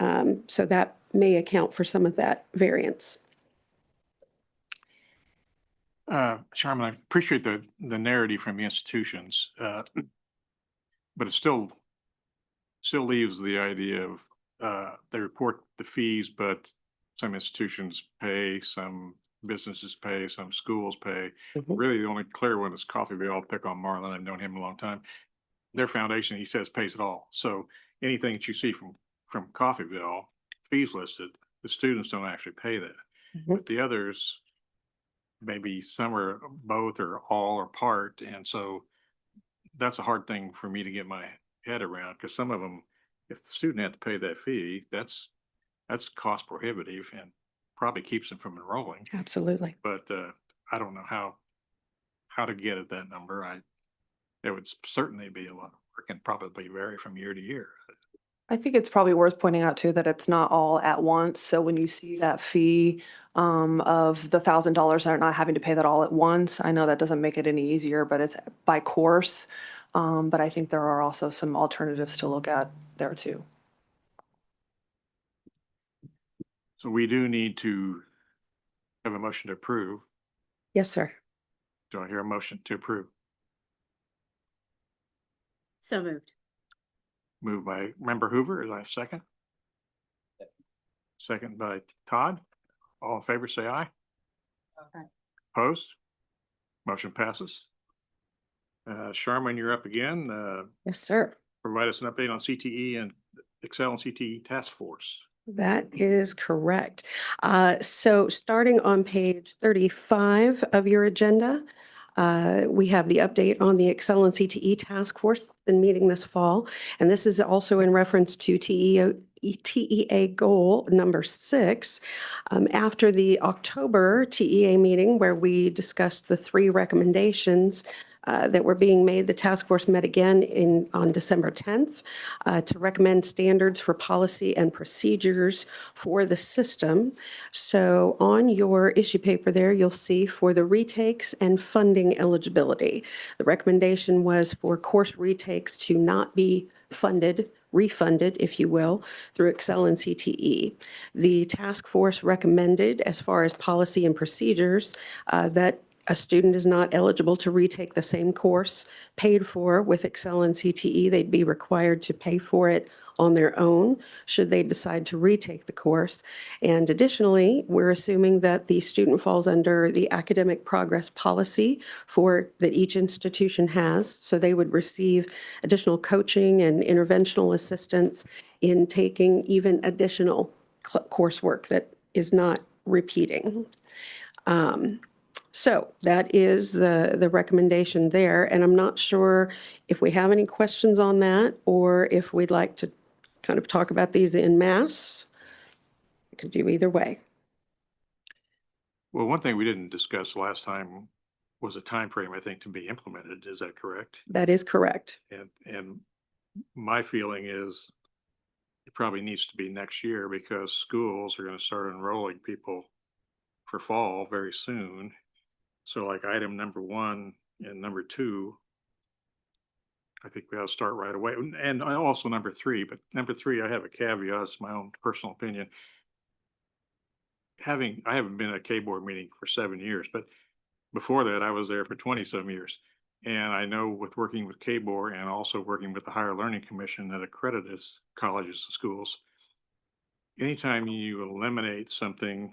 so that may account for some of that variance. Sharman, I appreciate the narrative from the institutions, but it still leaves the idea of they report the fees, but some institutions pay, some businesses pay, some schools pay. Really, the only clear one is Coffeyville. I'll pick on Marlon. I've known him a long time. Their foundation, he says, pays it all. So anything that you see from Coffeyville, fees listed, the students don't actually pay that. But the others, maybe some are both or all or part. And so that's a hard thing for me to get my head around, because some of them, if the student had to pay that fee, that's cost prohibitive and probably keeps them from enrolling. Absolutely. But I don't know how to get at that number. It would certainly be a lot of work and probably vary from year to year. I think it's probably worth pointing out too that it's not all at once. So when you see that fee of the $1,000, they're not having to pay that all at once. I know that doesn't make it any easier, but it's by course. But I think there are also some alternatives to look at there too. So we do need to have a motion to approve. Yes, sir. Do I hear a motion to approve? So moved. Moved by Member Hoover. Is that a second? Second by Todd. All in favor, say aye. Okay. Opposed? Motion passes. Sharman, you're up again. Yes, sir. Provide us an update on CTE and Excel and CTE Task Force. That is correct. So starting on page 35 of your agenda, we have the update on the Excel and CTE Task Force been meeting this fall. And this is also in reference to TEA goal number 6. After the October TEA meeting where we discussed the 3 recommendations that were being made, the task force met again on December 10th to recommend standards for policy and procedures for the system. So on your issue paper there, you'll see for the retakes and funding eligibility. The recommendation was for course retakes to not be refunded, if you will, through Excel and CTE. The task force recommended, as far as policy and procedures, that a student is not eligible to retake the same course paid for with Excel and CTE. They'd be required to pay for it on their own should they decide to retake the course. And additionally, we're assuming that the student falls under the academic progress policy that each institution has. So they would receive additional coaching and interventional assistance in taking even additional coursework that is not repeating. So that is the recommendation there, and I'm not sure if we have any questions on that or if we'd like to kind of talk about these en masse. We could do either way. Well, one thing we didn't discuss last time was a time frame, I think, to be implemented. Is that correct? That is correct. And my feeling is it probably needs to be next year because schools are going to start enrolling people for fall very soon. So like item number 1 and number 2, I think we ought to start right away. And also number 3, but number 3, I have a caveat, it's my own personal opinion. I haven't been at a K-Board meeting for 7 years, but before that I was there for 20-some years. And I know with working with K-Board and also working with the Higher Learning Commission that accredits colleges and schools, anytime you eliminate something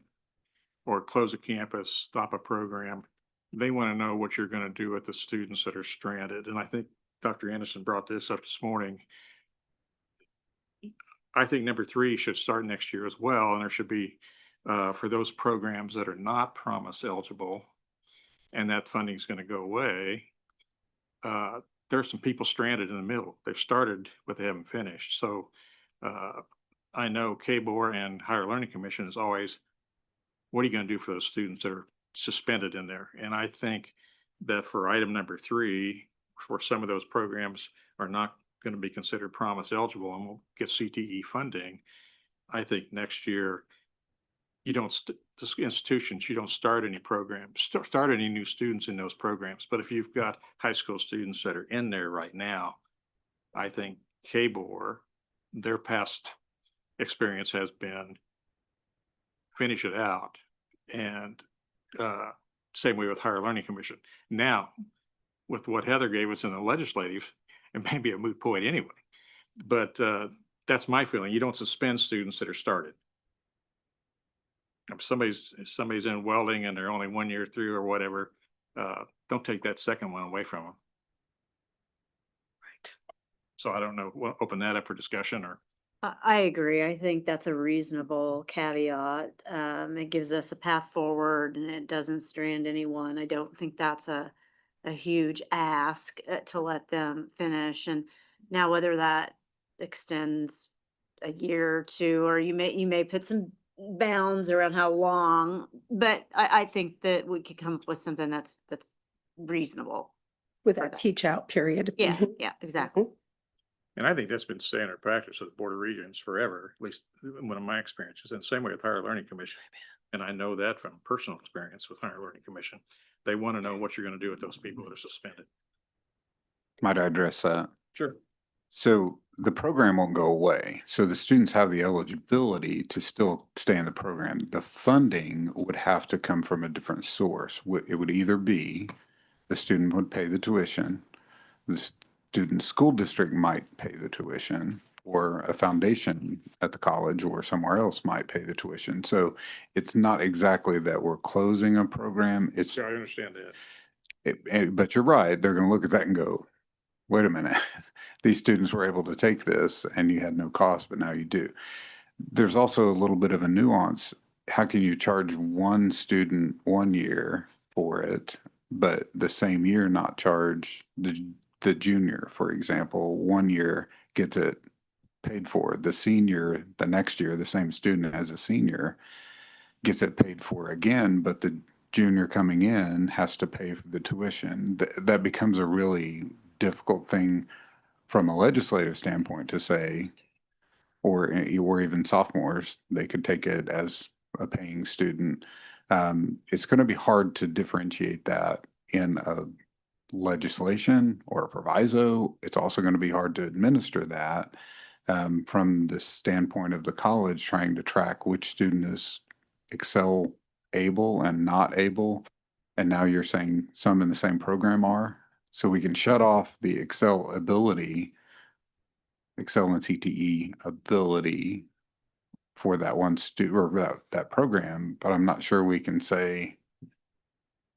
or close a campus, stop a program, they want to know what you're going to do with the students that are stranded. And I think Dr. Anderson brought this up this morning. I think number 3 should start next year as well. And there should be, for those programs that are not Promise eligible and that funding is going to go away, there's some people stranded in the middle. They've started, but they haven't finished. So I know KBOR and Higher Learning Commission is always, what are you going to do for those students that are suspended in there? And I think that for item number 3, for some of those programs are not going to be considered Promise eligible and will get CTE funding, I think next year you don't, this institutions, you don't start any programs, start any new students in those programs. But if you've got high school students that are in there right now, I think KBOR, their past experience has been finish it out. And same way with Higher Learning Commission. Now, with what Heather gave us in the legislative, it may be a moot point anyway. But that's my feeling. You don't suspend students that are started. If somebody's in welding and they're only 1 year through or whatever, don't take that second one away from them. Right. So I don't know, we'll open that up for discussion or. I agree. I think that's a reasonable caveat. It gives us a path forward and it doesn't strand anyone. I don't think that's a huge ask to let them finish. And now whether that extends a year or two, or you may put some bounds around how long, but I think that we could come up with something that's reasonable. With for that that. teach out period. Yeah, Mhm. yeah, exactly. And I think that's been standard practice of the Board of Regents forever, at least one of my experiences, and same way with Higher Learning Commission. And I know that from personal experience with Higher Learning Commission. They want to know what you're going to do with those people that are suspended. Might I address that? Sure. So the program won't go away. So the students have the eligibility to still stay in the program. The funding would have to come from a different source. It would either be the student would pay the tuition, the student school district might pay the tuition, or a foundation at the college or somewhere else might pay the tuition. So it's not exactly that we're closing a program. It's, Yeah, I understand that. but you're right. They're going to look at that and go, wait a minute, these students were able to take this and you had no cost, but now you do. There's also a little bit of a nuance. How can you charge one student 1 year for it, but the same year not charge the junior, for example, 1 year gets it paid for. The senior, the next year, the same student as a senior gets it paid for again, but the junior coming in has to pay for the tuition. That becomes a really difficult thing from a legislative standpoint to say, or even sophomores, they could take it as a paying student. It's going to be hard to differentiate that in a legislation or a proviso. It's also going to be hard to administer that from the standpoint of the college trying to track which student is Excel able and not able. And now you're saying some in the same program are. So we can shut off the Excel ability, Excel and CTE ability for that one student or that program, but I'm not sure we can say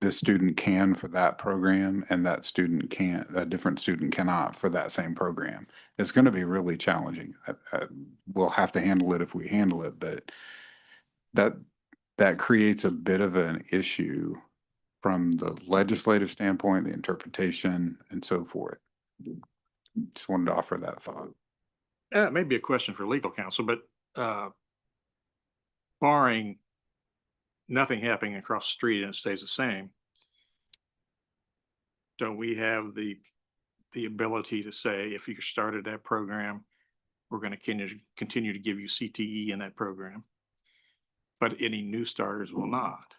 this student can for that program and that student can't, a different student cannot for that same program. It's going to be really challenging. We'll have to handle it if we handle it, but that creates a bit of an issue from the legislative standpoint, the interpretation and so forth. Just wanted to offer that thought. It may be a question for legal counsel, but barring nothing happening across the street and it stays the same, don't we have the ability to say, if you started that program, we're going to continue to give you CTE in that program, but any new starters will not?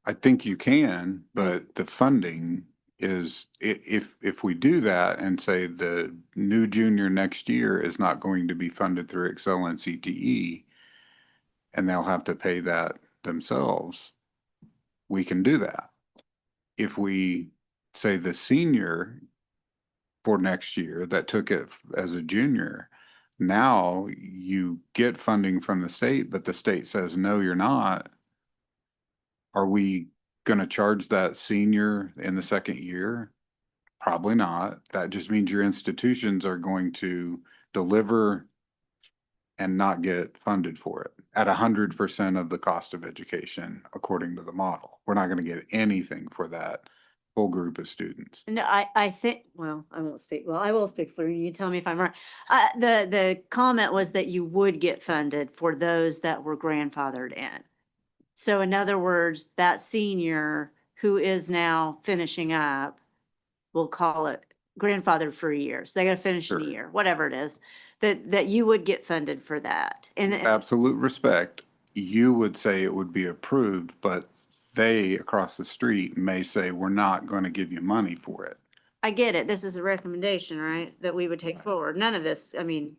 I think you can, but the funding is, if we do that and say the new junior next year is not going to be funded through Excel and CTE, and they'll have to pay that themselves, we can do that. If we say the senior for next year that took it as a junior, now you get funding from the state, but the state says, no, you're not. Are we going to charge that senior in the second year? Probably not. That just means your institutions are going to deliver and not get funded for it at 100% of the cost of education, according to the model. We're not going to get anything for that whole group of students. No, I think, well, I won't speak. Well, I will speak for you. You tell me if I'm right. The comment was that you would get funded for those that were grandfathered in. So in other words, that senior who is now finishing up, we'll call it grandfathered for a year. So they got to finish in a Sure. year, whatever it is, that you would get funded for that. And With absolute respect, you would say it would be approved, but they across the street may say, we're not going to give you money for it. I get it. This is a recommendation, right, that we would take forward. None of this, I mean,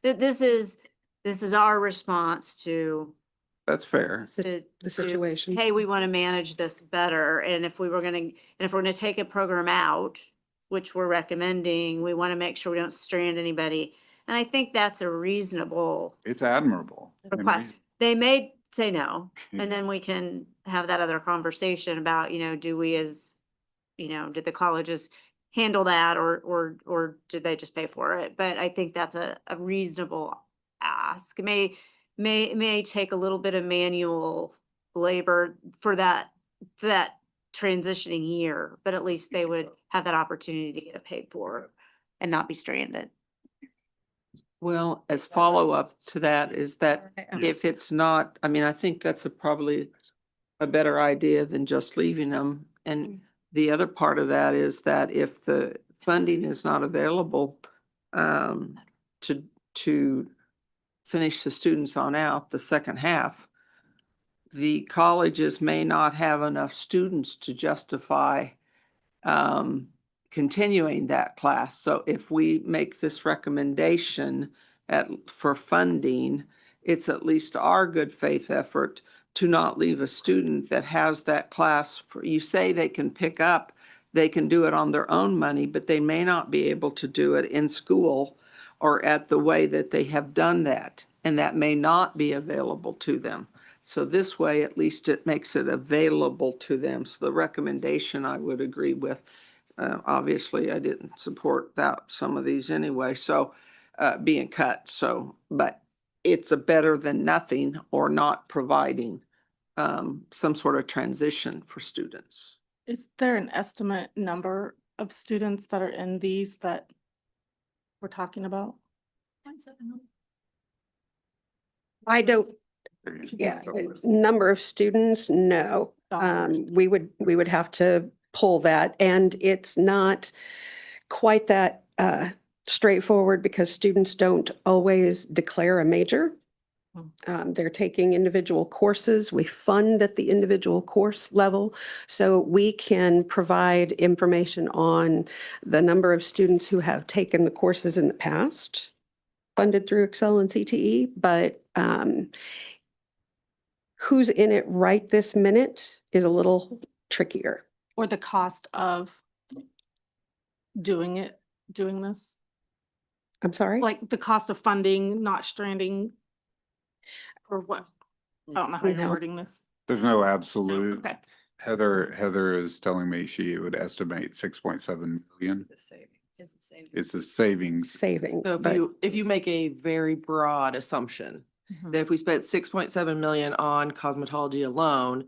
this is our response to That's fair. to The situation. Hey, we want to manage this better, and if we're gonna take a program out, which we're recommending, we want to make sure we don't strand anybody. And I think that's a reasonable It's admirable. and request. reason- They may say no, and then we can have that other conversation about, do we did the colleges handle that or did they just pay for it? But I think that's a reasonable ask. May take a little bit of manual labor for that transitioning year, but at least they would have that opportunity to get it paid for and not be stranded. Well, as follow-up to that is that if it's not, I mean, I think that's probably a better idea than just leaving them. And the other part of that is that if the funding is not available to finish the students on out the second half, the colleges may not have enough students to justify continuing that class. So if we make this recommendation for funding, it's at least our good faith effort to not leave a student that has that class. You say they can pick up, they can do it on their own money, but they may not be able to do it in school or at the way that they have done that. And that may not be available to them. So this way, at least it makes it available to them. So the recommendation I would agree with. Obviously, I didn't support some of these anyway, so being cut. So, but it's a better than nothing or not providing some sort of transition for students. Is there an estimate number of students that are in these that we're talking about? I don't, yeah, number of students, no. We would have to pull that, and it's not quite that straightforward because students don't always declare a major. They're taking individual courses. We fund at the individual course level, so we can provide information on the number of students who have taken the courses in the past, funded through Excel and CTE, but who's in it right this minute is a little trickier. Or the cost of doing this? I'm sorry? Like the cost of funding, not stranding? Or what? I don't know how you're No. wording this. There's no absolute. Okay. Heather is telling me she would estimate 6.7 million. It's a savings. Saving. So but if you make a very broad assumption, that if we spent 6.7 million on cosmetology alone,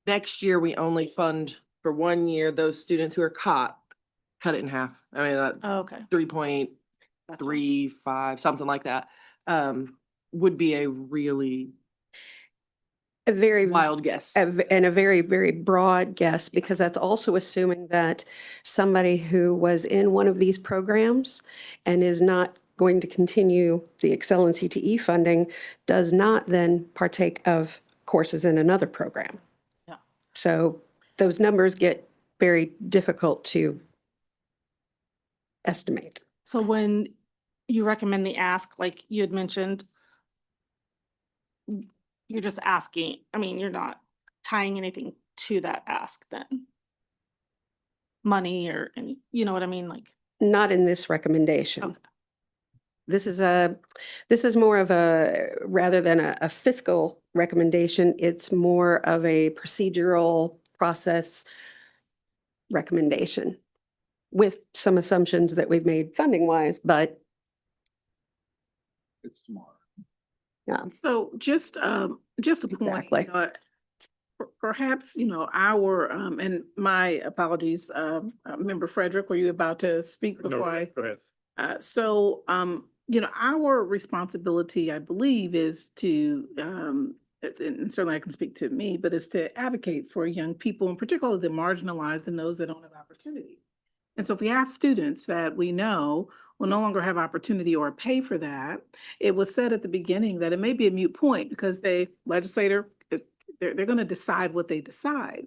next year we only fund for 1 year those students who are cut it in half. I mean, Okay. 3.35, something like that, would be a really a very wild guess. and a very, very broad guess, because that's also assuming that somebody who was in one of these programs and is not going to continue the Excel and CTE funding does not then partake of courses in another program. Yeah. So those numbers get very difficult to estimate. So when you recommend the ask, like you had mentioned, you're just asking, I mean, you're not tying anything to that ask then? Money or any, you know what I mean? Like, Not in this recommendation. Okay. This is more of rather than a fiscal recommendation, it's more of a procedural process recommendation with some assumptions that we've made funding wise, but It's smart. yeah. So just a point, Exactly. Perhaps, our, and my apologies, Member Frederick, were you about to speak before I? Go ahead. So, our responsibility, I believe, is to, and certainly I can speak to me, but is to advocate for young people, and particularly the marginalized and those that don't have opportunity. And so if we have students that we know will no longer have opportunity or pay for that, it was said at the beginning that it may be a moot point because they're going to decide what they decide,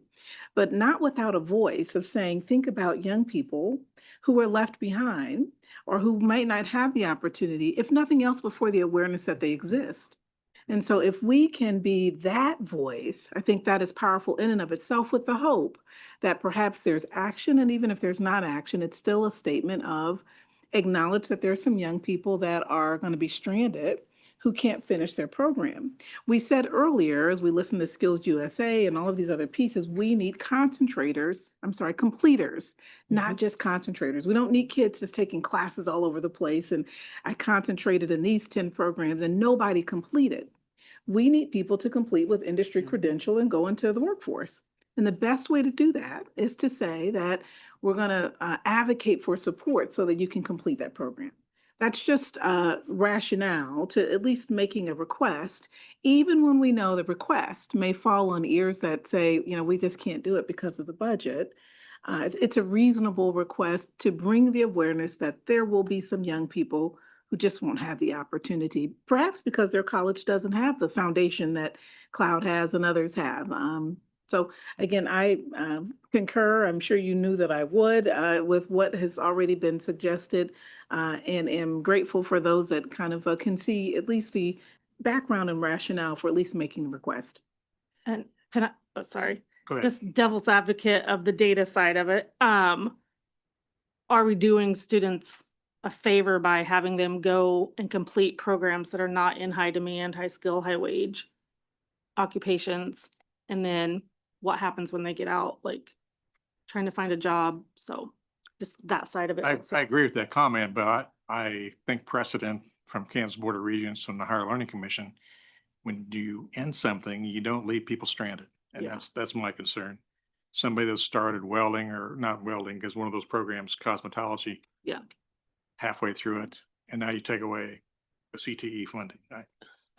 but not without a voice of saying, think about young people who are left behind or who might not have the opportunity, if nothing else, before the awareness that they exist. And so if we can be that voice, I think that is powerful in and of itself, with the hope that perhaps there's action. And even if there's not action, it's still a statement of acknowledge that there are some young people that are going to be stranded who can't finish their program. We said earlier, as we listened to Skills USA and all of these other pieces, we need completers, not just concentrators. We don't need kids just taking classes all over the place. And I concentrated in these 10 programs and nobody completed. We need people to complete with industry credential and go into the workforce. And the best way to do that is to say that we're going to advocate for support so that you can complete that program. That's just rationale to at least making a request, even when we know the request may fall on ears that say, we just can't do it because of the budget. It's a reasonable request to bring the awareness that there will be some young people who just won't have the opportunity, perhaps because their college doesn't have the foundation that Cloud has and others have. So again, I concur. I'm sure you knew that I would with what has already been suggested, and am grateful for those that kind of can see at least the background and rationale for at least making the request. And can I, oh, sorry, Go ahead. just devil's advocate of the data side of it. Are we doing students a favor by having them go and complete programs that are not in high demand, high skill, high wage occupations? And then what happens when they get out, like trying to find a job? So just that side of it. also. I agree with that comment, but I think precedent from Kansas Board of Regents and the Higher Learning Commission, when you end something, you don't leave people stranded. And Yeah. that's my concern. Somebody that started welding or not welding, because one of those programs, cosmetology, Yeah. halfway through it, and now you take away the CTE funding, right?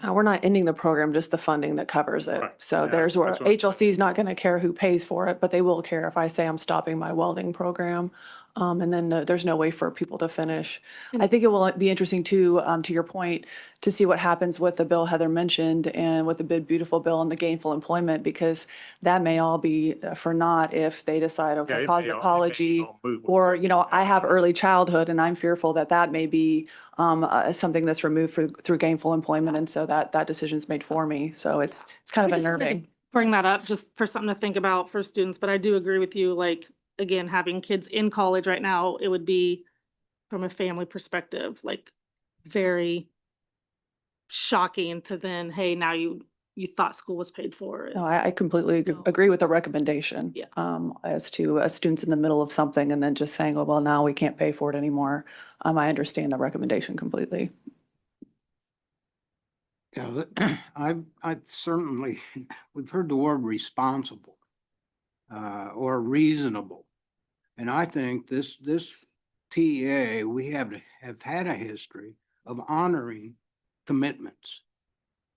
We're not ending the program, just the funding that covers it. Right. So Yeah, there's where that's what I'm saying. HLC is not going to care who pays for it, but they will care if I say I'm stopping my welding program. And then there's no way for people to finish. I think it will be interesting too, to your point, to see what happens with the bill Heather mentioned and with the Big Beautiful Bill and the gainful employment, because that may all be for naught if they decide, Yeah, okay, it may all- it may cosmetology, all move. or, I have early childhood and I'm fearful that may be something that's removed through gainful employment. And so that decision's made for me. So it's kind I of just wanted to unnerving. bring that up just for something to think about for students, but I do agree with you, like, again, having kids in college right now, it would be from a family perspective, like very shocking to then, hey, now you thought school was paid for. No, I completely agree with the recommendation. Yeah. As to students in the middle of something and then just saying, oh, well, now we can't pay for it anymore. I understand the recommendation completely. Yeah, I certainly, we've heard the word responsible or reasonable. And I think this TEA, we have had a history of honoring commitments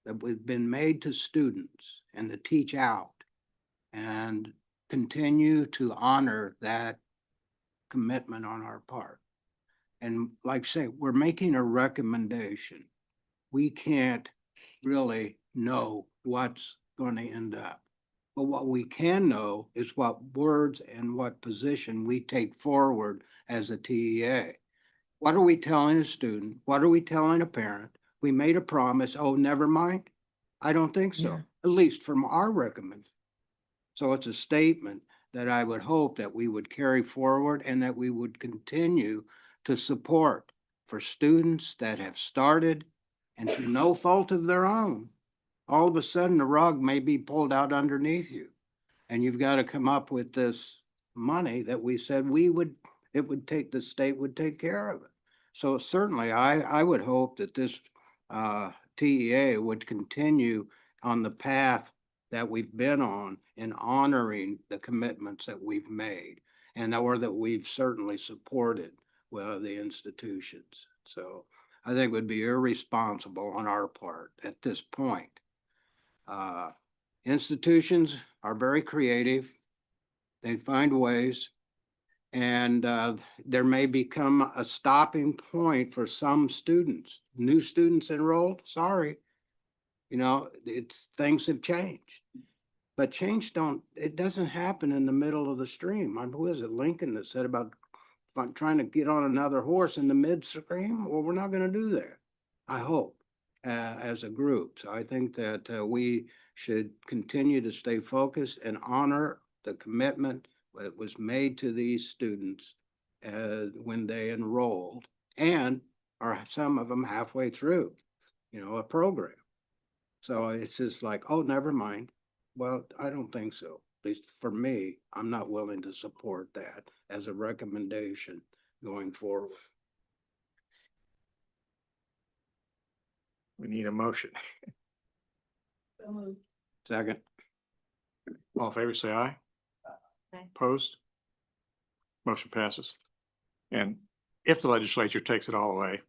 that have been made to students and to teach out, and continue to honor that commitment on our part. And like I say, we're making a recommendation. We can't really know what's going to end up. But what we can know is what words and what position we take forward as a TEA. What are we telling a student? What are we telling a parent? We made a promise. Oh, never mind. I don't think so, at least from our recommendation. So it's a statement that I would hope that we would carry forward and that we would continue to support for students that have started and through no fault of their own. All of a sudden, the rug may be pulled out underneath you. And you've got to come up with this money that we said the state would take care of it. So certainly, I would hope that this TEA would continue on the path that we've been on in honoring the commitments that we've made or that we've certainly supported the institutions. So I think it would be irresponsible on our part at this point. Institutions are very creative. They find ways. And there may become a stopping point for some students, new students enrolled, sorry. You know, things have changed. But change it doesn't happen in the middle of the stream. Who is it, Lincoln, that said about trying to get on another horse in the midstream? Well, we're not gonna do that, I hope, as a group. So I think that we should continue to stay focused and honor the commitment that was made to these students when they enrolled, and are some of them halfway through, a program. So it's just like, oh, never mind. Well, I don't think so. At least for me, I'm not willing to support that as a recommendation going forward. We need a motion. Second. All in favor, say aye. Opposed? Motion passes. And if the legislature takes it all away,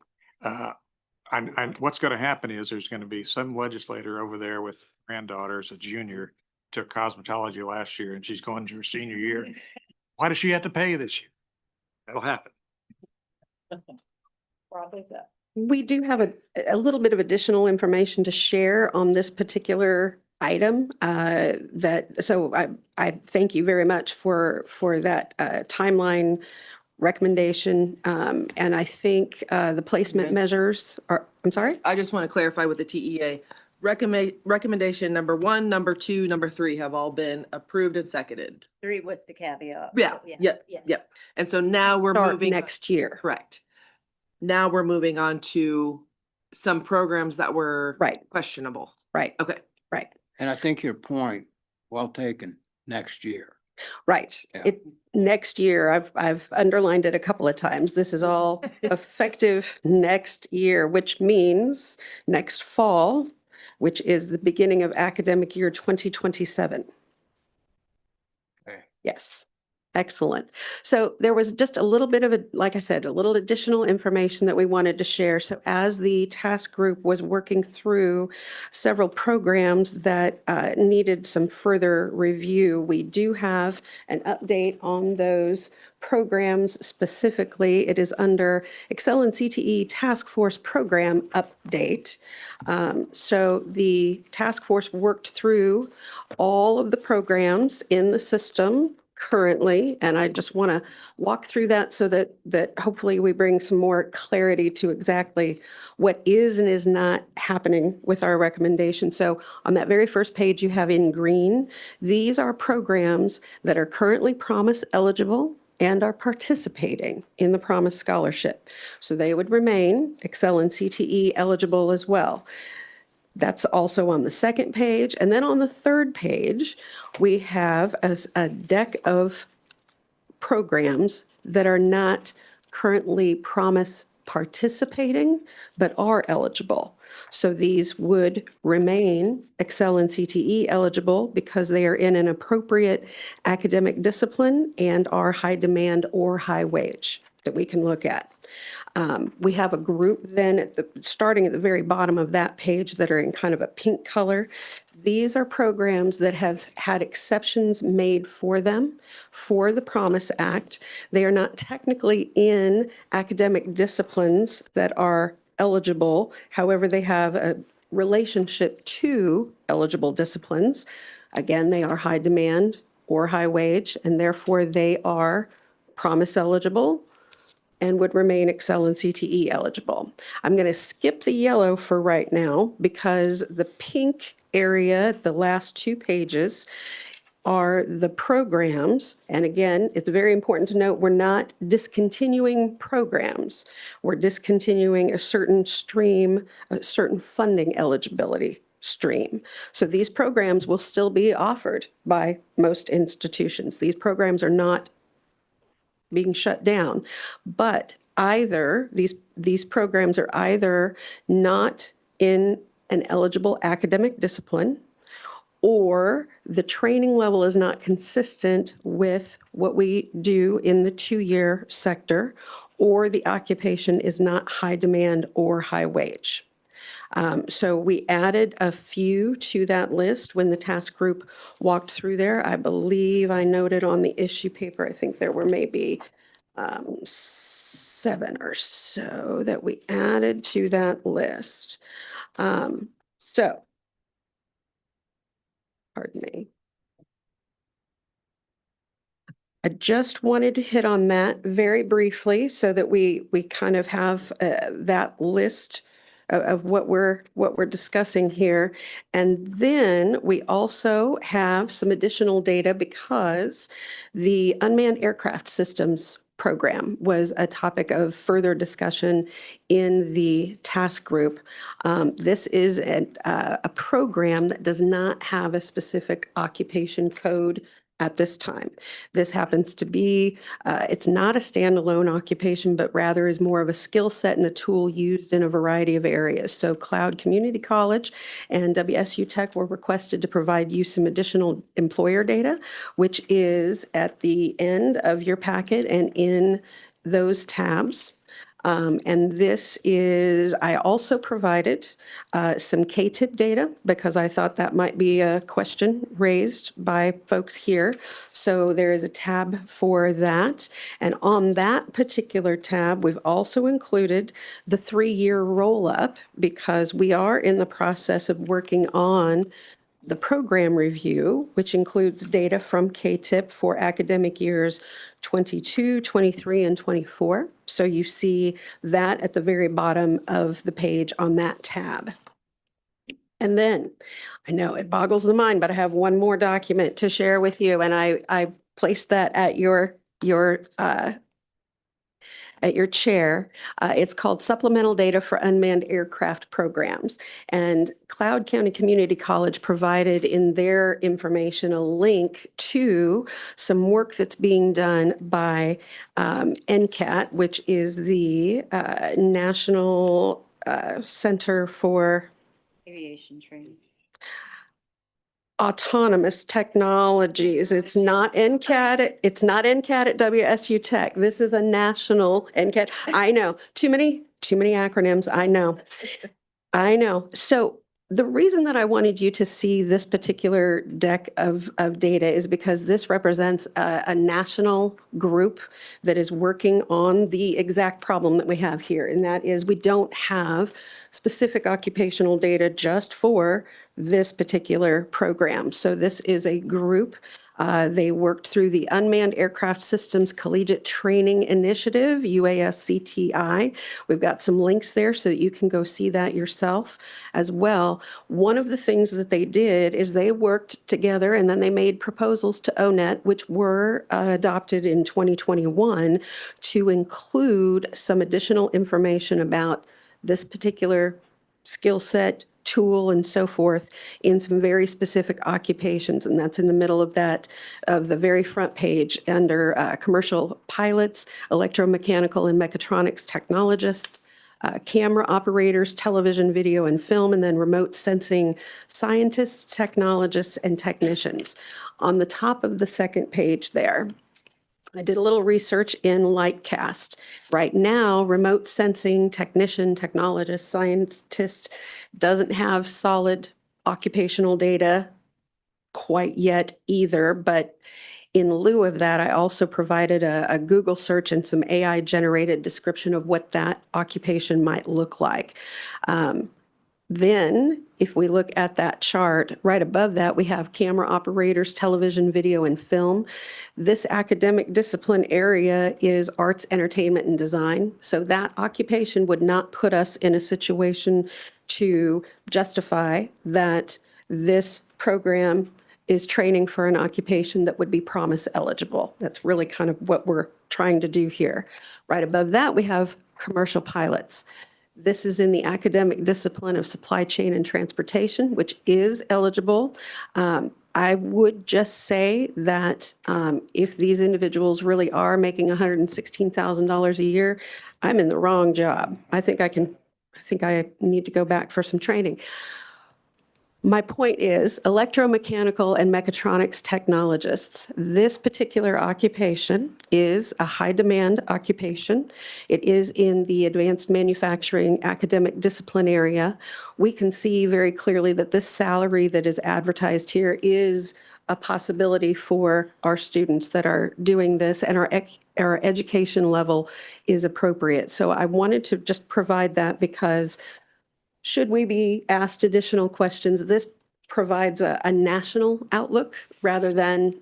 and what's going to happen is there's going to be some legislator over there with granddaughters, a junior, took cosmetology last year and she's going to her senior year. Why does she have to pay this year? That'll happen. We do have a little bit of additional information to share on this particular item so I thank you very much for that timeline recommendation. And I think the placement measures are, I'm sorry? I just want to clarify with the TEA. Recommendation number 1, number 2, number 3 have all been approved and seconded. 3 with the caveat. Yeah, yeah. And so now we're Start moving. next year. Correct. Now we're moving on to some programs that were questionable. Right. Okay. Right. And I think your point, well taken, next year. Right. Yeah. Next year, I've underlined it a couple of times. This is all effective next year, which means next fall, which is the beginning of academic year 2027. Okay. Yes. Excellent. So there was just a little bit of like I said, a little additional information that we wanted to share. So as the task group was working through several programs that needed some further review, we do have an update on those programs specifically. It is under Excel and CTE Task Force Program Update. So the task force worked through all of the programs in the system currently, and I just want to walk through that so that hopefully we bring some more clarity to exactly what is and is not happening with our recommendation. So on that very first page you have in green, these are programs that are currently Promise eligible and are participating in the Promise Scholarship. So they would remain Excel and CTE eligible as well. That's also on the second page. And then on the third page, we have a deck of programs that are not currently Promise participating, but are eligible. So these would remain Excel and CTE eligible because they are in an appropriate academic discipline and are high demand or high wage that we can look at. We have a group then starting at the very bottom of that page that are in kind of a pink color. These are programs that have had exceptions made for them for the Promise Act. They are not technically in academic disciplines that are eligible. However, they have a relationship to eligible disciplines. Again, they are high demand or high wage, and therefore they are Promise eligible and would remain Excel and CTE eligible. I'm going to skip the yellow for right now because the pink area, the last 2 pages, are the programs. And again, it's very important to note we're not discontinuing programs. We're discontinuing a certain stream, a certain funding eligibility stream. So these programs will still be offered by most institutions. These programs are not being shut down, but either these programs are either not in an eligible academic discipline, or the training level is not consistent with what we do in the 2-year sector, or the occupation is not high demand or high wage. So we added a few to that list when the task group walked through there. I believe I noted on the issue paper, I think there were maybe 7 or so that we added to that list. So, pardon me. I just wanted to hit on that very briefly so that we kind of have that list of what we're discussing here. And then we also have some additional data because the unmanned aircraft systems program was a topic of further discussion in the task group. This is a program that does not have a specific occupation code at this time. This happens to be, it's not a standalone occupation, but rather is more of a skill set and a tool used in a variety of areas. So Cloud Community College and WSU Tech were requested to provide you some additional employer data, which is at the end of your packet and in those tabs. And this is, I also provided some KTIP data because I thought that might be a question raised by folks here. So there is a tab for that. And on that particular tab, we've also included the 3-year roll-up because we are in the process of working on the program review, which includes data from KTIP for academic years 22, 23, and 24. So you see that at the very bottom of the page on that tab. And then, I know it boggles the mind, but I have one more document to share with you, and I placed that at your chair. It's called Supplemental Data for Unmanned Aircraft Programs. And Cloud County Community College provided in their information a link to some work that's being done by NCAT, which is the National Center for Aviation Training. Autonomous Technologies. It's not NCAT. It's not NCAT at WSU Tech. This is a national NCAT. I know, too many acronyms. I know. I know. So the reason that I wanted you to see this particular deck of data is because this represents a national group that is working on the exact problem that we have here. And that is we don't have specific occupational data just for this particular program. So this is a group. They worked through the Unmanned Aircraft Systems Collegiate Training Initiative, UASCTI. We've got some links there so that you can go see that yourself as well. One of the things that they did is they worked together and then they made proposals to ONET, which were adopted in 2021 to include some additional information about this particular skill set, tool, and so forth in some very specific occupations. And that's in the middle of that, of the very front page under commercial pilots, electromechanical and mechatronics technologists, camera operators, television, video, and film, and then remote sensing scientists, technologists, and technicians. On the top of the second page there, I did a little research in Lightcast. Right now, remote sensing technician, technologist, scientist doesn't have solid occupational data quite yet either, but in lieu of that, I also provided a Google search and some AI-generated description of what that occupation might look like. Then, if we look at that chart, right above that, we have camera operators, television, video, and film. This academic discipline area is arts, entertainment, and design. So that occupation would not put us in a situation to justify that this program is training for an occupation that would be promise eligible. That's really kind of what we're trying to do here. Right above that, we have commercial pilots. This is in the academic discipline of supply chain and transportation, which is eligible. I would just say that if these individuals really are making $116,000 a year, I'm in the wrong job. I think I need to go back for some training. My point is electromechanical and mechatronics technologists. This particular occupation is a high demand occupation. It is in the advanced manufacturing academic discipline area. We can see very clearly that this salary that is advertised here is a possibility for our students that are doing this, and our education level is appropriate. So I wanted to just provide that because should we be asked additional questions, this provides a national outlook rather than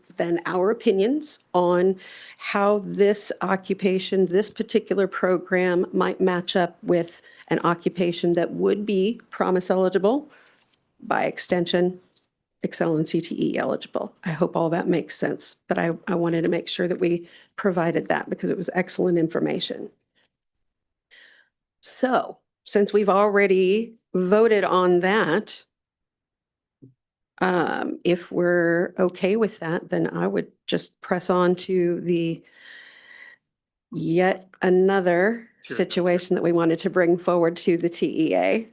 our opinions on how this occupation, this particular program might match up with an occupation that would be promise eligible, by extension, Excel and CTE eligible. I hope all that makes sense, but I wanted to make sure that we provided that because it was excellent information. So, since we've already voted on that, if we're okay with that, then I would just press on to the yet another situation that we wanted to bring forward to the TEA.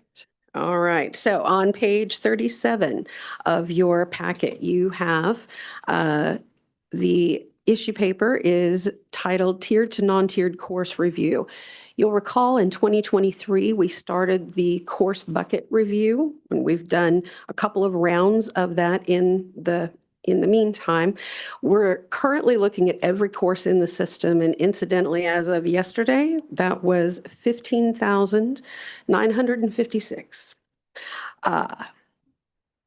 All right, so on page 37 of your packet, you have the issue paper is titled Tiered to Non-Tiered Course Review. You'll recall in 2023, we started the course bucket review, and we've done a couple of rounds of that in the meantime. We're currently looking at every course in the system, and incidentally, as of yesterday, that was 15,956.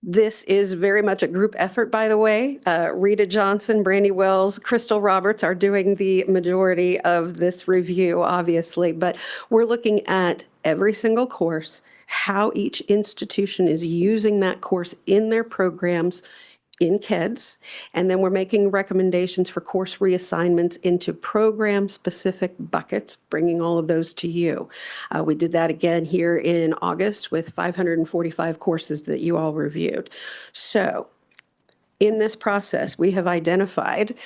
This is very much a group effort, by the way. Rita Johnson, Brandy Wells, Crystal Roberts are doing the majority of this review, obviously, but we're looking at every single course, how each institution is using that course in their programs in KEDS, and then we're making recommendations for course reassignments into program-specific buckets, bringing all of those to you. We did that again here in August with 545 courses that you all reviewed. So in this process, we have identified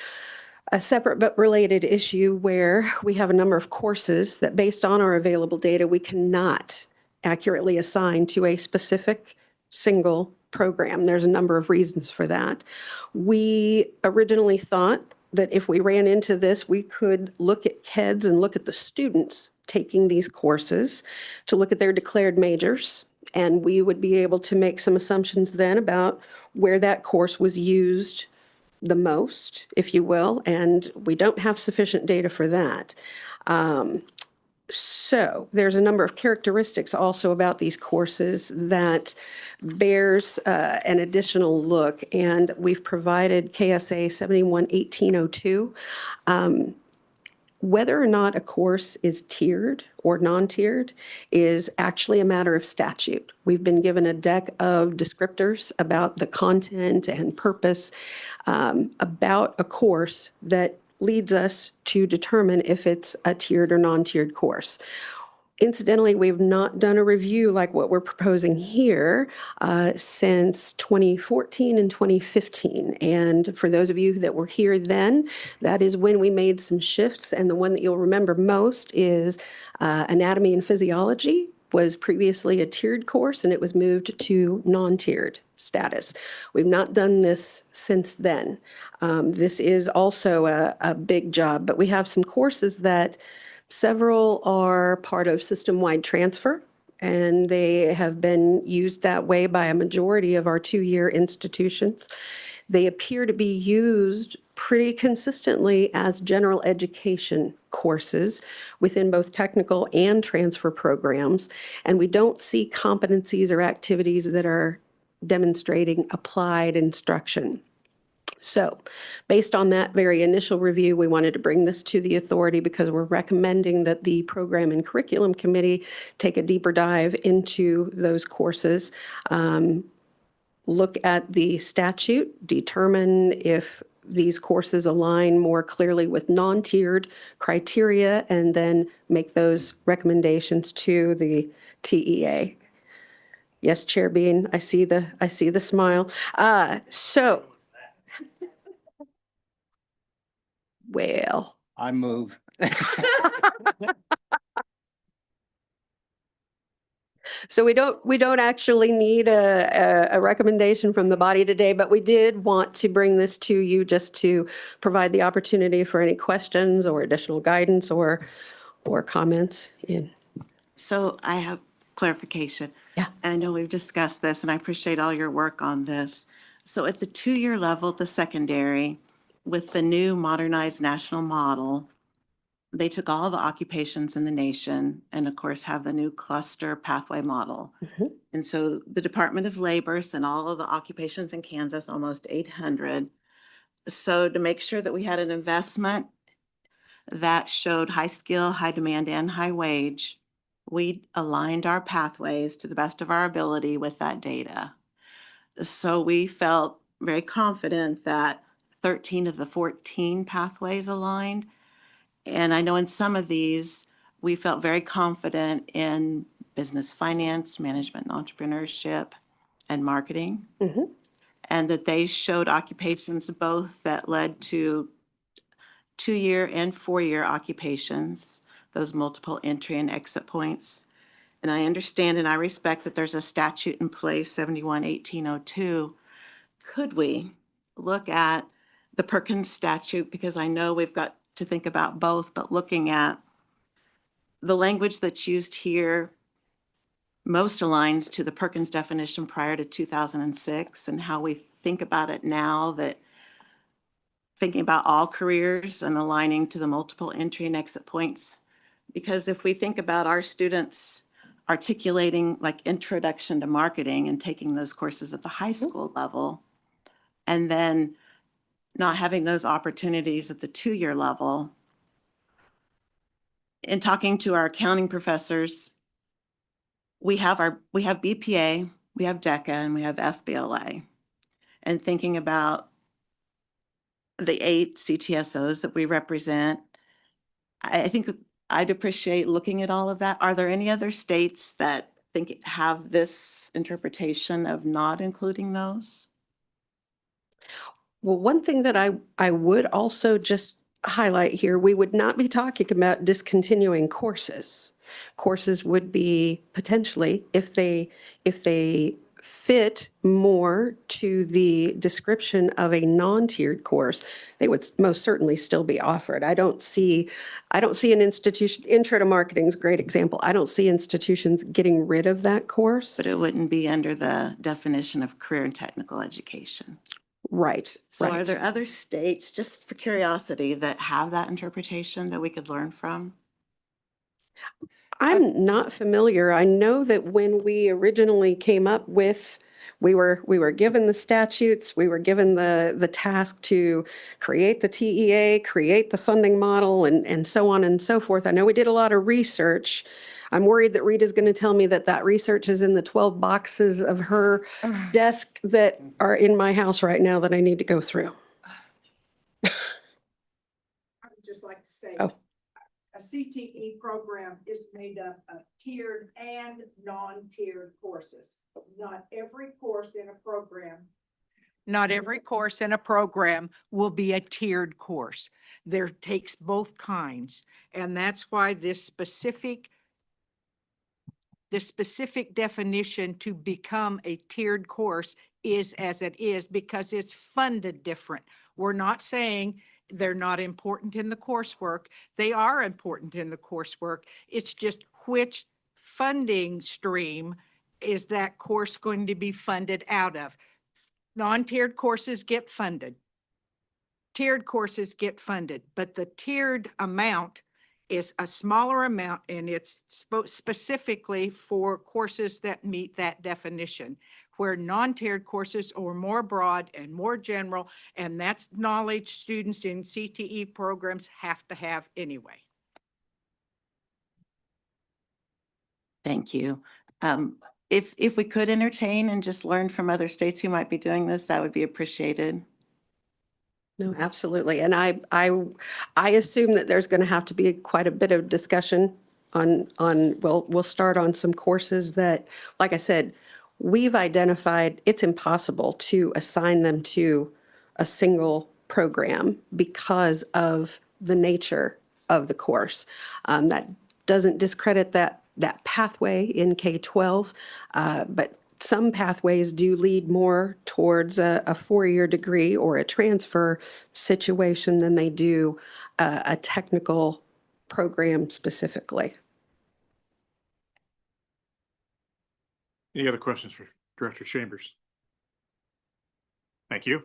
a separate but related issue where we have a number of courses that, based on our available data, we cannot accurately assign to a specific single program. There's a number of reasons for that. We originally thought that if we ran into this, we could look at KEDS and look at the students taking these courses to look at their declared majors, and we would be able to make some assumptions then about where that course was used the most, if you will, and we don't have sufficient data for that. So there's a number of characteristics also about these courses that bears an additional look, and we've provided KSA 711802. Whether or not a course is tiered or non-tiered is actually a matter of statute. We've been given a deck of descriptors about the content and purpose about a course that leads us to determine if it's a tiered or non-tiered course. Incidentally, we've not done a review like what we're proposing here since 2014 and 2015. And for those of you that were here then, that is when we made some shifts. And the one that you'll remember most is anatomy and physiology was previously a tiered course, and it was moved to non-tiered status. We've not done this since then. This is also a big job, but we have some courses that several are part of system-wide transfer, and they have been used that way by a majority of our two-year institutions. They appear to be used pretty consistently as general education courses within both technical and transfer programs, and we don't see competencies or activities that are demonstrating applied instruction. So based on that very initial review, we wanted to bring this to the authority because we're recommending that the Program and Curriculum Committee take a deeper dive into those courses, look at the statute, determine if these courses align more clearly with non-tiered criteria, and then make those recommendations to the TEA. Yes, Chair Bean, I see the smile. So, well, I move. So we don't actually need a recommendation from the body today, but we did want to bring this to you just to provide the opportunity for any questions or additional guidance or comments in. So I have clarification. Yeah. And I know we've discussed this, and I appreciate all your work on this. So at the two-year level, the secondary, with the new modernized national model, they took all the occupations in the nation and of course have the new cluster pathway model. And so the Department of Labor sent all of the occupations in Kansas, almost 800. So to make sure that we had an investment that showed high skill, high demand, and high wage, we aligned our pathways to the best of our ability with that data. So we felt very confident that 13 of the 14 pathways aligned. And I know in some of these, we felt very confident in business finance, management and entrepreneurship, and marketing. And that they showed occupations both that led to 2-year and 4-year occupations, those multiple entry and exit points. And I understand and I respect that there's a statute in place, 71-1802. Could we look at the Perkins statute? Because I know we've got to think about both, but looking at the language that's used here most aligns to the Perkins definition prior to 2006 and how we think about it now, that thinking about all careers and aligning to the multiple entry and exit points. Because if we think about our students articulating like introduction to marketing and taking those courses at the high school level, and then not having those opportunities at the 2-year level, in talking to our accounting professors, we have BPA, we have DECA, and we have FBLA. And thinking about the 8 CTSOs that we represent, I think I'd appreciate looking at all of that. Are there any other states that have this interpretation of not including those? Well, one thing that I would also just highlight here, we would not be talking about discontinuing courses. Courses would be potentially, if they fit more to the description of a non-tiered course, they would most certainly still be offered. I don't see an institution, Intro to Marketing is a great example. I don't see institutions getting rid of that course. But it wouldn't be under the definition of career and technical education. Right. So are there other states, just for curiosity, that have that interpretation that we could learn from? I'm not familiar. I know that when we originally came up with, we were given the statutes, we were given the task to create the TEA, create the funding model, and so on and so forth. I know we did a lot of research. I'm worried that Rita's going to tell me that research is in the 12 boxes of her desk that are in my house right now that I need to go through. I would just like to say, Oh. a CTE program is made up of tiered and non-tiered courses. Not every course in a program will be a tiered course. There takes both kinds. And that's why this specific definition to become a tiered course is as it is because it's funded different. We're not saying they're not important in the coursework. They are important in the coursework. It's just which funding stream is that course going to be funded out of. Non-tiered courses get funded. Tiered courses get funded, but the tiered amount is a smaller amount and it's specifically for courses that meet that definition, where non-tiered courses are more broad and more general, and that's knowledge students in CTE programs have to have anyway. Thank you. If we could entertain and just learn from other states who might be doing this, that would be appreciated. No, absolutely. And I assume that there's going to have to be quite a bit of discussion on, well, we'll start on some courses that, like I said, we've identified it's impossible to assign them to a single program because of the nature of the course. That doesn't discredit that that pathway in K-12. But some pathways do lead more towards a four-year degree or a transfer situation than they do a technical program specifically. Any other questions for Director Chambers? Thank you.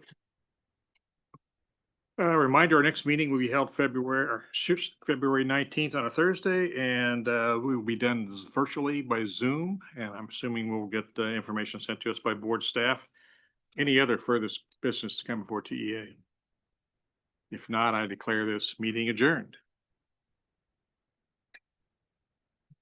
Reminder, our next meeting will be held February 19th on a Thursday, and we will be done virtually by Zoom, and I'm assuming we'll get information sent to us by board staff. Any other further business to come before TEA? If not, I declare this meeting adjourned.